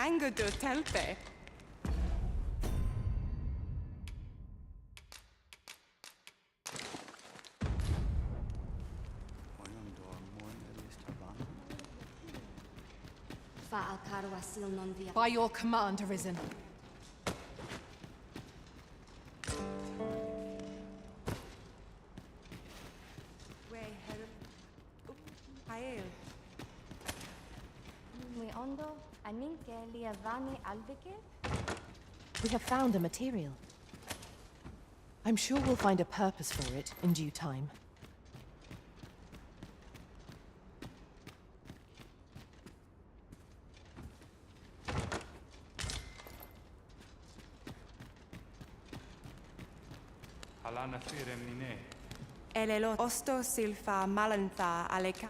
Anger do telpe. By your command, Arisen. We have found a material. I'm sure we'll find a purpose for it in due time. Elelo osto silfa malantha aleca.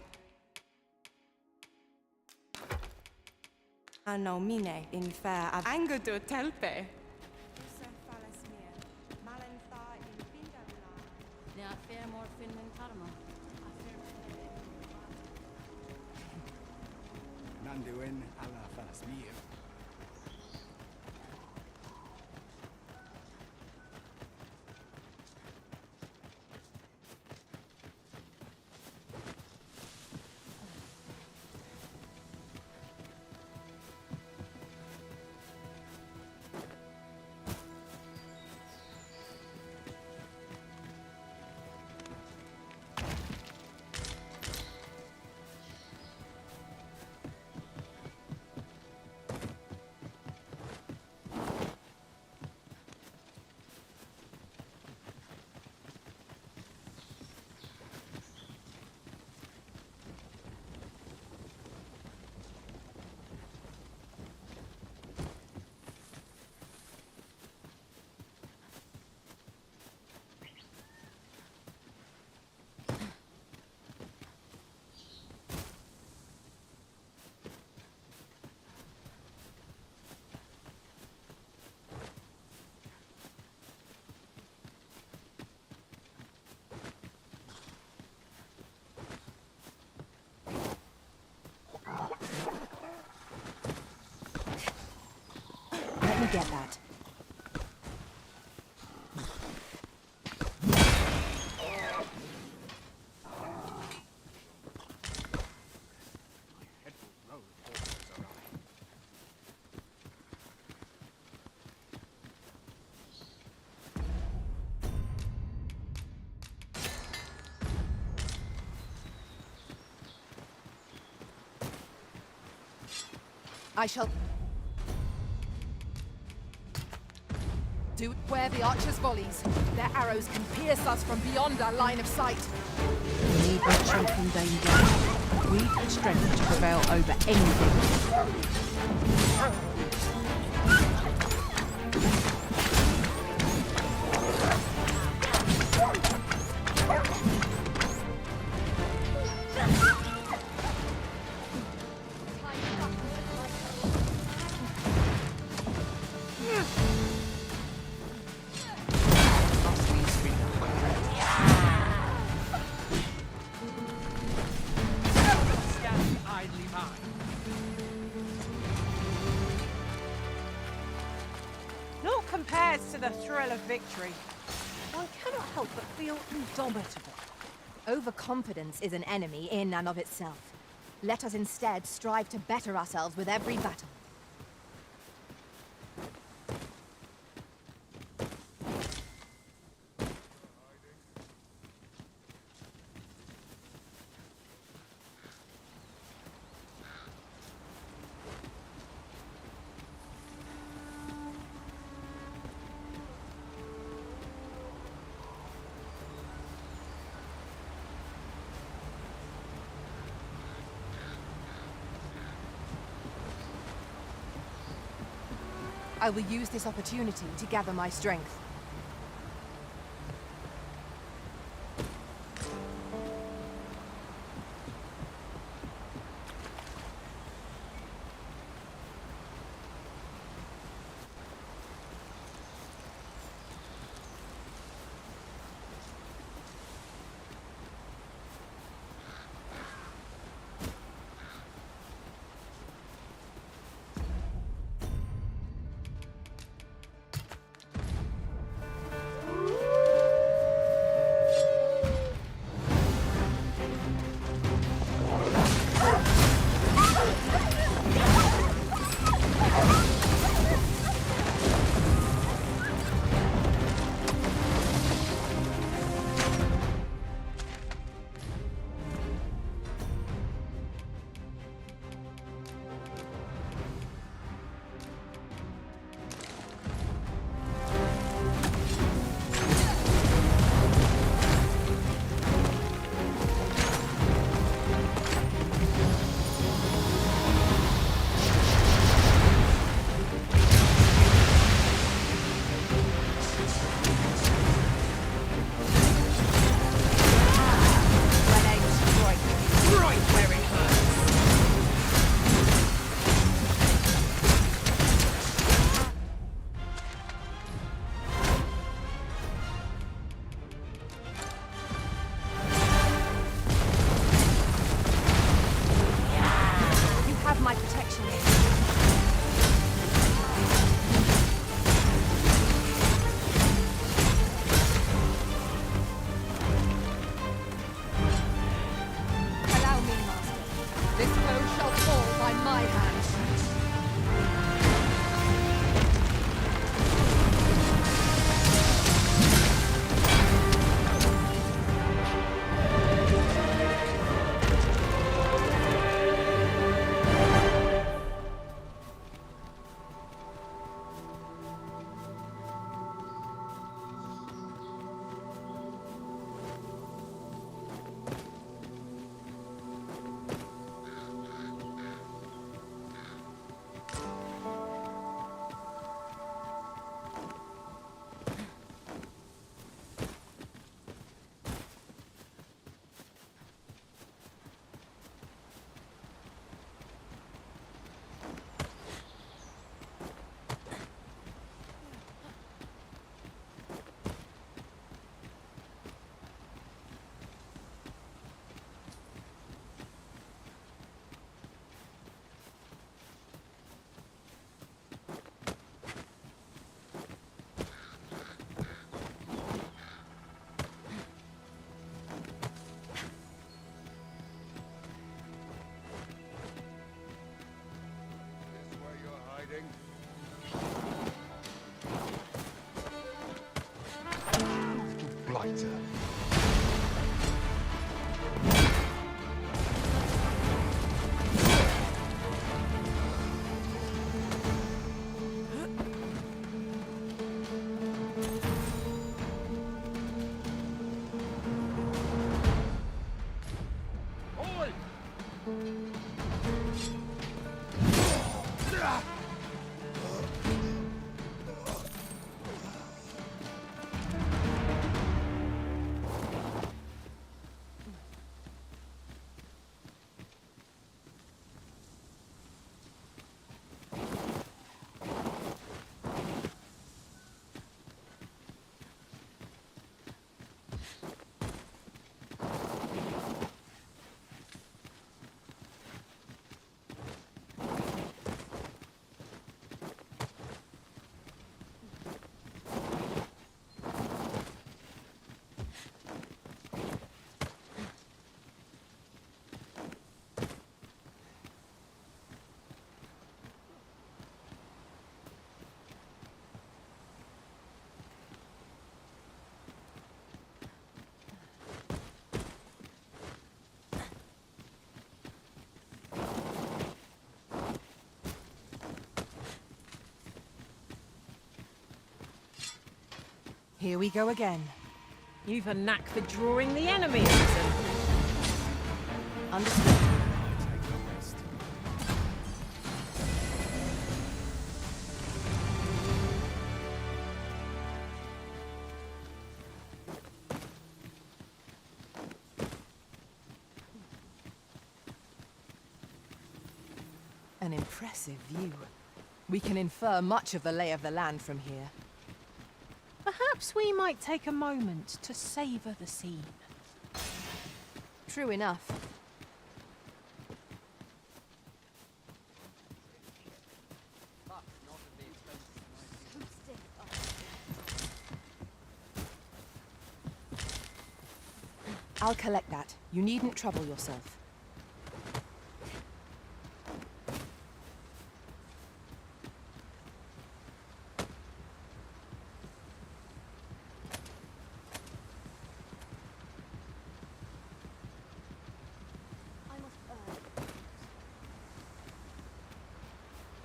Ano mine in fair anger do telpe. Nanduin ala falasmir. get that. I shall do where the archer's volleys. Their arrows can pierce us from beyond our line of sight. We need no strength in danger. We need strength to prevail over anything. Naught compares to the thrill of victory. One cannot help but feel indomitable. Overconfidence is an enemy in and of itself. Let us instead strive to better ourselves with every battle. I will use this opportunity to gather my strength. My protection. Allow me, Master. This foe shall fall by my hand. riding. Blighter. Here we go again. You've a knack for drawing the enemy, Arisen. Understood. An impressive view. We can infer much of the lay of the land from here. Perhaps we might take a moment to savor the scene. True enough. I'll collect that. You needn't trouble yourself.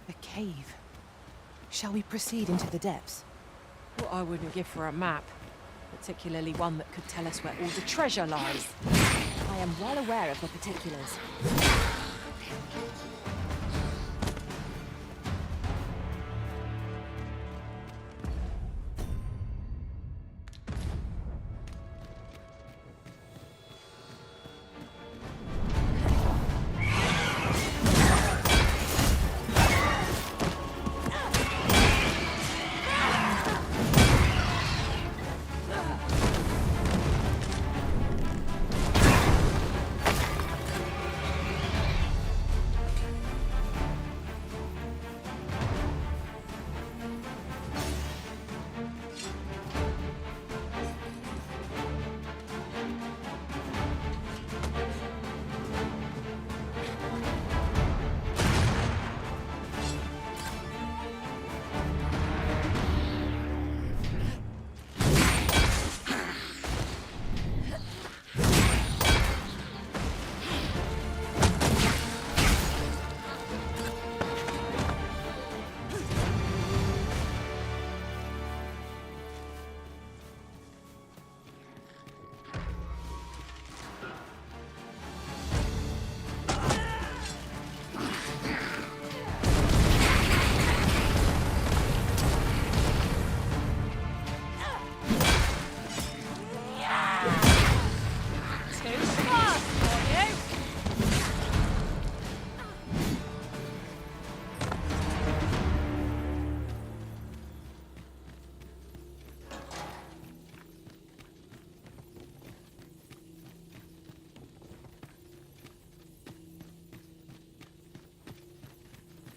A cave. Shall we proceed into the depths? What I wouldn't give for a map. Particularly one that could tell us where all the treasure lies. I am well aware of the particulars.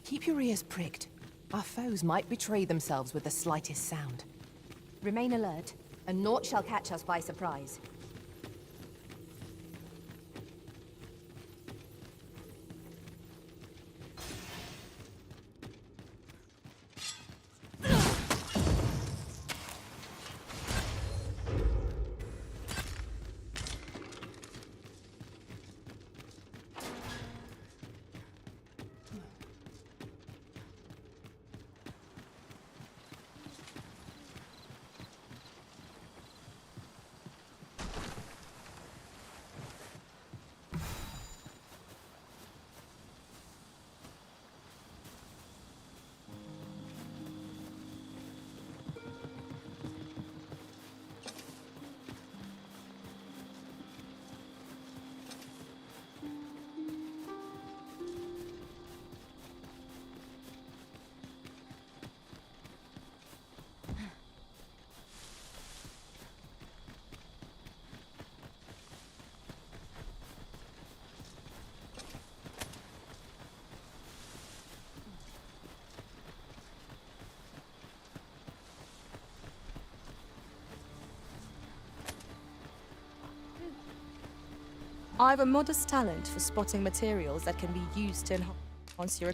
Keep your ears pricked. Our foes might betray themselves with the slightest sound. Remain alert, and naught shall catch us by surprise. I've a modest talent for spotting materials that can be used to enhance your...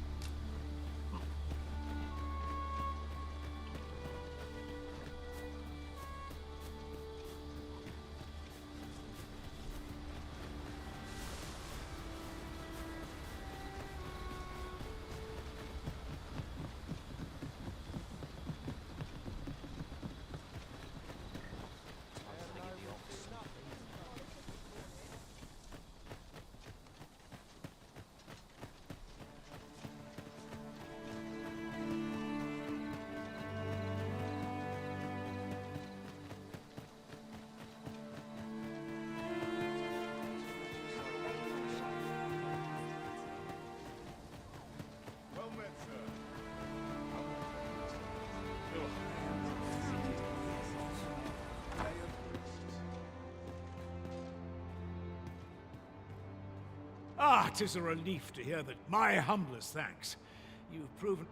Ah, 'tis a relief to hear that. My humblest thanks. You've proven...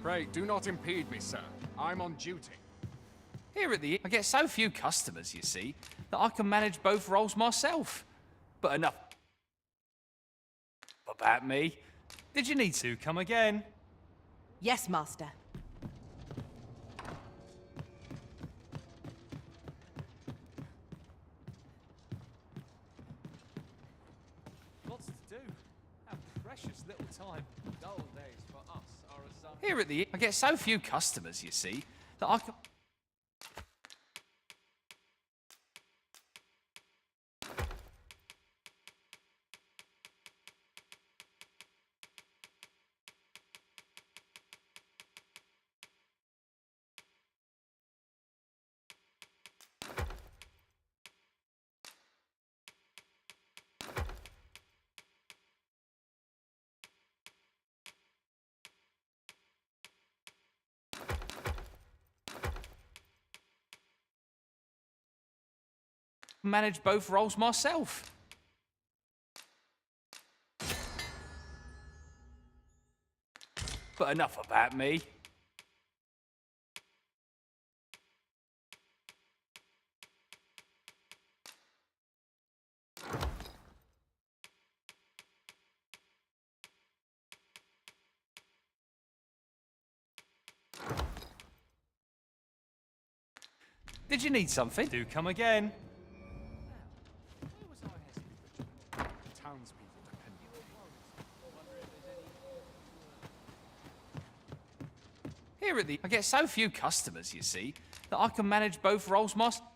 Pray, do not impede me, sir. I'm on duty. Here at the inn, I get so few customers, you see, that I can manage both roles myself. But enough about me. Did you need to come again? Yes, Master. Lots to do. How precious little time. Dull days for us are a sum. Here at the inn, I get so few customers, you see, that I can... manage both roles myself. But enough about me. Did you need something? Do come again. Townspeople depend on me. Here at the... I get so few customers, you see, that I can manage both roles myself.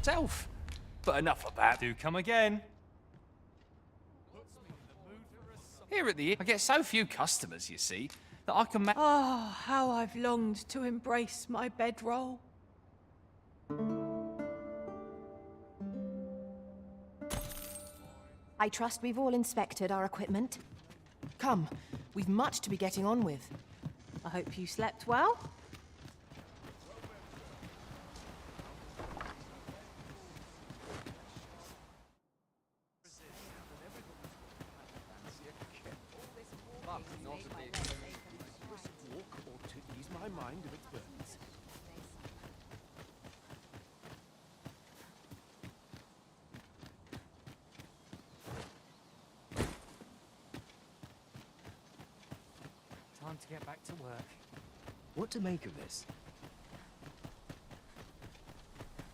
Self. But enough about... Do come again. Here at the inn, I get so few customers, you see, that I can Oh, how I've longed to embrace my bedroll. I trust we've all inspected our equipment. Come, we've much to be getting on with. I hope you slept well. Walk or to ease my mind of its burdens. Time to get back to work. What to make of this?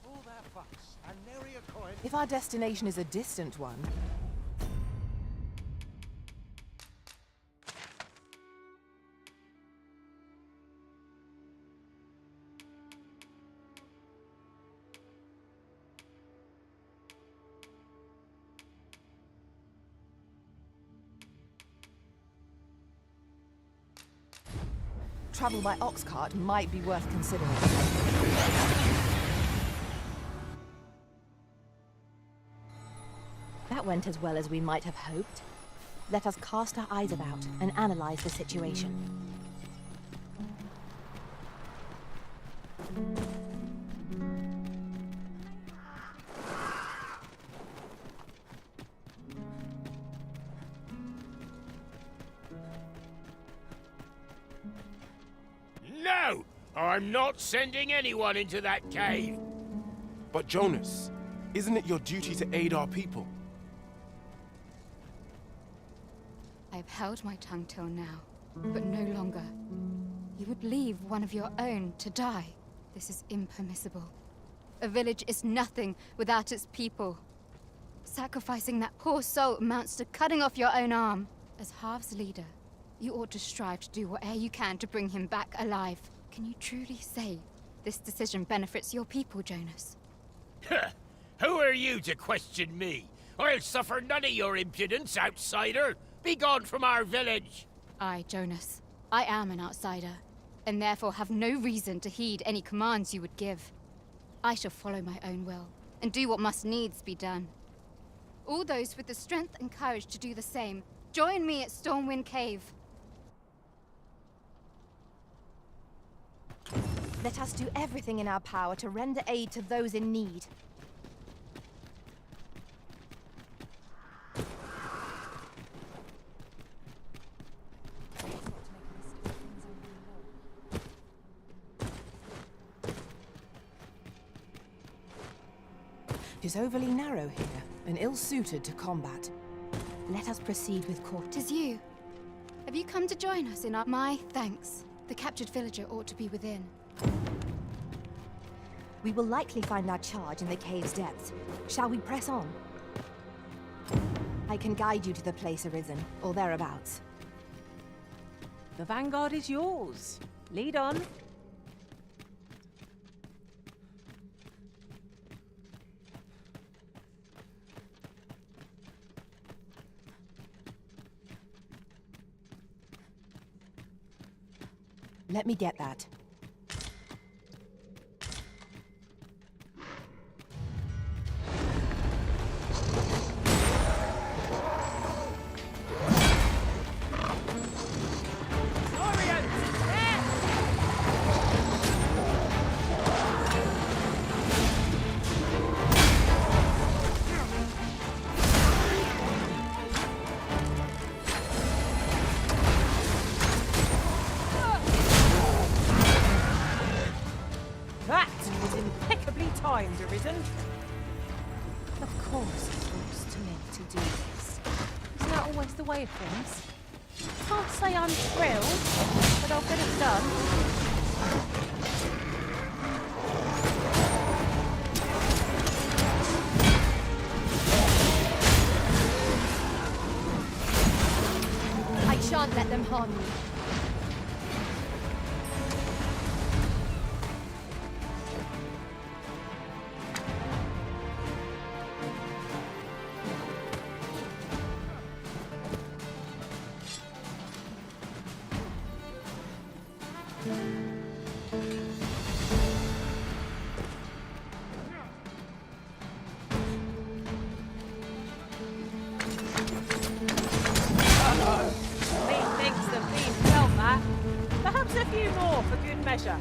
All that fuss and nary a coin. If our destination is a distant one, travel by ox cart might be worth considering. That went as well as we might have hoped. Let us cast our eyes about and analyze the situation. No! I'm not sending anyone into that cave! But Jonas, isn't it your duty to aid our people? I've held my tongue till now, but no longer. You would leave one of your own to die. This is impermissible. A village is nothing without its people. Sacrificing that poor soul amounts to cutting off your own arm. As Half's leader, you ought to strive to do whatever you can to bring him back alive. Can you truly say this decision benefits your people, Jonas? Who are you to question me? I'll suffer none of your impudence, outsider! Be gone from our village! I, Jonas, I am an outsider, and therefore have no reason to heed any commands you would give. I shall follow my own will, and do what must needs be done. All those with the strength and courage to do the same, join me at Stormwind Cave. Let us do everything in our power to render aid to those in need. It is overly narrow here, and ill-suited to combat. Let us proceed with caution. 'Tis you. Have you come to join us in our... My thanks. The captured villager ought to be within. We will likely find our charge in the cave's depths. Shall we press on? I can guide you to the place arisen, or thereabouts. The vanguard is yours. Lead on. Let me get that. That was impeccably timed, Arisen. Of course it was to meant to do this. Isn't that always the way of things? Can't say I'm thrilled, but I'll get it done. I shan't let them harm you. Methinks the beast treasure.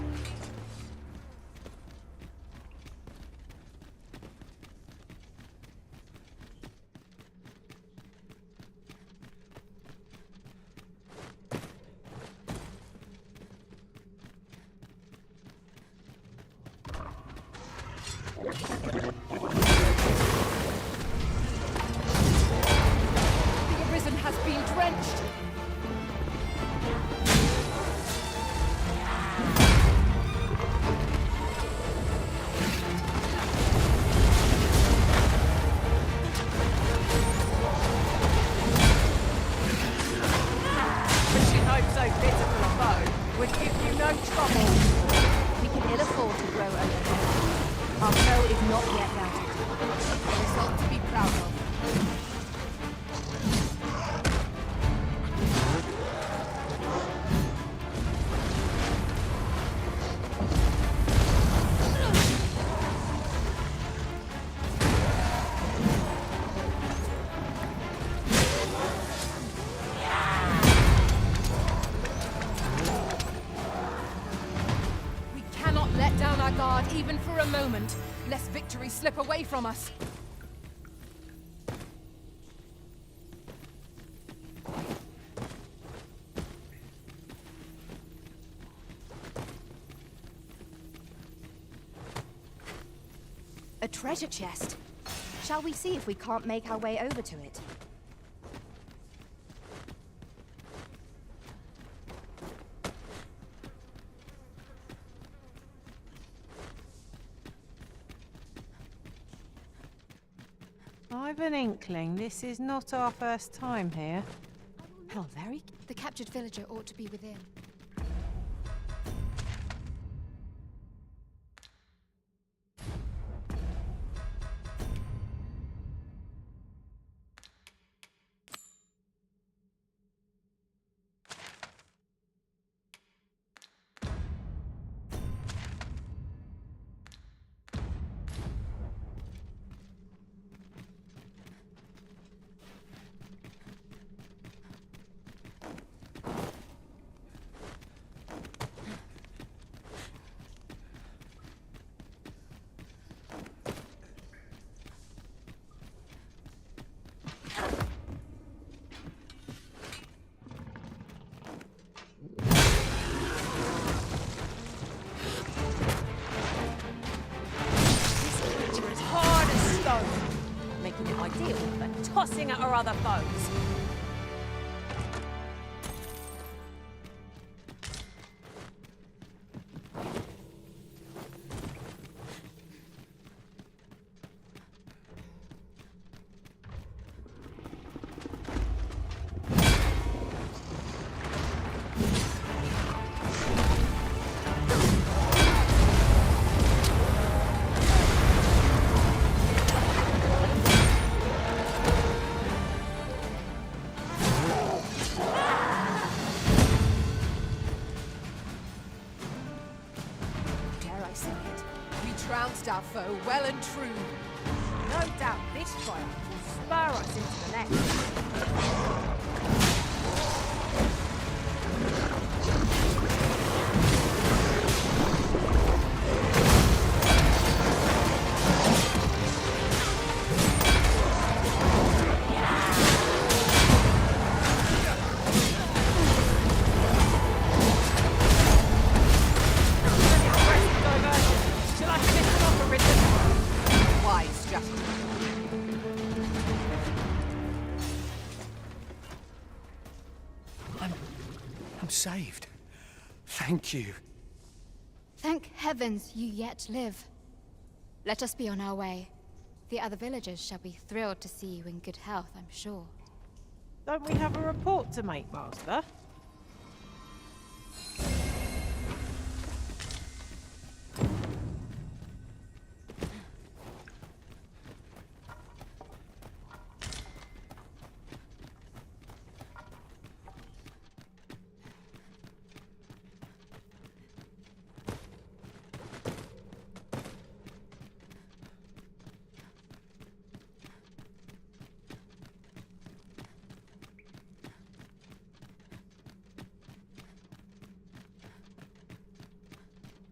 The Arisen has been drenched. Pushing hope so pitiful a foe would give you no trouble. We can ill afford to grow overhead. Our foe is not yet routed. A result to be proud of. We cannot let down our guard even for a moment, lest victory slip away from us. A treasure chest. Shall we see if we can't make our way over to it? I've an inkling this is not our first time here. How very... The captured villager ought to be within. Hard as stone, making it ideal for tossing at our other foes. Dare I say it? We trounced our foe well and true. No doubt this triumph will spur us into the next. Shall I finish them off, Arisen? Wise strategy. I'm saved. Thank you. Thank heavens you yet live. Let us be on our way. The other villagers shall be thrilled to see you in good health, I'm sure. Don't we have a report to make, Master?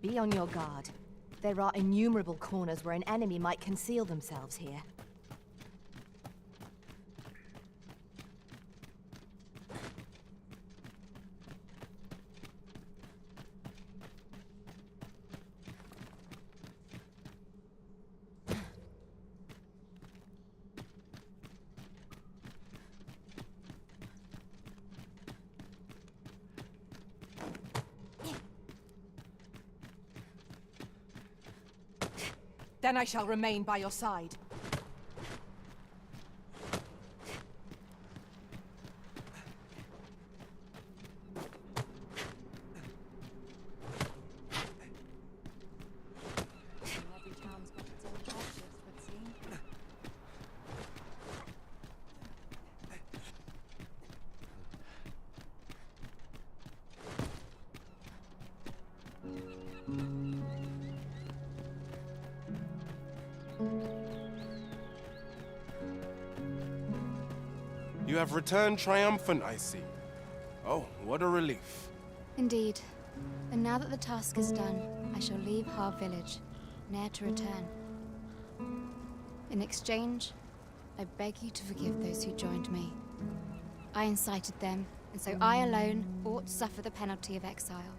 Be on your guard. There are innumerable corners where an enemy might conceal themselves here. Then I shall remain by your side. You have returned triumphant, I see. Oh, what a relief. Indeed. And now that the task is done, I shall leave Har village, ne'er to return. In exchange, I beg you to forgive those who joined me. I incited them, and so I alone ought to suffer the penalty of exile.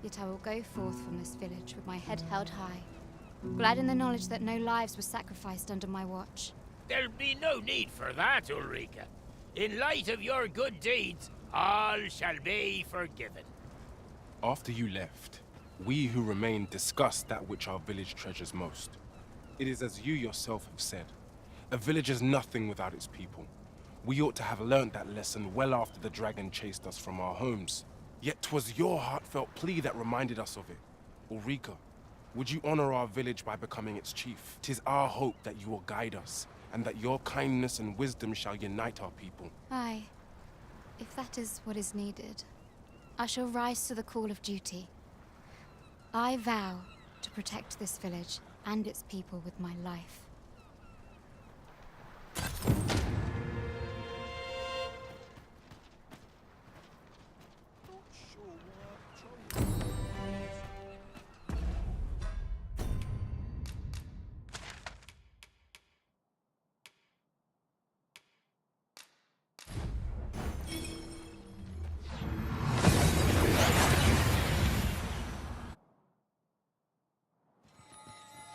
Yet I will go forth from this village with my head held high, glad in the knowledge that no lives were sacrificed under my watch. There'll be no need for that, Ulrika. In light of your good deeds, all shall be forgiven. After you left, we who remained discussed that which our village treasures most. It is as you yourself have said, a village is nothing without its people. We ought to have learnt that lesson well after the dragon chased us from our homes. Yet 'twas your heartfelt plea that reminded us of it. Ulrika, would you honor our village by becoming its chief? 'Tis our hope that you will guide us, and that your kindness and wisdom shall unite our people. Aye, if that is what is needed, I shall rise to the call of duty. I vow to protect this village and its people with my life.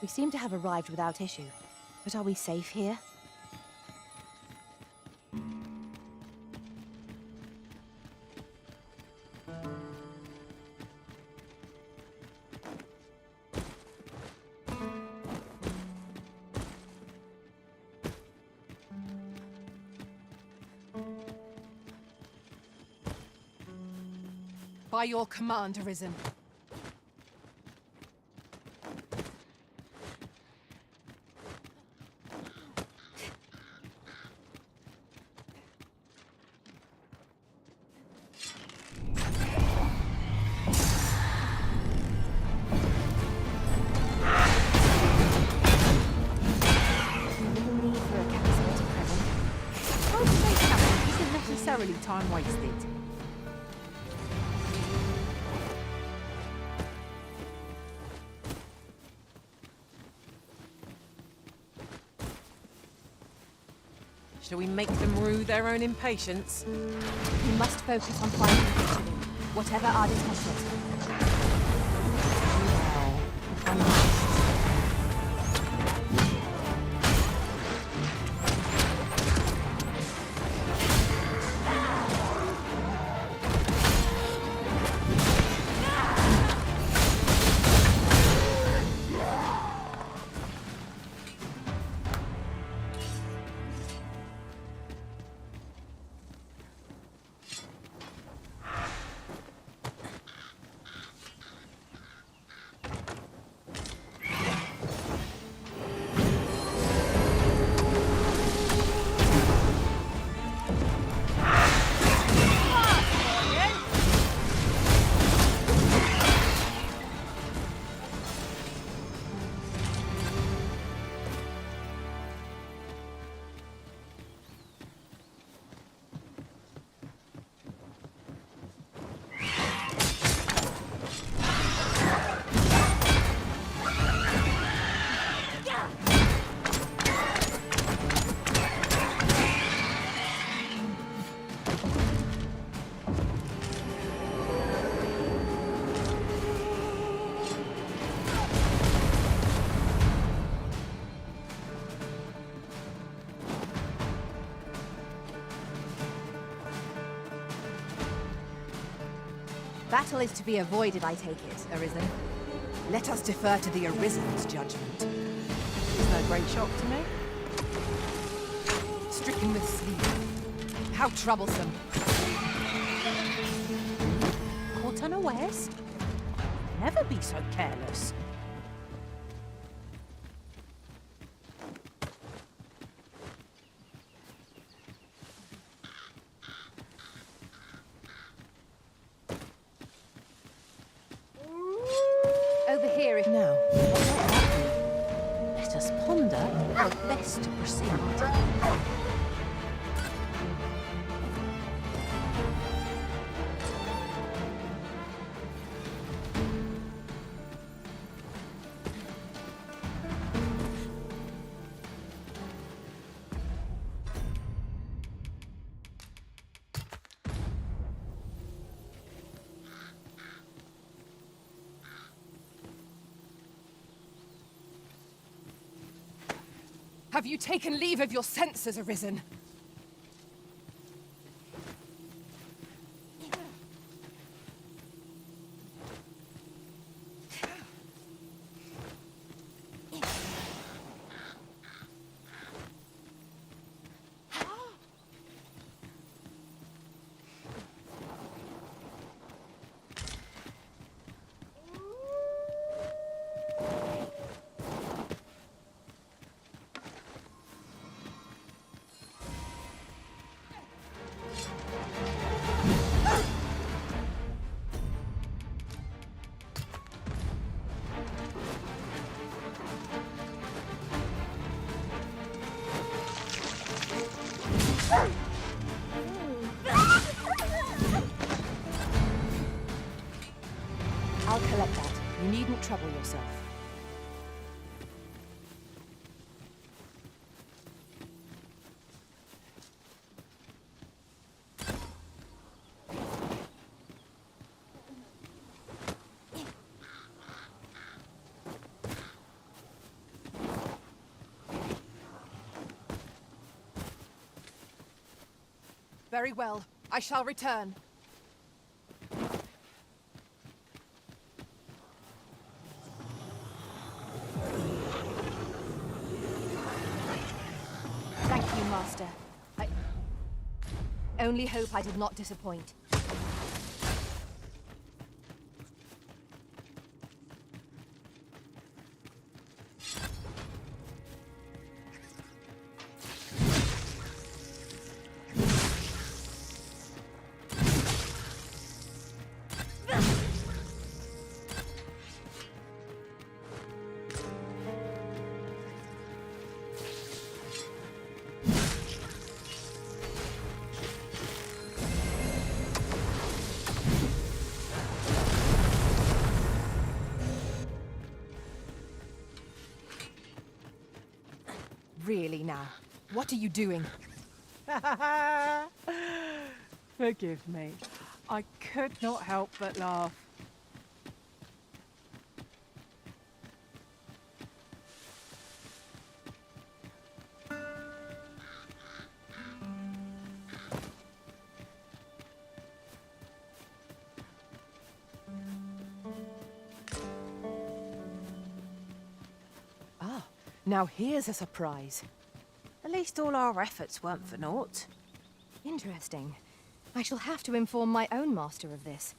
We seem to have arrived without issue. But are we safe here? By your command, Arisen. Time wasted. Shall we make them rue their own impatience? We must focus on finding victory, whatever our discomfort. Battle is to be avoided, I take it, Arisen. Let us defer to the Arisen's judgment. Is no great shock to me. Stricken with sleep. How troublesome. Caught unawares? Never be so careless. Over here, if now. Let us ponder how best to proceed. Have you taken leave of your senses, Arisen? I'll collect that. You needn't trouble yourself. Very well. I shall return. Thank you, Master. I only hope I did not disappoint. Really now, what are you doing? Forgive me. I could not help but laugh. Ah, now here's a surprise. At least all our efforts weren't for naught. Interesting. I shall have to inform my own master of this.